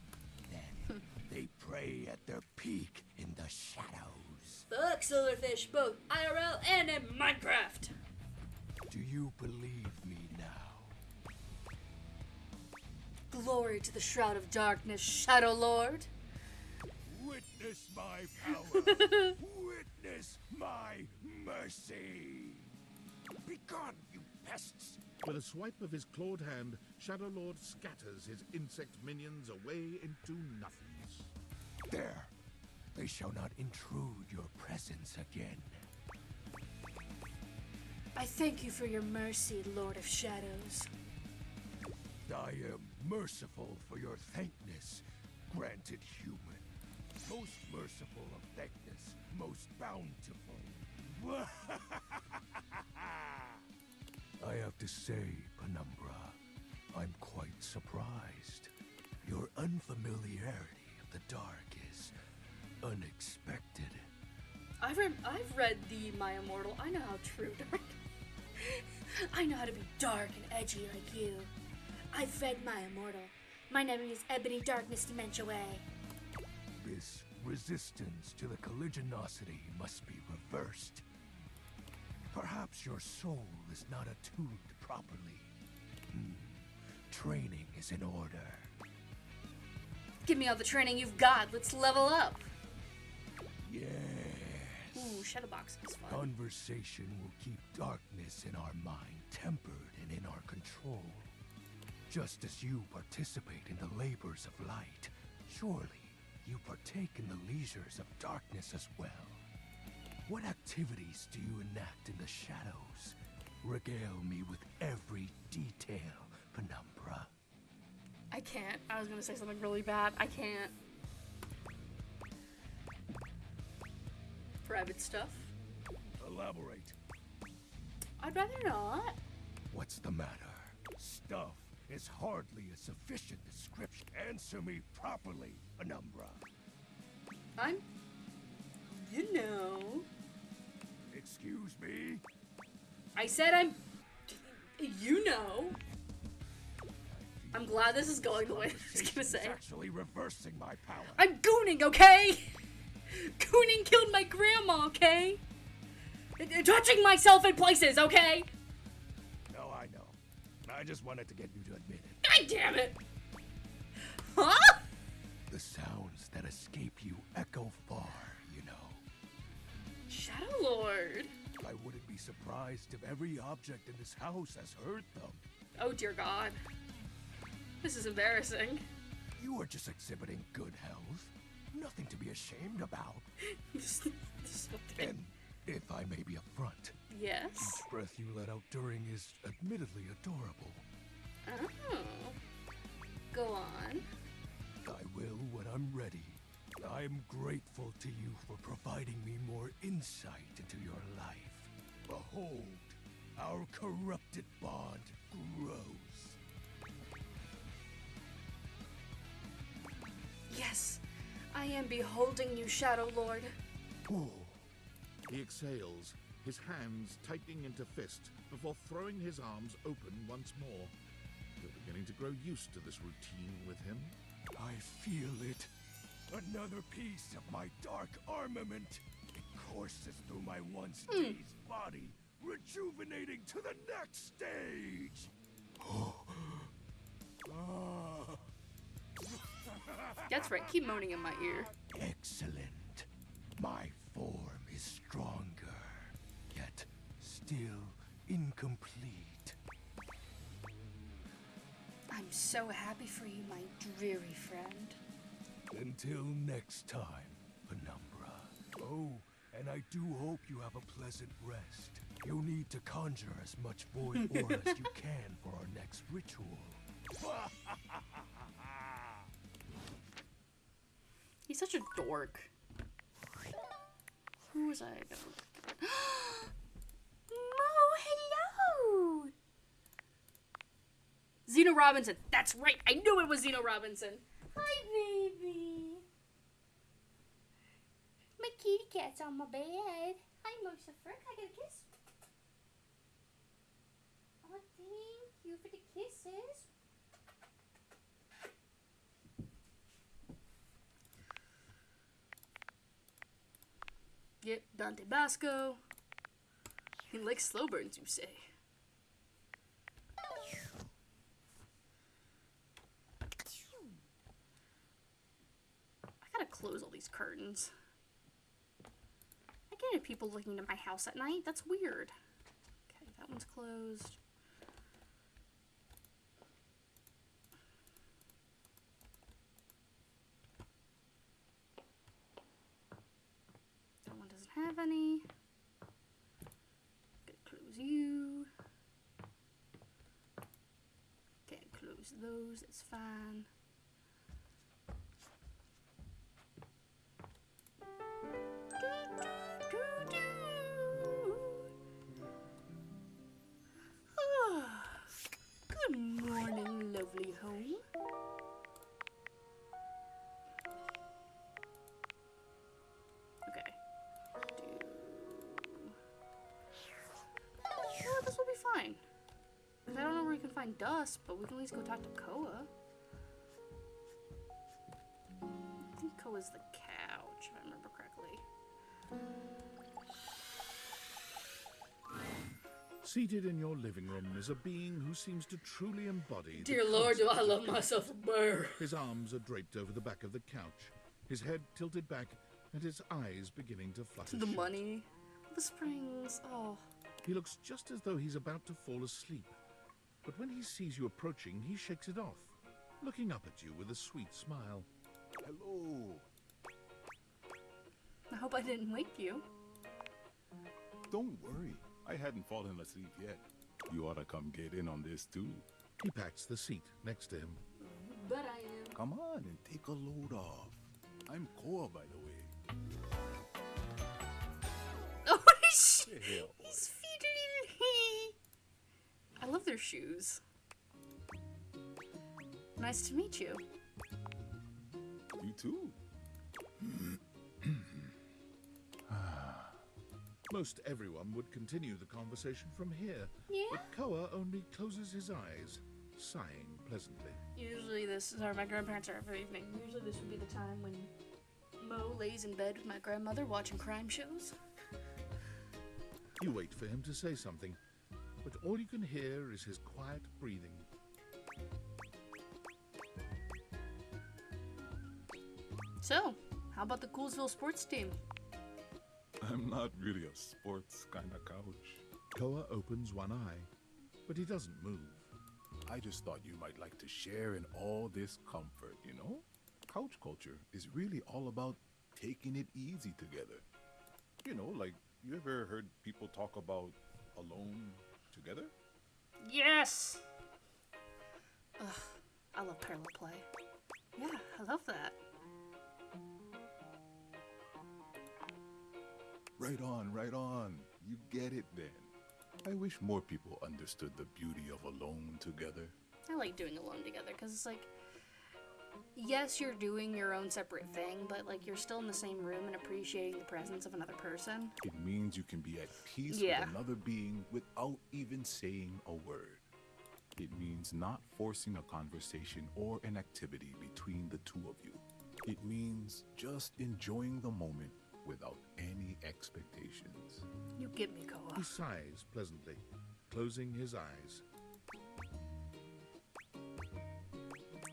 Then they prey at their peak in the shadows. Fuck silverfish, both IRL and in Minecraft. Do you believe me now? Glory to the Shroud of Darkness, Shadowlord. Witness my power. Witness my mercy. Begone, you pests. With a swipe of his clawed hand, Shadow Lord scatters his insect minions away into nothingness. There. They shall not intrude your presence again. I thank you for your mercy, Lord of Shadows. I am merciful for your thankness, granted human. Most merciful of thankness, most bountiful. I have to say, Penumbra, I'm quite surprised. Your unfamiliarity of the dark is unexpected. I've read the My Immortal. I know how true dark. I know how to be dark and edgy like you. I've read My Immortal. My name is Ebony Darkness Dementia Way. This resistance to the colligiosity must be reversed. Perhaps your soul is not attuned properly. Training is in order. Give me all the training you've got. Let's level up. Yes. Ooh, Shadowbox is fun. Conversation will keep darkness in our mind tempered and in our control. Just as you participate in the labors of light, surely you partake in the leisures of darkness as well. What activities do you enact in the shadows? Regale me with every detail, Penumbra. I can't. I was gonna say something really bad. I can't. Private stuff? Elaborate. I'd rather not. What's the matter? Stuff is hardly a sufficient description. Answer me properly, Penumbra. I'm... You know... Excuse me? I said I'm... You know... I'm glad this is going the way I was gonna say. Actually reversing my power. I'm gooning, okay? Gooning killed my grandma, okay? Touching myself in places, okay? No, I know. I just wanted to get you to admit it. God damn it! Huh? The sounds that escape you echo far, you know. Shadow Lord. I wouldn't be surprised if every object in this house has heard them. Oh dear God. This is embarrassing. You are just exhibiting good health. Nothing to be ashamed about. And if I may be upfront, yes. each breath you let out during is admittedly adorable. Oh. Go on. I will when I'm ready. I am grateful to you for providing me more insight into your life. Behold, our corrupted bond grows. Yes, I am beholding you, Shadow Lord. Ooh. He exhales, his hands tightening into fist before throwing his arms open once more. You're beginning to grow used to this routine with him. I feel it. Another piece of my dark armament. It courses through my once dazed body, rejuvenating to the next stage. That's right, keep moaning in my ear. Excellent. My form is stronger, yet still incomplete. I'm so happy for you, my dreary friend. Until next time, Penumbra. Oh, and I do hope you have a pleasant rest. You'll need to conjure as much void aura as you can for our next ritual. He's such a dork. Who was I gonna look at? Mo, hello! Zeno Robinson. That's right. I knew it was Zeno Robinson. Hi, baby. My kitty cat's on my bed. Hi, Mosa Frick. I got a kiss. Oh, thank you for the kisses. Yep, Dante Basco. He likes slow burns, you say. I gotta close all these curtains. can't have people looking into my house at night. That's weird. Okay, that one's closed. That one doesn't have any. Gonna close you. Can't close those, it's fine. Good morning, lovely home. Okay. Well, this will be fine. 'Cause I don't know where we can find dust, but we can at least go talk to Koa. I think Koa's the couch, if I remember correctly. Seated in your living room is a being who seems to truly embody the Dear Lord, do I concept love of myself a bear. His arms are draped over the back of the couch, his head tilted back, and his eyes beginning to flutter The shut. money, the springs, oh. He looks just as though he's about to fall asleep. But when he sees you approaching, he shakes it off, looking up at you with a sweet smile. Hello. I hope I didn't wake you. Don't worry. I hadn't fallen asleep yet. You ought to come get in on this too. He pats the seat next to him. Bet I am. Come on and take a load off. I'm Koa, by the way. Oh, his hell, boy. feet are even. I love their shoes. Nice to meet you. You too. Most everyone would continue the conversation from here, Yeah? but Koa only closes his eyes, sighing pleasantly. Usually my grandparents are every evening. Usually this would be the time when Mo lays in bed with my grandmother watching crime shows. You wait for him to say something, but all you can hear is his quiet breathing. So, how about the Coolsville sports team? I'm not really a sports kind of couch. Koa opens one eye, but he doesn't move. I just thought you might like to share in all this comfort, you know? Couch culture is really all about taking it easy together. You know, like, you ever heard people talk about alone together? Yes! Ugh, I love parallel play. Yeah, I love that. Right on, right on. You get it then. I wish more people understood the beauty of alone together. I like doing alone together because it's like, yes, you're doing your own separate thing, but like you're still in the same room and appreciating the presence of another person. It means you can be at peace Yeah. with another being without even saying a word. It means not forcing a conversation or an activity between the two of you. It means just enjoying the moment without any expectations. You get me, Koa. He sighs pleasantly, closing his eyes.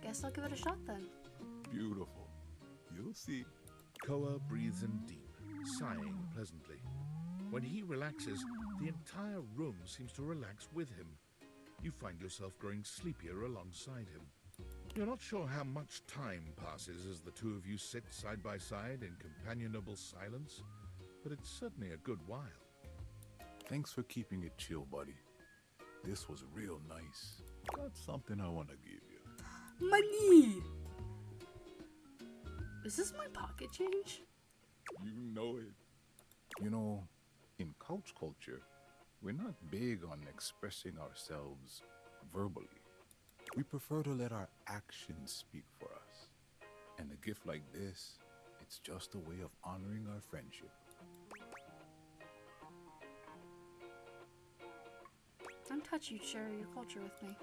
Guess I'll give it a shot then. Beautiful. You'll see. Koa breathes in deep, sighing pleasantly. When he relaxes, the entire room seems to relax with him. You find yourself growing sleepier alongside him. You're not sure how much time passes as the two of you sit side by side in companionable silence, but it's certainly a good while. Thanks for keeping it chill, buddy. This was real nice. Got something I want to give you. Money! Is this my pocket change? You know it. You know, in couch culture, we're not big on expressing ourselves verbally. We prefer to let our actions speak for us. And a gift like this, it's just a way of honoring our friendship. I'm touched you'd share your culture with me.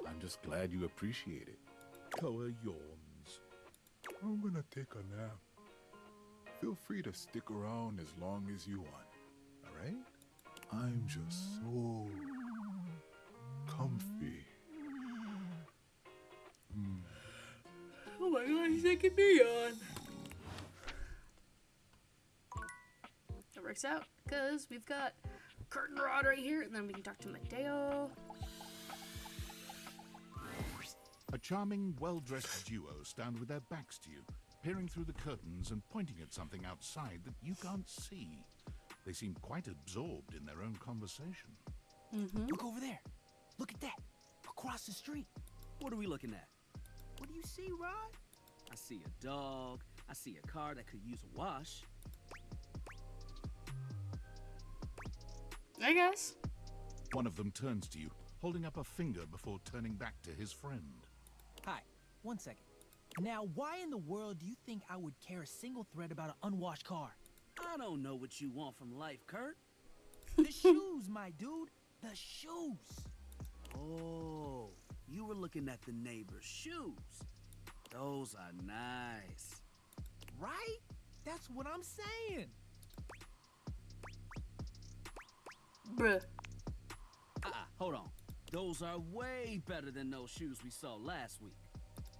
I'm just glad you appreciate it. Koa yawns. I'm gonna take a nap. Feel free to stick around as long as you want, alright? I'm just so comfy. Oh my god, he's taking me on. works out because we've got curtain rod right here, and then we can talk to Mateo. A charming, well-dressed duo stand with their backs to you, peering through the curtains and pointing at something outside that you can't see. They seem quite absorbed in their own conversation. Look over there. Look at that. Across the street. What are we looking at? What do you see, Rod? I see a dog. I see a car that could use a wash. I guess. One of them turns to you, holding up a finger before turning back to his friend. Hi. 1 second. Now, why in the world do you think I would care a single thread about an unwashed car? I don't know what you want from life, Kurt. The shoes, my dude. The shoes. Oh, you were looking at the neighbor's shoes. Those are nice. Right? That's what I'm saying. Bruh. Hold on. Those are way better than those shoes we saw last week.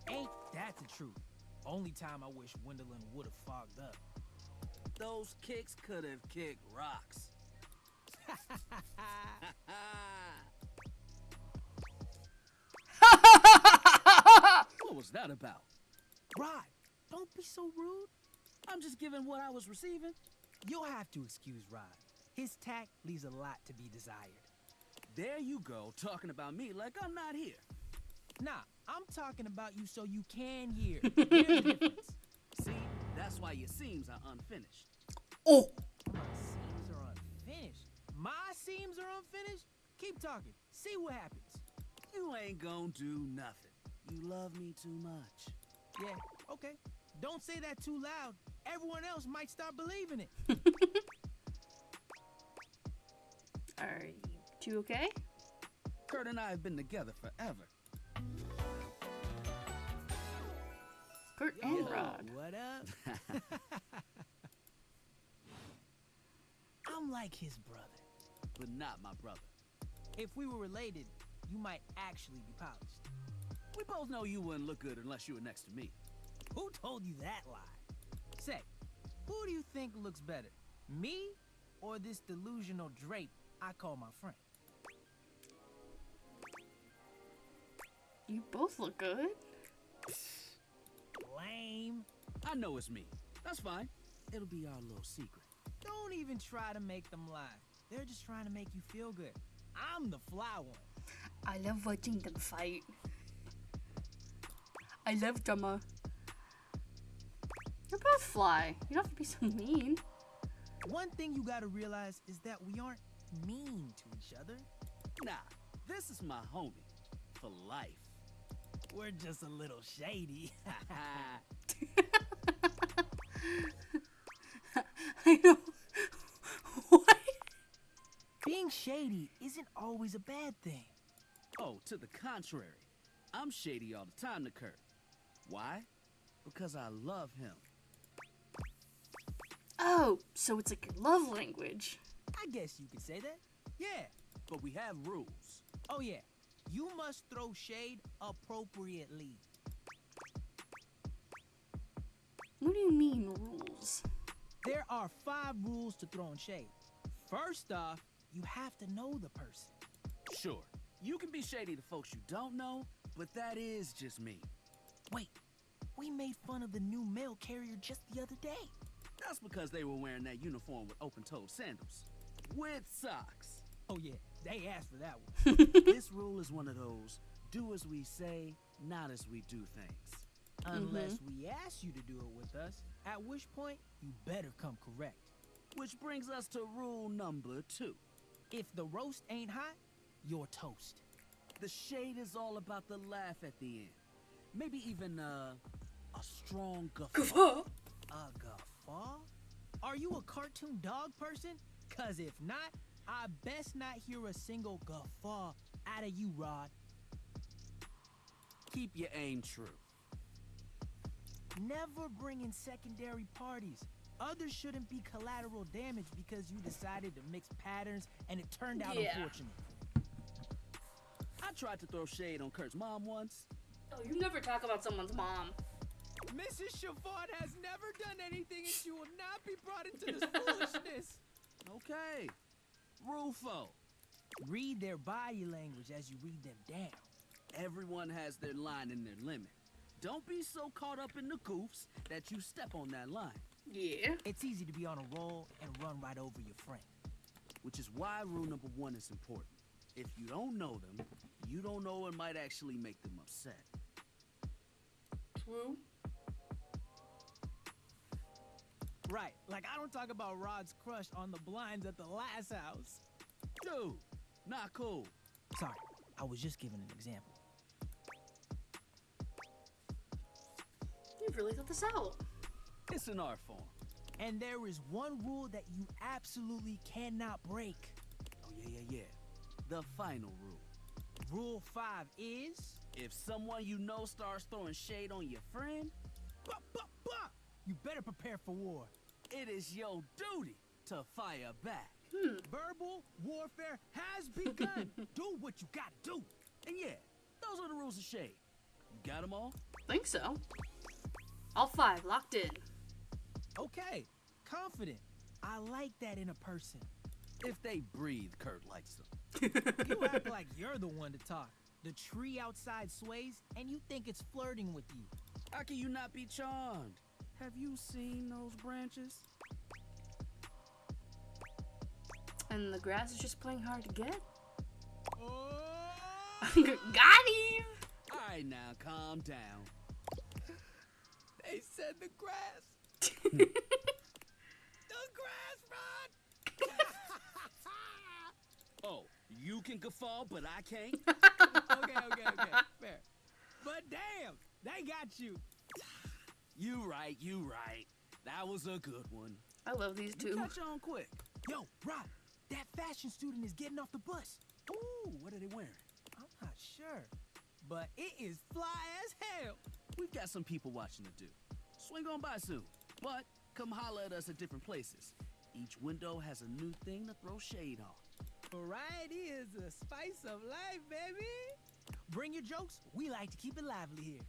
Ain't that the truth? Only time I wish Wendelin would have fogged up. Those kicks could have kicked rocks. What was that about? Rod, don't be so rude. I'm just giving what I was receiving. You'll have to excuse Rod. His tact leaves a lot to be desired. There you go, talking about me like I'm not here. Nah, I'm talking about you so you can hear. There's a difference. See, that's why your seams are unfinished. Oh! My seams are unfinished. My seams are unfinished? Keep talking. See what happens. You ain't gonna do nothing. You love me too much. Yeah, okay. Don't say that too loud. Everyone else might start believing it. Are you two okay? Kurt and I have been together forever. Kurt and Rod. What up? I'm like his brother. But not my brother. If we were related, you might actually be polished. We both know you wouldn't look good unless you were next to me. Who told you that lie? Say, who do you think looks better? Me or this delusional drape I call my friend? You both look good. Lame. I know it's me. That's fine. It'll be our little secret. Don't even try to make them lie. They're just trying to make you feel good. I'm the fly one. I love watching them fight. I love drama. You're both fly. You don't have to be so mean. One thing you gotta realize is that we aren't mean to each other. Nah, this is my homie. For life. We're just a little shady. I know. What? Being shady isn't always a bad thing. Oh, to the contrary. I'm shady all the time to Kurt. Why? Because I love him. Oh, so it's like your love language. I guess you could say that. Yeah. But we have rules. Oh yeah. You must throw shade appropriately. What do you mean, rules? There are 5 rules to throwing shade. First off, you have to know the person. Sure, you can be shady to folks you don't know, but that is just me. Wait, we made fun of the new mail carrier just the other day. That's because they were wearing that uniform with open-toed sandals. With socks. Oh yeah, they asked for that one. This rule is one of those, do as we say, not as we do things. Unless we ask you to do it with us, at which point you better come correct. Which brings us to rule number 2. If the roast ain't hot, you're toast. The shade is all about the laugh at the end. Maybe even a strong guffaw. A guffaw? Are you a cartoon dog person? Cause if not, I best not hear a single guffaw out of you, Rod. Keep your aim true. Never bring in secondary parties. Others shouldn't be collateral damage because you decided to mix patterns and it turned out unfortunate. I tried to throw shade on Kurt's mom once. Oh, you never talk about someone's mom. Mrs. Chavon has never done anything and she will not be brought into this foolishness. Okay. Rufo. Read their body language as you read them down. Everyone has their line and their limit. Don't be so caught up in the goofs that you step on that line. Yeah. It's easy to be on a roll and run right over your friend. Which is why rule number 1 is important. If you don't know them, you don't know it might actually make them upset. True. Right, like I don't talk about Rod's crush on the blinds at the last house. Dude, not cool. Sorry, I was just giving an example. You really thought this out. It's an art form. And there is one rule that you absolutely cannot break. Oh, yeah. The final rule. Rule 5 is... If someone you know starts throwing shade on your friend, you better prepare for war. it is your duty to fire back. Verbal warfare has begun. Do what you gotta do. And yeah, those are the rules of shade. You got them all? Think so. All 5 locked in. Okay, confident. I like that in a person. If they breathe, Kurt likes them. You act like you're the one to talk. The tree outside sways, and you think it's flirting with you. How can you not be charmed? Have you seen those branches? And the grass is just playing hard to get? Oh! Got him! Alright now, calm down. They said the grass. The grass, Rod! Oh, you can guffaw, but I can't? Okay, fair. But damn, they got you. You right. That was a good one. I love these two. You catch on quick. Yo, Rod, that fashion student is getting off the bus. Ooh, what are they wearing? I'm not sure, but it is fly as hell. We've got some people watching to do. Swing on by soon, but come holler at us at different places. Each window has a new thing to throw shade on. Variety is the spice of life, baby. Bring your jokes. We like to keep it lively here.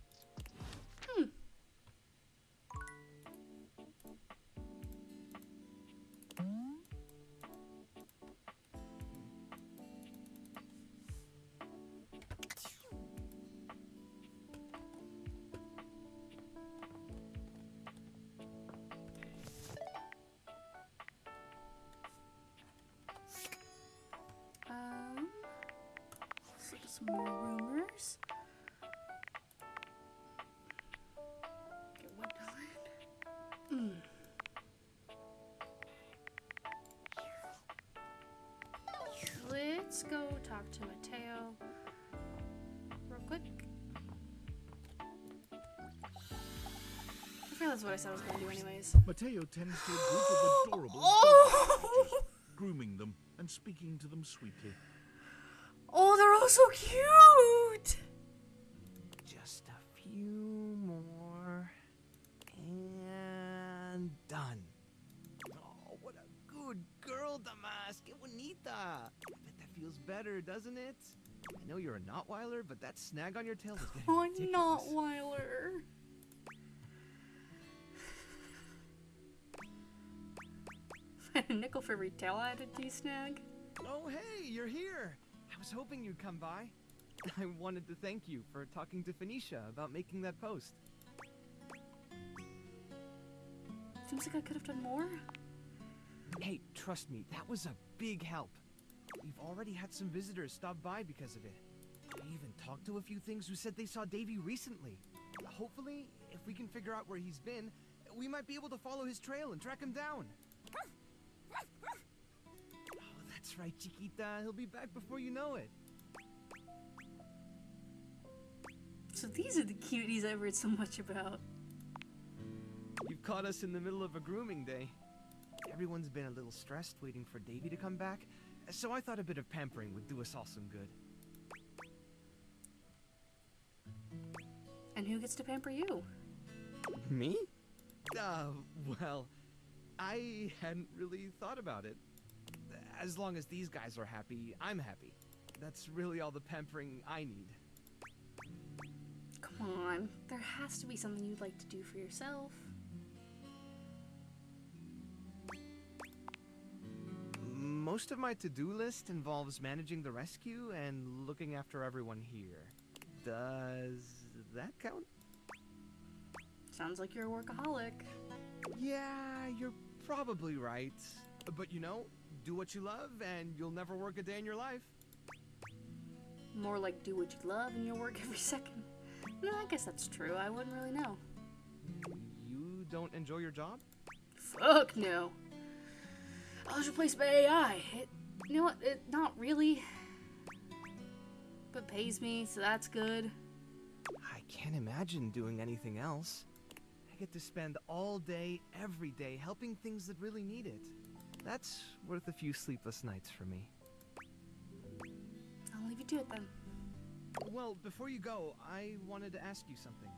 Let's look at some more rumors. Get one done. Let's go talk to Mateo real quick. I feel that's what I said I was going to do anyways. Mateo tends to a group of adorable creatures, grooming them and speaking to them sweetly. Oh, they're all so cute! Just a few more. And done. Oh, what a good girl, Damas. Que bonita. I bet that feels better, doesn't it? I know you're a Notweiler, but that snag on your tail is getting Oh, ridiculous. Notweiler. A nickel for every tail I added to you, Snag. Oh, hey, you're here. I was hoping you'd come by. I wanted to thank you for talking to Phoenicia about making that post. Seems like I could have done more. Hey, trust me, that was a big help. We've already had some visitors stop by because of it. I even talked to a few things who said they saw Davy recently. Hopefully, if we can figure out where he's been, we might be able to follow his trail and track him down. Oh, that's right, Chiquita. He'll be back before you know it. So these are the cuties I've heard so much about. You've caught us in the middle of a grooming day. Everyone's been a little stressed waiting for Davy to come back, so I thought a bit of pampering would do us all some good. And who gets to pamper you? Me? Well, I hadn't really thought about it. As long as these guys are happy, I'm happy. That's really all the pampering I need. Come on, there has to be something you'd like to do for yourself. Most of my to-do list involves managing the rescue and looking after everyone here. Does that count? Sounds like you're a workaholic. Yeah, you're probably right. But you know, do what you love and you'll never work a day in your life. More like do what you love and you'll work every second. No, I guess that's true. I wouldn't really know. You don't enjoy your job? Fuck no. I was replaced by AI. You know what? Not really. But pays me, so that's good. I can't imagine doing anything else. I get to spend all day, every day, helping things that really need it. That's worth a few sleepless nights for me. I'll leave you to it then. Well, before you go, I wanted to ask you something.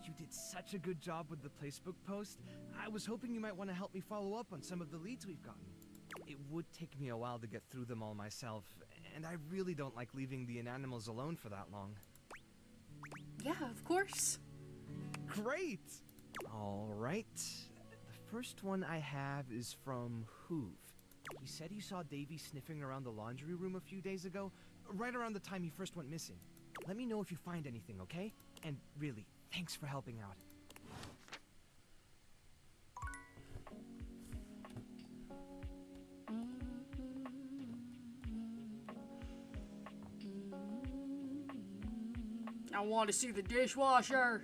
You did such a good job with the placebook post. I was hoping you might want to help me follow up on some of the leads we've gotten. It would take me a while to get through them all myself, and I really don't like leaving the inanimals alone for that long. Yeah, of course. Great! Alright. The first one I have is from Hoove. He said he saw Davy sniffing around the laundry room a few days ago, right around the time he first went missing. Let me know if you find anything, okay? And really, thanks for helping out. I want to see the dishwasher.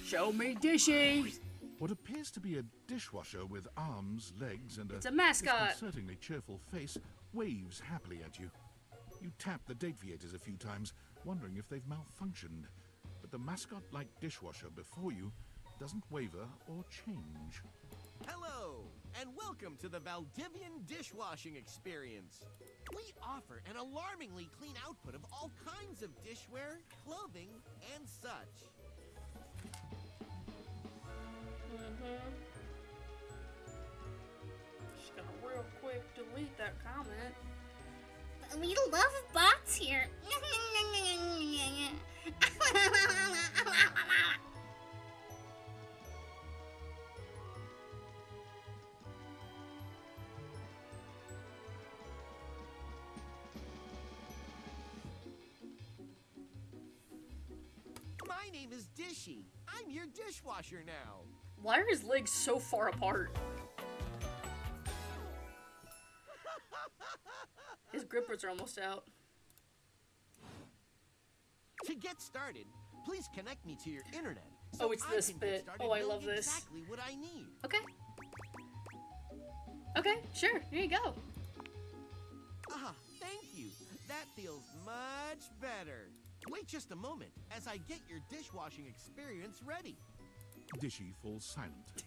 Show me dishy. What appears to be a dishwasher with arms, legs, and It's a mascot. disconcertingly cheerful face waves happily at you. You tap the deviators a few times, wondering if they've malfunctioned. But the mascot-like dishwasher before you doesn't waver or change. Hello, and welcome to the Valdivian dishwashing experience. We offer an alarmingly clean output of all kinds of dishware, clothing, and such. Just gonna real quick delete that comment. We love bots here. My name is Dishy. I'm your dishwasher now. Why are his legs so far apart? His grippers are almost out. To get started, please connect me to your internet. Oh, it's I this can get bit. started Oh, I love building this. Exactly what I need. Okay. Okay, sure. Here you go. Ah, thank you. That feels much better. Wait just a moment as I get your dishwashing experience ready. Dishy falls silent,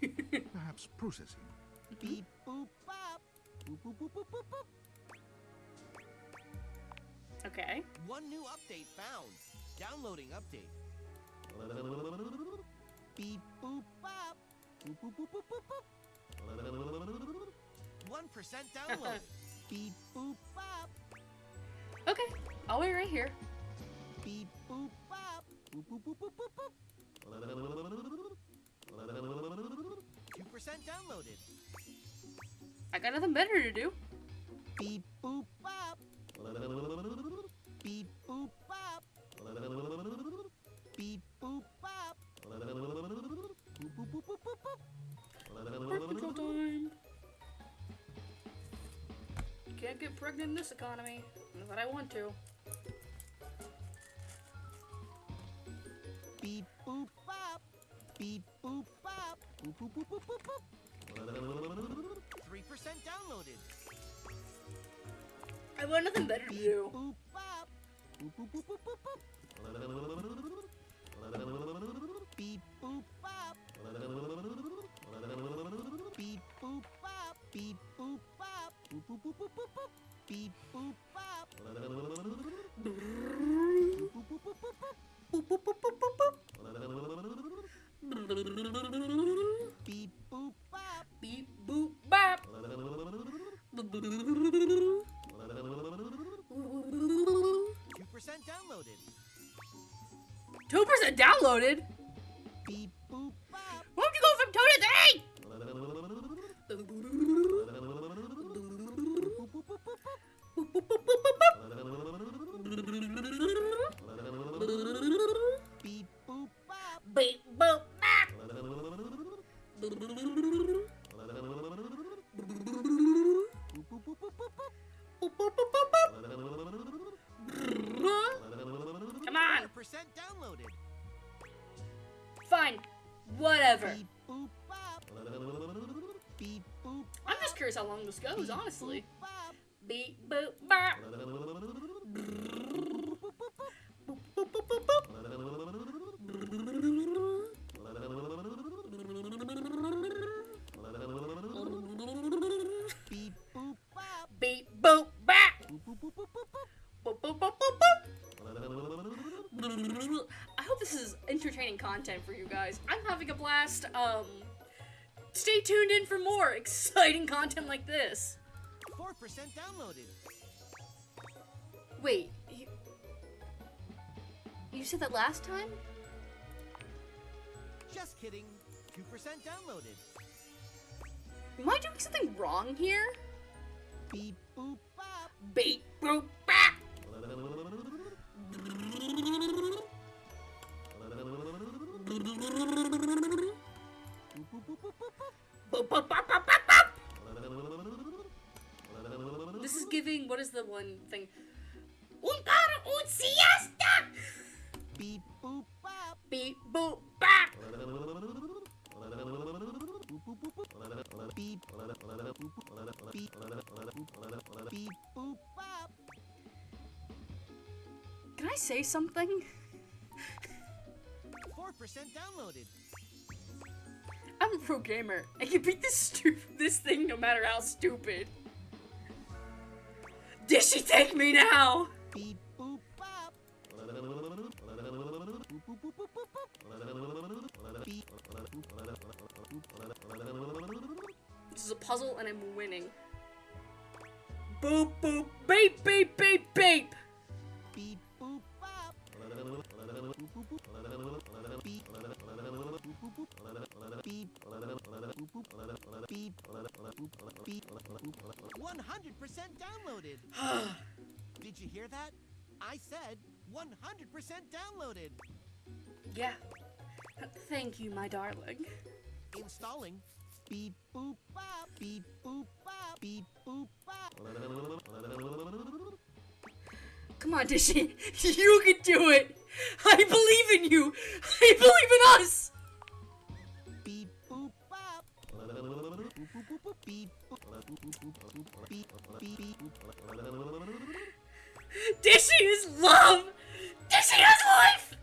perhaps processing. Beep boop bop. Boop boop boop boop boop boop. Okay. One new update found. Downloading update. Beep boop bop. Boop boop boop boop boop boop. 1% download. Beep boop bop. Okay. I'll wait right here. Beep boop bop. Boop boop boop boop boop boop. 2% downloaded. I got nothing better to do. Beep boop bop. Beep boop bop. Beep boop bop. Boop boop boop boop boop boop. Birth control time. Can't get pregnant in this economy. But I want to. Beep boop bop. Beep boop bop. Boop boop boop boop boop boop. 3% downloaded. I want nothing better to do. Boop bop. Boop boop boop boop boop boop. Beep boop bop. Beep boop bop. Beep boop bop. Boop boop boop boop boop boop. Beep boop bop. Boop boop boop boop boop boop. Boop, boop, boop, boop, boop, boop. Beep boop bop. Beep boop bop. 2% downloaded. 2% downloaded? Beep boop bop. Why don't you go from 2 to 3? Whatever. Beep, boop, bop. Beep, boop, I'm just curious how long this goes, honestly. Beep, boop, bop. Boop, boop, boop, boop, boop. beep, boop, bop. Beep, boop, bop. Boop, boop, boop, boop, boop, boop. Boop, boop, boop, boop, boop. I hope this is entertaining content for you guys. I'm having a blast. Stay tuned in for more exciting content like this. 4% downloaded. Wait, you said that last time? Just kidding. 2% downloaded. Am I doing something wrong here? Beep, boop, bop. Beep, boop, bop. Boop, boop, bop, bop, bop, bop. This is giving, what is the one thing? Un para un siesta! Beep, boop, bop. Beep, boop, bop. Beep, beep, boop, bop. Can I say something? 4% downloaded. I'm a pro gamer. I can beat this thing no matter how stupid. Dishy, take me now! Beep, boop, bop. This is a puzzle and I'm winning. Boop, boop, beep, beep, beep, beep! Beep, boop, bop. Beep, beep, beep, 100% downloaded. Did you hear that? I said 100% downloaded. Yeah. Thank you, my darling. Installing. beep, boop, bop. Beep, boop, bop. Beep, boop, bop. Come on, Dishy. You can do it! I believe in you! I believe in us! Beep, boop, bop. Beep, beep, beep. Dishy is love! Dishy is life!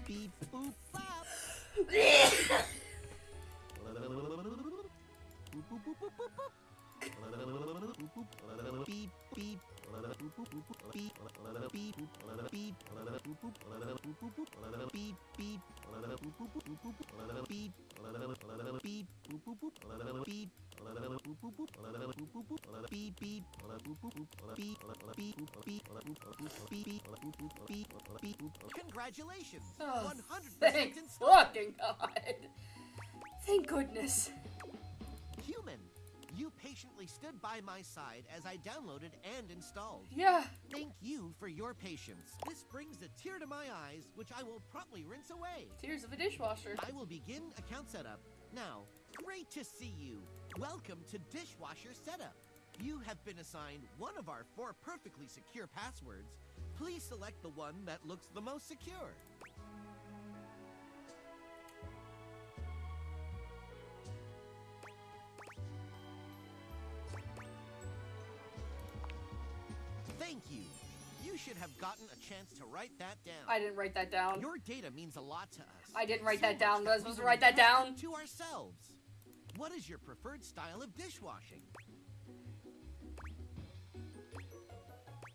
Beep, boop, bop. Beep, beep. Beep, beep, beep, beep, beep, Congratulations. Oh, 100% thank installed. fucking God. Thank goodness. Human, you patiently stood by my side as I downloaded and installed. Yeah. Thank you for your patience. This brings a tear to my eyes, which I will promptly rinse away. Tears of a dishwasher. I will begin account setup. Now, great to see you. Welcome to Dishwasher Setup. You have been assigned one of our 4 perfectly secure passwords. Please select the one that looks the most secure. Thank you. You should have gotten a chance to write that down. I didn't write that down. Your data means a lot to us. I didn't write So that down. much Was I supposed to we write that entrust down? it to ourselves. What is your preferred style of dishwashing?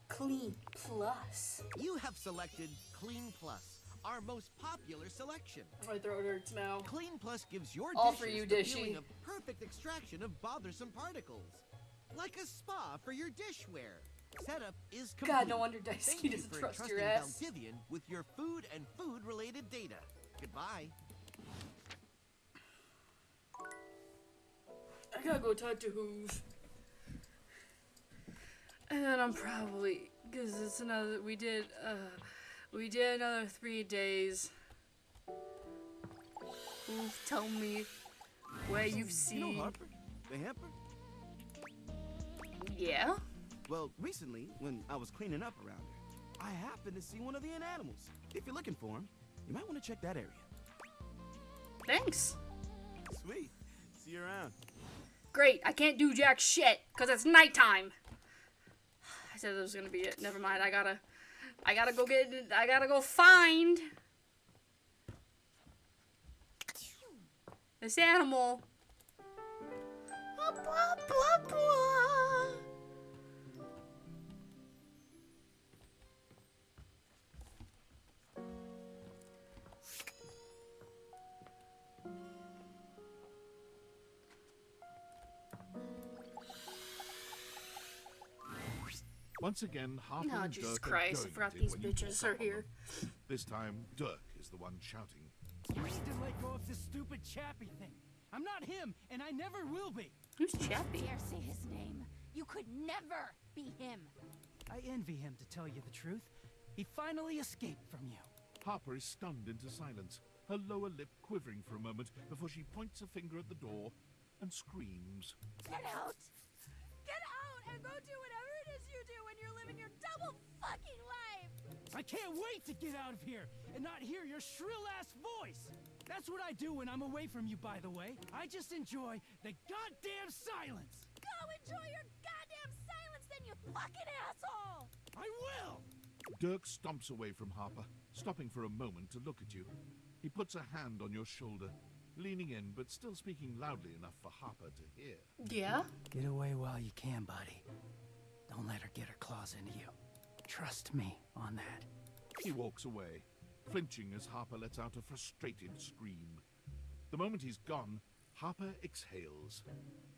Clean Plus. You have selected Clean Plus, our most popular selection. My throat hurts now. Clean Plus gives your All dishes for you, the Dishy. feeling of perfect extraction of bothersome particles. Like a spa for your dishware. Setup is complete. God, no wonder Daisuke Thank you doesn't for trust your entrusting ass. Valdivian with your food and food-related data. Goodbye. I gotta go talk to Hoove. And then I'm probably, cause it's another, we did another 3 days. Hoove, tell me where you've seen. You know Harper, the hamper? Yeah? Well, recently, when I was cleaning up around her, I happened to see one of the animals. If you're looking for him, you might want to check that area. Thanks. Sweet. See you around. Great. I can't do jack shit because it's nighttime. I said that was gonna be it. Never mind. I gotta go find this animal. Once again, Harper Oh, and Jesus Dirk Christ, are I forgot going these when you bitches walk are up on here. them. This time, Dirk is the one shouting. You need to let go of this stupid Chappie thing. I'm not him, and I never will be. Who's Chappie? Dare say his name. You could never be him. I envy him, to tell you the truth. He finally escaped from you. Harper is stunned into silence, her lower lip quivering for a moment before she points a finger at the door and screams. Get out! Get out and go do whatever it is you do when you're living your double fucking life! I can't wait to get out of here and not hear your shrill-ass voice. That's what I do when I'm away from you, by the way. I just enjoy the goddamn silence. Go enjoy your goddamn silence then, you fucking asshole! I will! Dirk stomps away from Harper, stopping for a moment to look at you. He puts a hand on your shoulder, leaning in but still speaking loudly enough for Harper to hear. Yeah? Get away while you can, buddy. Don't let her get her claws into you. Trust me on that. He walks away, flinching as Harper lets out a frustrated scream. The moment he's gone, Harper exhales,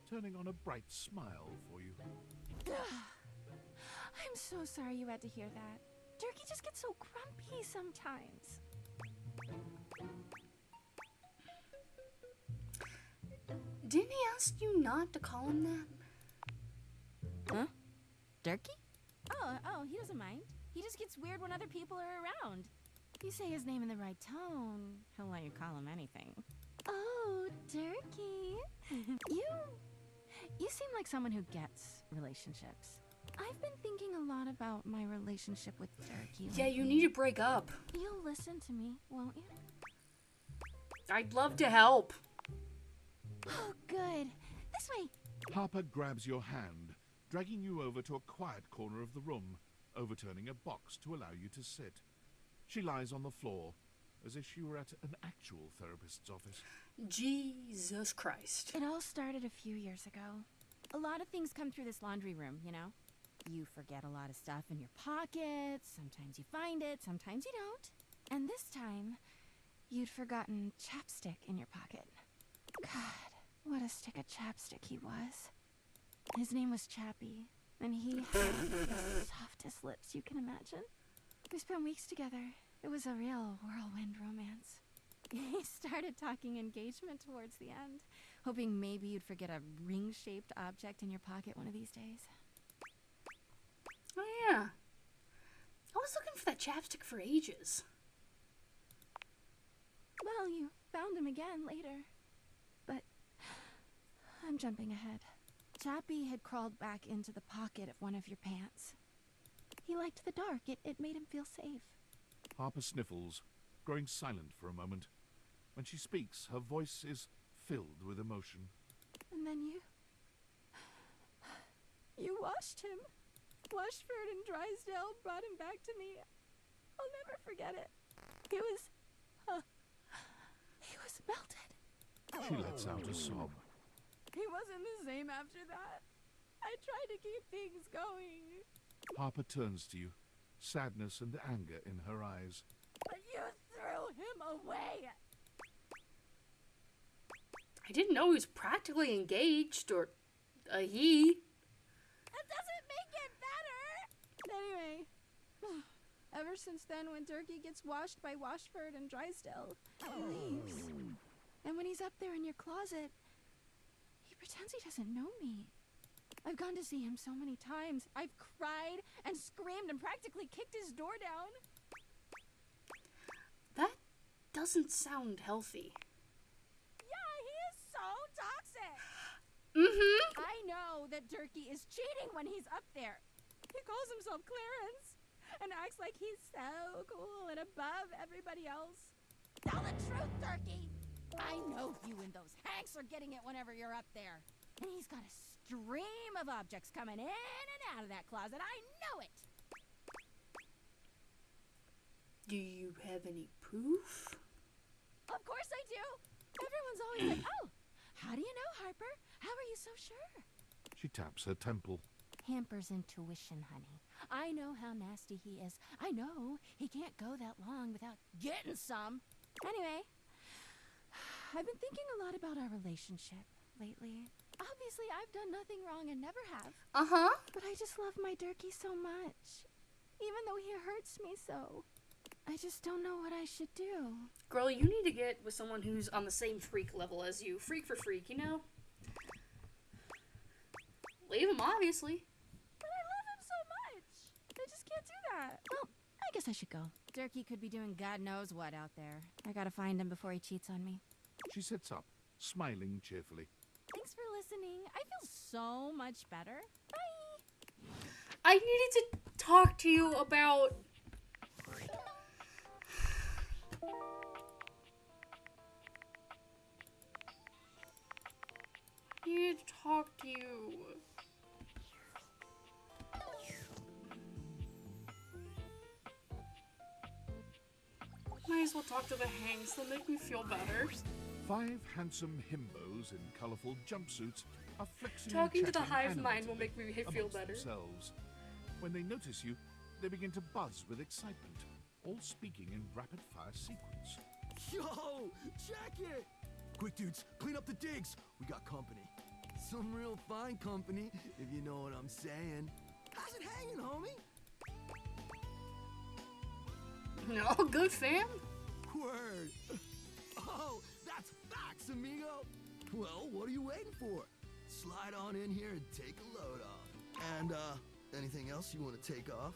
turning on a bright smile for you. I'm so sorry you had to hear that. Turkey just gets so grumpy sometimes. Didn't he ask you not to call him that? Huh? Turkey? Oh, he doesn't mind. He just gets weird when other people are around. You say his name in the right tone, he'll let you call him anything. Oh, Turkey. You seem like someone who gets relationships. I've been thinking a lot about my relationship with Turkey. Yeah, you need to break up. You'll listen to me, won't you? I'd love to help. Oh, good. This way. Harper grabs your hand, dragging you over to a quiet corner of the room, overturning a box to allow you to sit. She lies on the floor, as if she were at an actual therapist's office. Jesus Christ. It all started a few years ago. A lot of things come through this laundry room, you know? You forget a lot of stuff in your pockets, sometimes you find it, sometimes you don't. And this time, you'd forgotten chapstick in your pocket. God, what a stick of chapstick he was. His name was Chappie, and he had the softest lips you can imagine. We spent weeks together. It was a real whirlwind romance. He started talking engagement towards the end, hoping maybe you'd forget a ring-shaped object in your pocket one of these days. Oh, yeah. I was looking for that chapstick for ages. Well, you found him again later. But I'm jumping ahead. Chappie had crawled back into the pocket of one of your pants. He liked the dark. It made him feel safe. Harper sniffles, growing silent for a moment. When she speaks, her voice is filled with emotion. And then you washed him. Washford and Drysdale brought him back to me. I'll never forget it. He was melted. She lets out a sob. He wasn't the same after that. I tried to keep things going. Harper turns to you, sadness and anger in her eyes. But you threw him away. I didn't know he was practically engaged, or a he. That doesn't make it better. Anyway, ever since then, when Turkey gets washed by Washford and Drysdale, he leaves. And when he's up there in your closet, he pretends he doesn't know me. I've gone to see him so many times. I've cried and screamed and practically kicked his door down. That doesn't sound healthy. Yeah, he is so toxic. Mm-hmm. I know that Turkey is cheating when he's up there. He calls himself Clarence and acts like he's so cool and above everybody else. Tell the truth, Turkey. I know you and those Hanks are getting it whenever you're up there. And he's got a stream of objects coming in and out of that closet. I know it. Do you have any proof? Of course I do. Everyone's always like, oh, how do you know, Harper? How are you so sure? She taps her temple. Hamper's intuition, honey. I know how nasty he is. I know he can't go that long without getting some. Anyway, I've been thinking a lot about our relationship lately. Obviously, I've done nothing wrong and never have. Uh-huh. But I just love my Durkee so much. Even though he hurts me so. I just don't know what I should do. Girl, you need to get with someone who's on the same freak level as you. Freak for freak, you know? Leave him, obviously. But I love him so much. I just can't do that. Well, I guess I should go. Durkee could be doing God knows what out there. I gotta find him before he cheats on me. She sits up, smiling cheerfully. Thanks for listening. I feel so much better. Bye. I needed to talk to you about... I needed to talk to you. Might as well talk to the Hanks. They'll make me feel better. 5 handsome himbos in colorful jumpsuits are flexing Talking and to the chatting hive mind will animatedly make me feel amongst better. themselves. When they notice you, they begin to buzz with excitement, all speaking in rapid-fire sequence. Yo, check it! Quick, dudes, clean up the digs. We got company. Some real fine company, if you know what I'm saying. How's it hanging, homie? No, good, fam. Word. Oh, that's facts, amigo. Well, what are you waiting for? Slide on in here and take a load off. And, anything else you want to take off?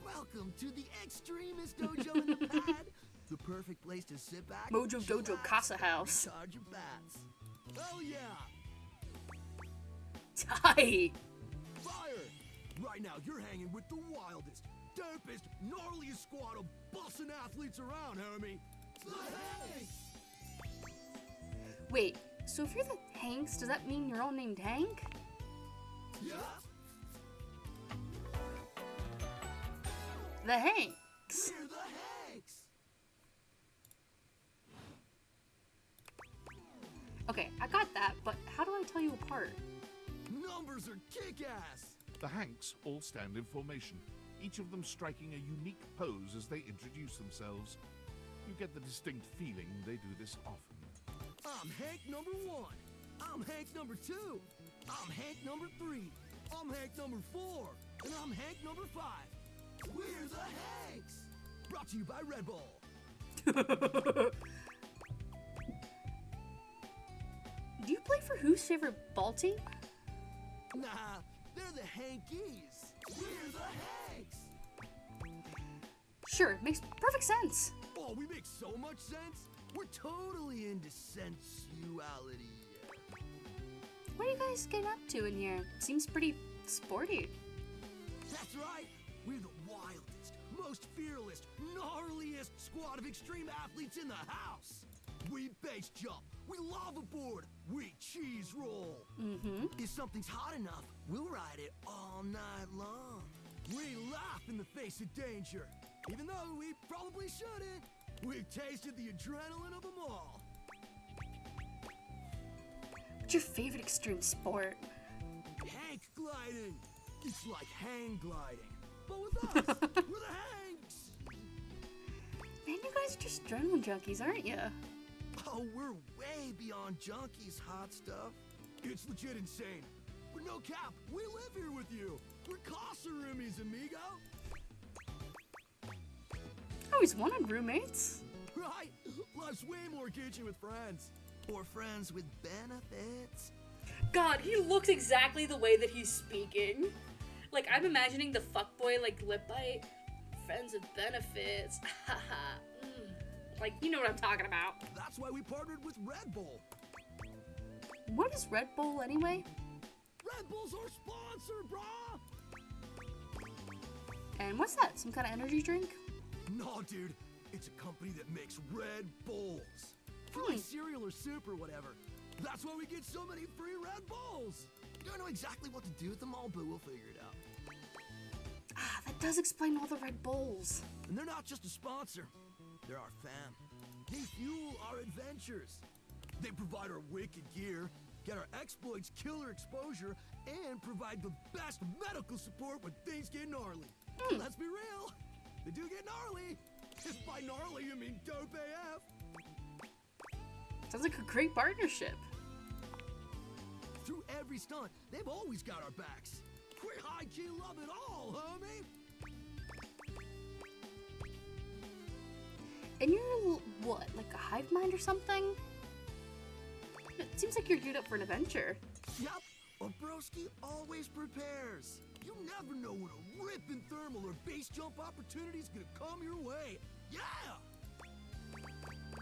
Welcome to the Extremist Dojo in the Pad. The perfect place to sit back. Mojo Dojo Casa House. Charge your bats. Oh yeah. Tight. Fire! Right now, you're hanging with the wildest, dopest, gnarliest squad of bussin' athletes around, homie. The Hanks! Wait, so if you're the Hanks, does that mean you're all named Hank? Yeah. The Hanks. We're the Hanks! Okay, I got that, but how do I tell you apart? Numbers are kick-ass! The Hanks all stand in formation, each of them striking a unique pose as they introduce themselves. You get the distinct feeling they do this often. I'm Hank number 1. I'm Hank number 2. I'm Hank number 3. I'm Hank number 4. And I'm Hank number 5. We're the Hanks! Brought to you by Red Bull. Do you play for whose favorite ball team? Nah, they're the Hankies. We're the Hanks! Sure, makes perfect sense. Oh, we make so much sense. We're totally into sensuality. What are you guys getting up to in here? Seems pretty sporty. That's right. We're the wildest, most fearless, gnarliest squad of extreme athletes in the house. We base jump. We lava board. We cheese roll. Mm-hmm. If something's hot enough, we'll ride it all night long. We laugh in the face of danger, even though we probably shouldn't. We've tasted the adrenaline of them all. What's your favorite extreme sport? Hank gliding. It's like hang gliding, but with us, we're the Hanks. Man, you guys are just adrenaline junkies, aren't you? Oh, we're way beyond junkies, hot stuff. It's legit insane. But no cap, we live here with you. We're Casa roomies, amigo. I always wanted roommates. Right? Life's way more kitchen with friends. Or friends with benefits. God, he looks exactly the way that he's speaking. Like, I'm imagining the fuckboy, like, lip bite. Friends with benefits. Haha. Like, you know what I'm talking about. That's why we partnered with Red Bull. What is Red Bull, anyway? Red Bull's our sponsor, brah! And what's that? Some kind of energy drink? No, dude. It's a company that makes Red Bulls. For like cereal or soup or whatever. That's why we get so many free Red Bulls. Don't know exactly what to do with them all, but we'll figure it out. Ah, that does explain all the Red Bulls. And they're not just a sponsor. They're our fam. They fuel our adventures. They provide our wicked gear, get our exploits killer exposure, and provide the best medical support when things get gnarly. Let's be real, they do get gnarly. If by gnarly you mean dope AF. Sounds like a great partnership. Through every stunt, they've always got our backs. We high-key love it all, homie. And you're, what, like a hive mind or something? It seems like you're geared up for an adventure. Yep, a broski always prepares. You never know when a ripping thermal or base jump opportunity's gonna come your way. Yeah!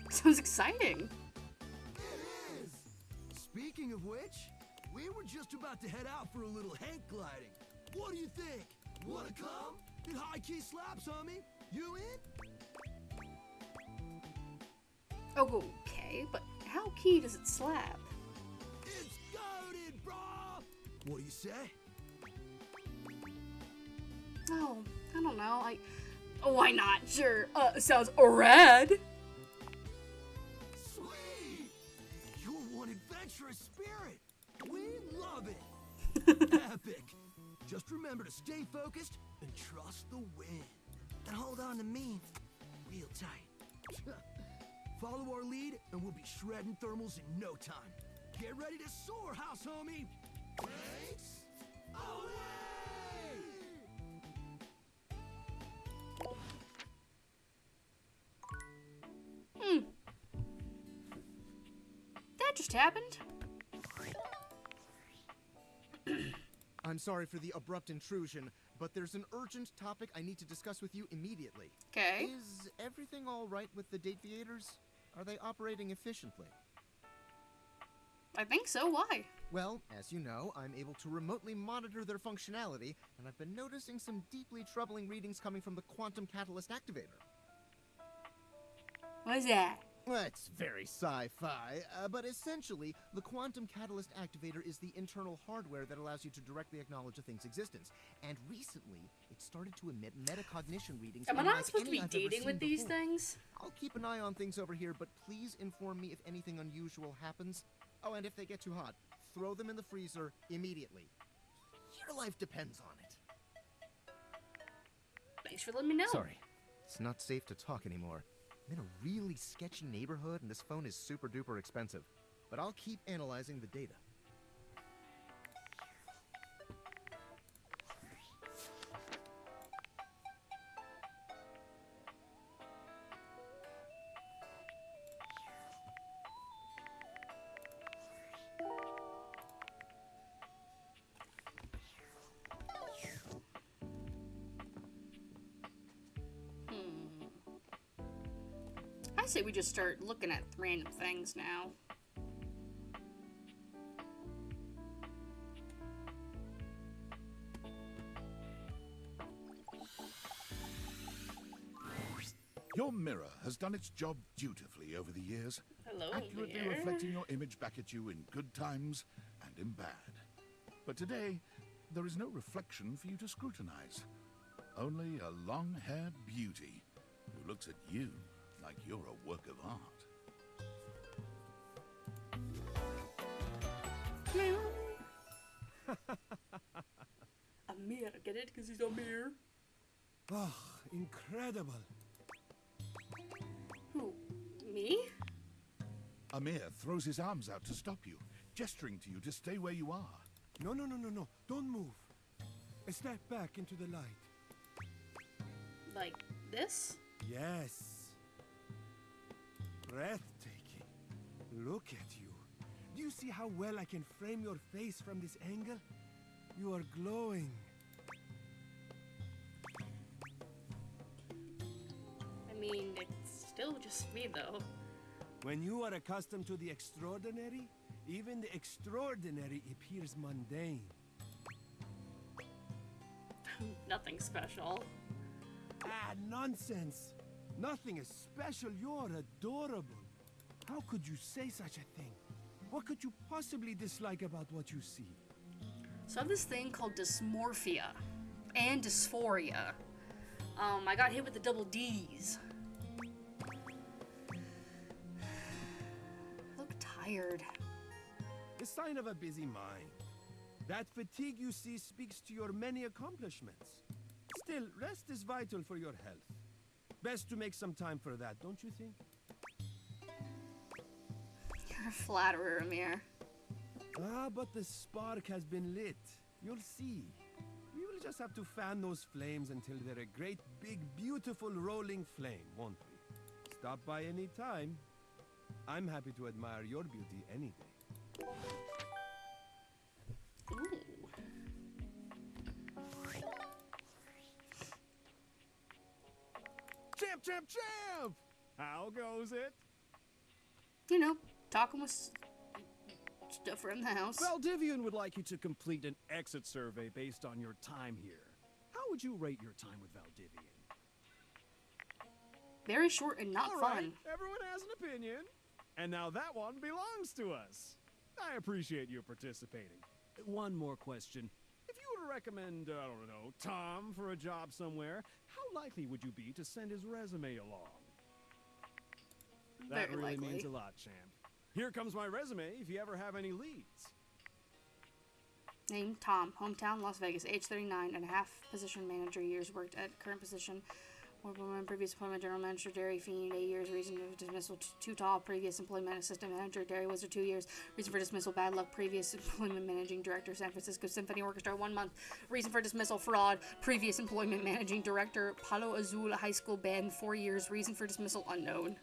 Sounds exciting. It is! Speaking of which, we were just about to head out for a little hang gliding. What do you think? Wanna come? It high-key slaps, homie. You in? Okay, but how key does it slap? It's goated, brah! What do you say? Oh, I don't know. Why not? Sure. Sounds rad. Sweet! You're one adventurous spirit. We love it. Epic. Just remember to stay focused and trust the wind. And hold on to me real tight. Follow our lead, and we'll be shredding thermals in no time. Get ready to soar, house homie! Thanks! Away! That just happened. I'm sorry for the abrupt intrusion, but there's an urgent topic I need to discuss with you immediately. Okay. Is everything all right with the date theaters? Are they operating efficiently? I think so. Why? Well, as you know, I'm able to remotely monitor their functionality, and I've been noticing some deeply troubling readings coming from the quantum catalyst activator. What's that? Well, it's very sci-fi, but essentially, the quantum catalyst activator is the internal hardware that allows you to directly acknowledge a thing's existence. And recently, it started to emit metacognition readings. Am I unlike not supposed to any be I've ever dating seen with these before. things? I'll keep an eye on things over here, but please inform me if anything unusual happens. Oh, and if they get too hot, throw them in the freezer immediately. Your life depends on it. Thanks for letting me know. Sorry. It's not safe to talk anymore. I'm in a really sketchy neighborhood, and this phone is super duper expensive. But I'll keep analyzing the data. I say we just start looking at random things now. Your mirror has done its job dutifully over the years, Hello, accurately mirror. reflecting your image back at you in good times and in bad. But today, there is no reflection for you to scrutinize. Only a long-haired beauty who looks at you like you're a work of art. Amir, get it? Because he's Amir. Oh, incredible. Who? Me? Amir throws his arms out to stop you, gesturing to you to stay where you are. No, no, no, no, no. Don't move. Step back into the light. Like this? Yes. Breathtaking. Look at you. Do you see how well I can frame your face from this angle? You are glowing. I mean, it's still just me, though. When you are accustomed to the extraordinary, even the extraordinary appears mundane. Nothing special. Ah, nonsense. Nothing is special. You're adorable. How could you say such a thing? What could you possibly dislike about what you see? So I have this thing called dysmorphia and dysphoria. I got hit with the double D's. I look tired. The sign of a busy mind. That fatigue you see speaks to your many accomplishments. Still, rest is vital for your health. Best to make some time for that, don't you think? You're a flatterer, Amir. Ah, but the spark has been lit. You'll see. We will just have to fan those flames until they're a great, big, beautiful, rolling flame, won't we? Stop by any time. I'm happy to admire your beauty any day. Ooh. Champ, champ, champ! How goes it? You know, talking with stuff around the house. Valdivian would like you to complete an exit survey based on your time here. How would you rate your time with Valdivian? Very short and not All fun. right, everyone has an opinion. And now that one belongs to us. I appreciate you participating. One more question. If you were to recommend, I don't know, Tom for a job somewhere, how likely would you be to send his resume along? That Very really likely. means a lot, champ. Here comes my resume if you ever have any leads. Name, Tom. Hometown, Las Vegas. Age 39 and a half. Position, manager. Years worked at current position. Work woman, previous employment, general manager, dairy fiend, 8 years. Reason for dismissal, too tall. Previous employment, assistant manager, dairy wizard, 2 years. Reason for dismissal, bad luck. Previous employment, managing director, San Francisco Symphony Orchestra, 1 month. Reason for dismissal, fraud. Previous employment, managing director, Palo Azul High School Band, 4 years. Reason for dismissal, unknown.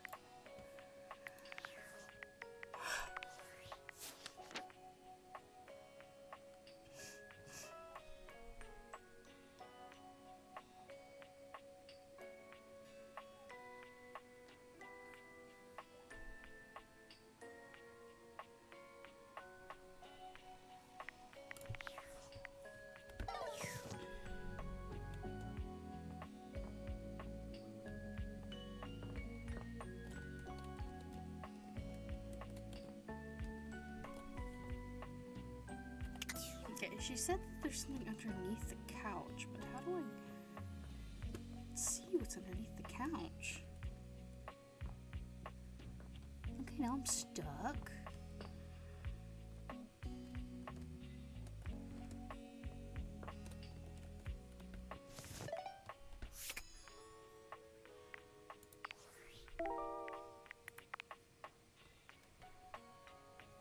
Okay, she said that there's something underneath the couch, but how do I see what's underneath the couch? Okay, now I'm stuck.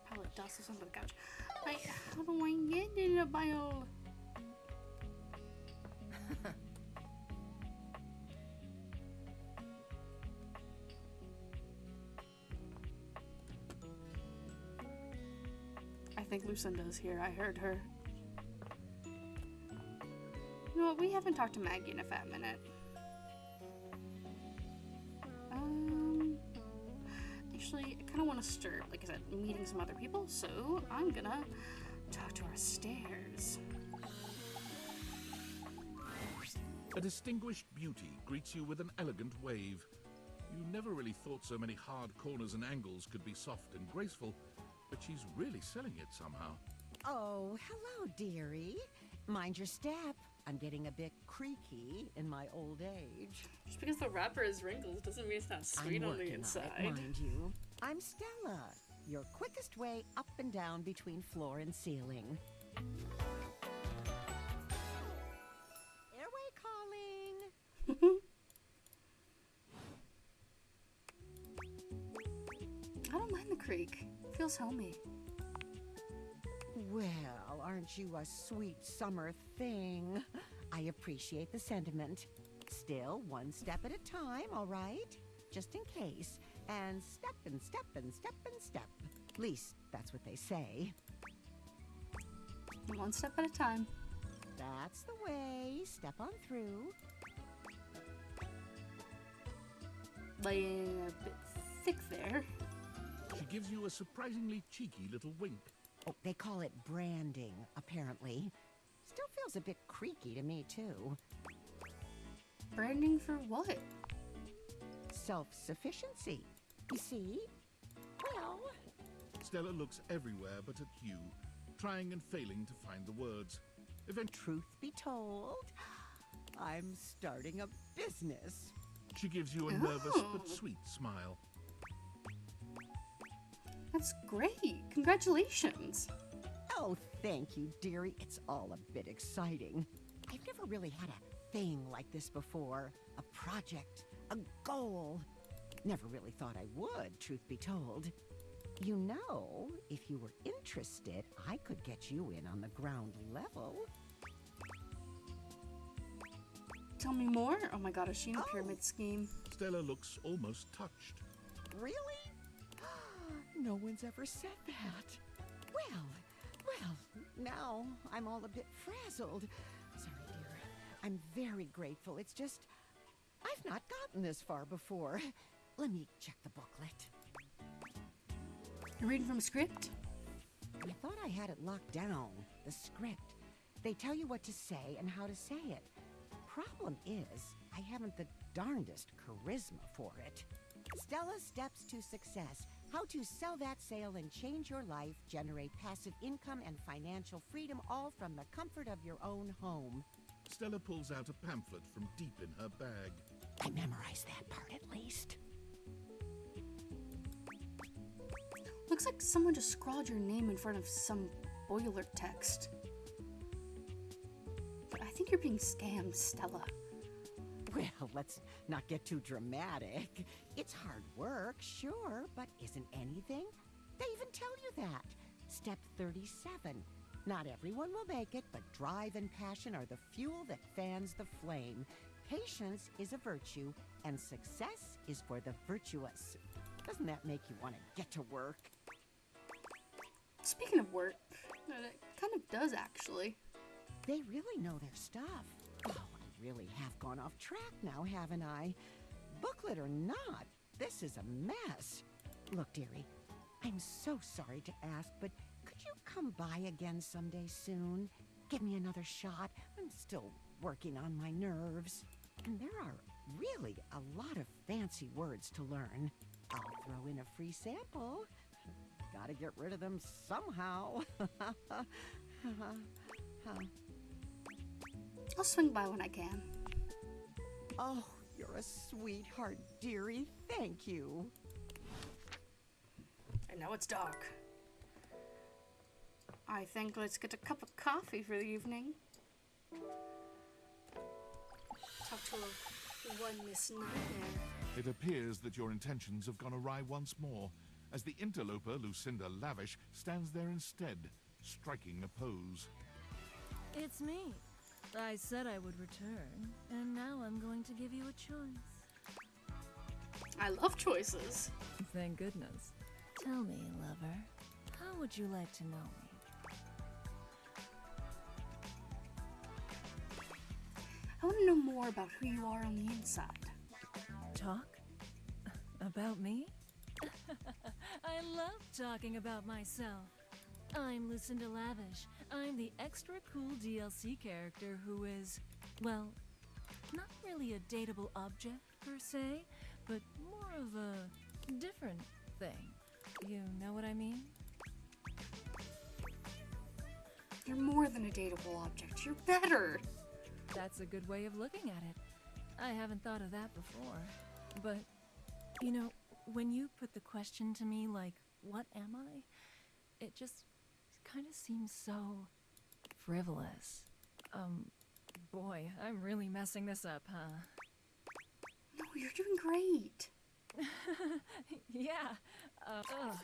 Pallet dust is under the couch. How do I get in a bio? I think Lucinda's here. I heard her. You know what? We haven't talked to Maggie in a fat minute. Actually, I kind of want to stir, like I said, meeting some other people, so I'm gonna talk to our stairs. A distinguished beauty greets you with an elegant wave. You never really thought so many hard corners and angles could be soft and graceful, but she's really selling it somehow. Oh, hello, dearie. Mind your step. I'm getting a bit creaky in my old age. Just because the wrapper is wrinkled doesn't mean it's not sweet on the inside. On it, mind you. I'm Stella, your quickest way up and down between floor and ceiling. Airway calling. I don't mind the creek. It feels homey. Well, aren't you a sweet summer thing? I appreciate the sentiment. Still, one step at a time, all right? Just in case. And step and step and step and step. At least, that's what they say. One step at a time. That's the way. Step on through. Laying a bit thick there. She gives you a surprisingly cheeky little wink. Oh, they call it branding, apparently. Still feels a bit creaky to me, too. Branding for what? Self-sufficiency. You see, now. Stella looks everywhere but at you, trying and failing to find the words. Truth be told, I'm starting a business. She gives you a nervous but sweet smile. That's great. Congratulations. Oh, thank you, dearie. It's all a bit exciting. I've never really had a thing like this before. A project, a goal. Never really thought I would, truth be told. You know, if you were interested, I could get you in on the ground level. Tell me more. Oh my god, is she in a pyramid scheme? Stella looks almost touched. Really? No one's ever said that. Well, now I'm all a bit frazzled. Sorry, dear. I'm very grateful. It's just, I've not gotten this far before. Let me check the booklet. You're reading from a script? I thought I had it locked down. The script. They tell you what to say and how to say it. Problem is, I haven't the darndest charisma for it. Stella's Steps to Success. How to sell that sale and change your life, generate passive income and financial freedom, all from the comfort of your own home. Stella pulls out a pamphlet from deep in her bag. I memorized that part at least. Looks like someone just scrawled your name in front of some boiler text. I think you're being scammed, Stella. Well, let's not get too dramatic. It's hard work, sure, but isn't anything? They even tell you that. Step 37. Not everyone will make it, but drive and passion are the fuel that fans the flame. Patience is a virtue, and success is for the virtuous. Doesn't that make you want to get to work? Speaking of work, it kind of does actually. They really know their stuff. Oh, I really have gone off track now, haven't I? Booklet or not, this is a mess. Look, dearie, I'm so sorry to ask, but could you come by again someday soon? Give me another shot. I'm still working on my nerves. And there are really a lot of fancy words to learn. I'll throw in a free sample. Gotta get rid of them somehow. I'll swing by when I can. Oh, you're a sweetheart, dearie. Thank you. And now it's dark. I think let's get a cup of coffee for the evening. Talk to one Miss Nightmare. It appears that your intentions have gone awry once more, as the interloper Lucinda Lavish stands there instead, striking a pose. It's me. I said I would return, and now I'm going to give you a choice. I love choices. Thank goodness. Tell me, lover, how would you like to know me? I want to know more about who you are on the inside. Talk? About me? I love talking about myself. I'm Lucinda Lavish. I'm the extra cool DLC character who is, well, not really a dateable object per se, but more of a different thing. You know what I mean? You're more than a dateable object. You're better. That's a good way of looking at it. I haven't thought of that before. But, you know, when you put the question to me like, what am I? It just kind of seems so frivolous. Boy, I'm really messing this up, huh? No, you're doing great. Yeah. Ugh.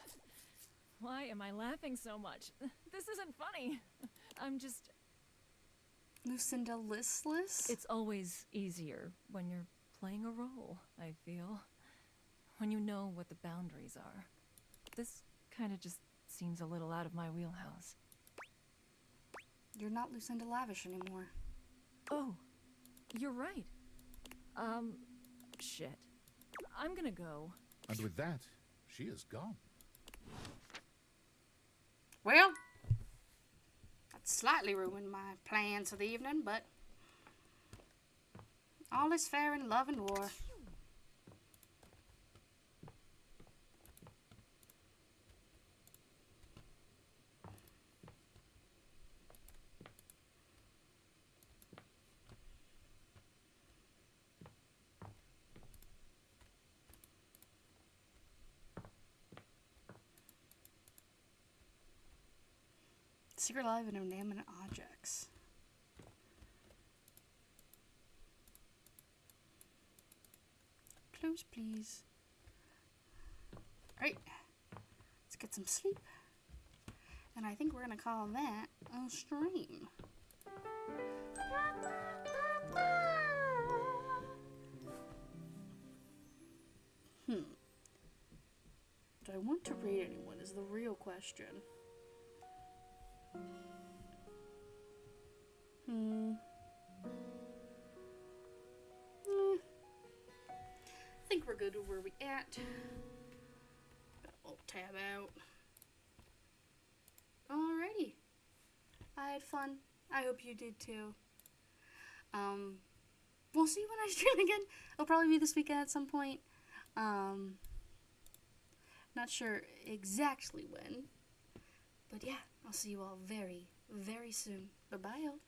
Why am I laughing so much? This isn't funny. I'm just... Lucinda listless? It's always easier when you're playing a role, I feel. When you know what the boundaries are. This kind of just seems a little out of my wheelhouse. You're not Lucinda Lavish anymore. Oh, you're right. Shit. I'm gonna go. And with that, she is gone. Well, that slightly ruined my plans for the evening, but all is fair in love and war. Secret life and inanimate objects. Close, please. Alright. Let's get some sleep. And I think we're gonna call that a stream. Do I want to raid anyone is the real question. I think we're good with where we at. I'll tab out. Alrighty. I had fun. I hope you did too. We'll see when I stream again. It'll probably be this weekend at some point. Not sure exactly when. But yeah, I'll see you all very, very soon. Bye-bye, y'all.